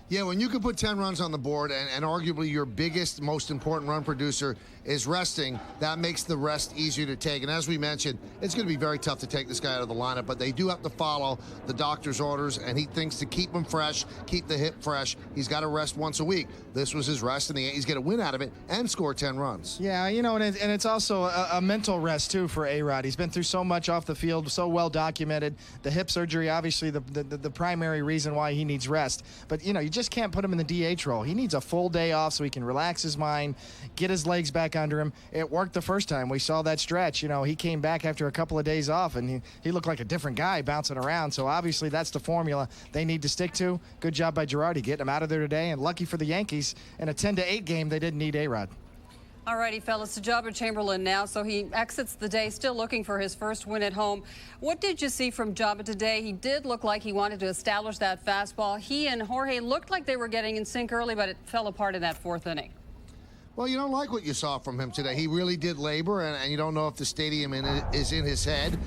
Yeah, when you can put 10 runs on the board and arguably your biggest, most important run producer is resting, that makes the rest easier to take. And as we mentioned, it's going to be very tough to take this guy out of the lineup, but they do have to follow the doctor's orders, and he thinks to keep him fresh, keep the hip fresh, he's got to rest once a week. This was his rest, and the Yankees get a win out of it and score 10 runs. Yeah, you know, and it's also a mental rest, too, for A-Rod. He's been through so much off the field, so well documented. The hip surgery, obviously, the primary reason why he needs rest. But, you know, you just can't put him in the DH role. He needs a full day off so he can relax his mind, get his legs back under him. It worked the first time. We saw that stretch. You know, he came back after a couple of days off, and he looked like a different guy bouncing around. So obviously that's the formula they need to stick to. Good job by Girardi getting him out of there today, and lucky for the Yankees, in a 10-8 game, they didn't need A-Rod. All righty, fellas, to Jabba Chamberlain now. So he exits the day still looking for his first win at home. What did you see from Jabba today? He did look like he wanted to establish that fastball. He and Jorge looked like they were getting in sync early, but it fell apart in that 4th inning. Well, you don't like what you saw from him today. He really did labor, and you don't know if the stadium is in his head.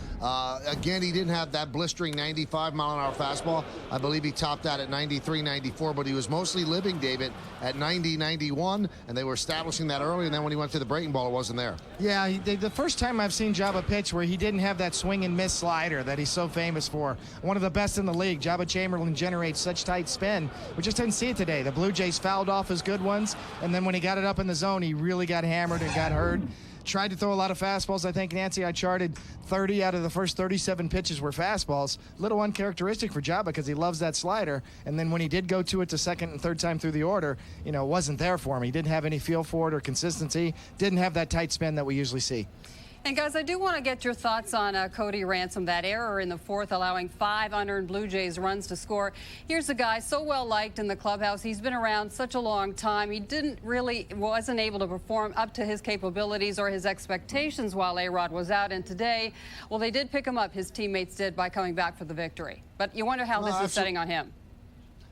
Again, he didn't have that blistering 95-mile-an-hour fastball. I believe he topped out at 93, 94, but he was mostly living, David, at 90, 91, and they were establishing that early, and then when he went to the breaking ball, it wasn't there. Yeah, the first time I've seen Jabba pitch where he didn't have that swing and miss slider that he's so famous for. One of the best in the league. Jabba Chamberlain generates such tight spin. We just didn't see it today. The Blue Jays fouled off his good ones, and then when he got it up in the zone, he really got hammered and got hurt. Tried to throw a lot of fastballs. I think, Nancy, I charted 30 out of the first 37 pitches were fastballs. A little uncharacteristic for Jabba because he loves that slider. And then when he did go to it the second and third time through the order, you know, it wasn't there for him. He didn't have any feel for it or consistency. Didn't have that tight spin that we usually see. And guys, I do want to get your thoughts on Cody Ransom, that error in the fourth, allowing 5 unearned Blue Jays runs to score. Here's a guy so well liked in the clubhouse. He's been around such a long time. He wasn't able to perform up to his capabilities or his expectations while A-Rod was out. And today, well, they did pick him up. His teammates did by coming back for the victory. But you wonder how this is setting on him.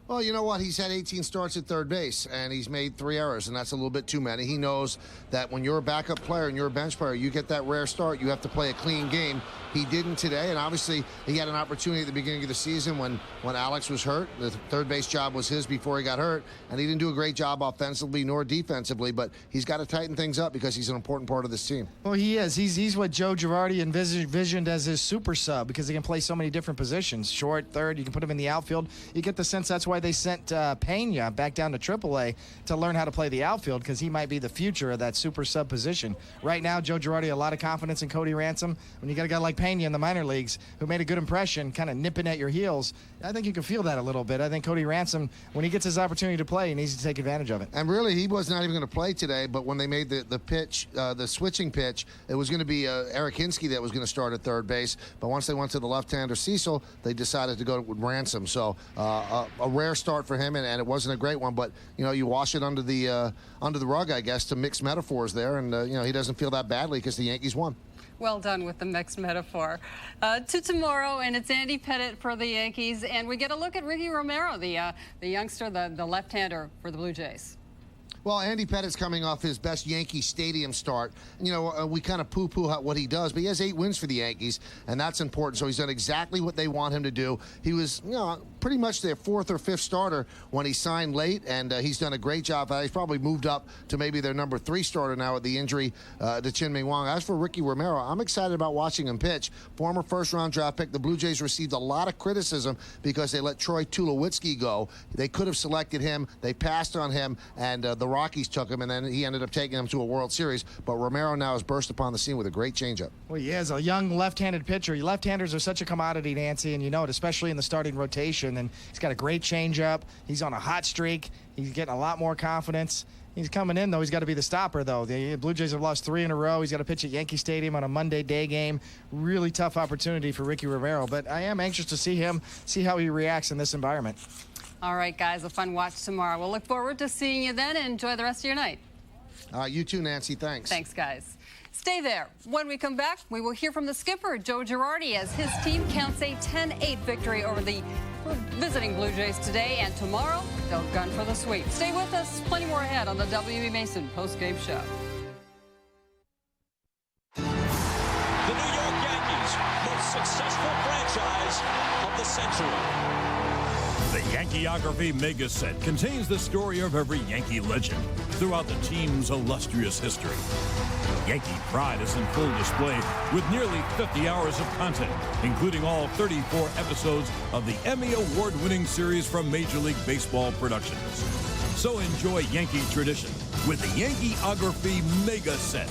Well, you know what? He's had 18 starts at third base, and he's made 3 errors, and that's a little bit too many. He knows that when you're a backup player and you're a bench player, you get that rare start. You have to play a clean game. He didn't today, and obviously he had an opportunity at the beginning of the season when Alex was hurt. The third base job was his before he got hurt, and he didn't do a great job offensively nor defensively, but he's got to tighten things up because he's an important part of this team. Well, he is. He's what Joe Girardi envisioned as his super sub because he can play so many different positions. Short, third, you can put him in the outfield. You get the sense that's why they sent Pena back down to AAA to learn how to play the outfield because he might be the future of that super sub position. Right now, Joe Girardi, a lot of confidence in Cody Ransom. When you got a guy like Pena in the minor leagues who made a good impression, kind of nipping at your heels, I think you can feel that a little bit. I think Cody Ransom, when he gets his opportunity to play, he needs to take advantage of it. And really, he was not even going to play today, but when they made the pitch, the switching pitch, it was going to be Eric Hinsky that was going to start at third base. But once they went to the left-hander Cecil, they decided to go with Ransom. So a rare start for him, and it wasn't a great one. But you know, you wash it under the rug, I guess, to mix metaphors there, and you know, he doesn't feel that badly because the Yankees won. Well done with the mixed metaphor. To tomorrow, and it's Andy Pettitte for the Yankees, and we get a look at Ricky Romero, the youngster, the left-hander for the Blue Jays. Well, Andy Pettitte's coming off his best Yankee Stadium start. You know, we kind of poo-poo what he does, but he has 8 wins for the Yankees, and that's important. So he's done exactly what they want him to do. He was, you know, pretty much their 4th or 5th starter when he signed late, and he's done a great job. He's probably moved up to maybe their number 3 starter now with the injury to Chin-Ming Wong. As for Ricky Romero, I'm excited about watching him pitch. Former first-round draft pick. The Blue Jays received a lot of criticism because they let Troy Tulowitzki go. They could have selected him. They passed on him, and the Rockies took him, and then he ended up taking him to a World Series. But Romero now has burst upon the scene with a great changeup. Well, he is a young left-handed pitcher. Left-handers are such a commodity, Nancy, and you know it, especially in the starting rotation. And he's got a great changeup. He's on a hot streak. He's getting a lot more confidence. He's coming in, though. He's got to be the stopper, though. The Blue Jays have lost 3 in a row. He's got to pitch at Yankee Stadium on a Monday day game. Really tough opportunity for Ricky Romero. But I am anxious to see how he reacts in this environment. All right, guys, a fun watch tomorrow. We'll look forward to seeing you then, and enjoy the rest of your night. You too, Nancy. Thanks. Thanks, guys. Stay there. When we come back, we will hear from the skipper, Joe Girardi, as his team counts a 10-8 victory over the visiting Blue Jays today. And tomorrow, they'll gun for the sweep. Stay with us. Plenty more ahead on the W.B. Mason postgame show. The New York Yankees, most successful franchise of the century. The Yankeeography Mega Set contains the story of every Yankee legend throughout the team's illustrious history. Yankee pride is in full display with nearly 50 hours of content, including all 34 episodes of the Emmy Award-winning series from Major League Baseball Productions. So enjoy Yankee tradition with the Yankeeography Mega Set.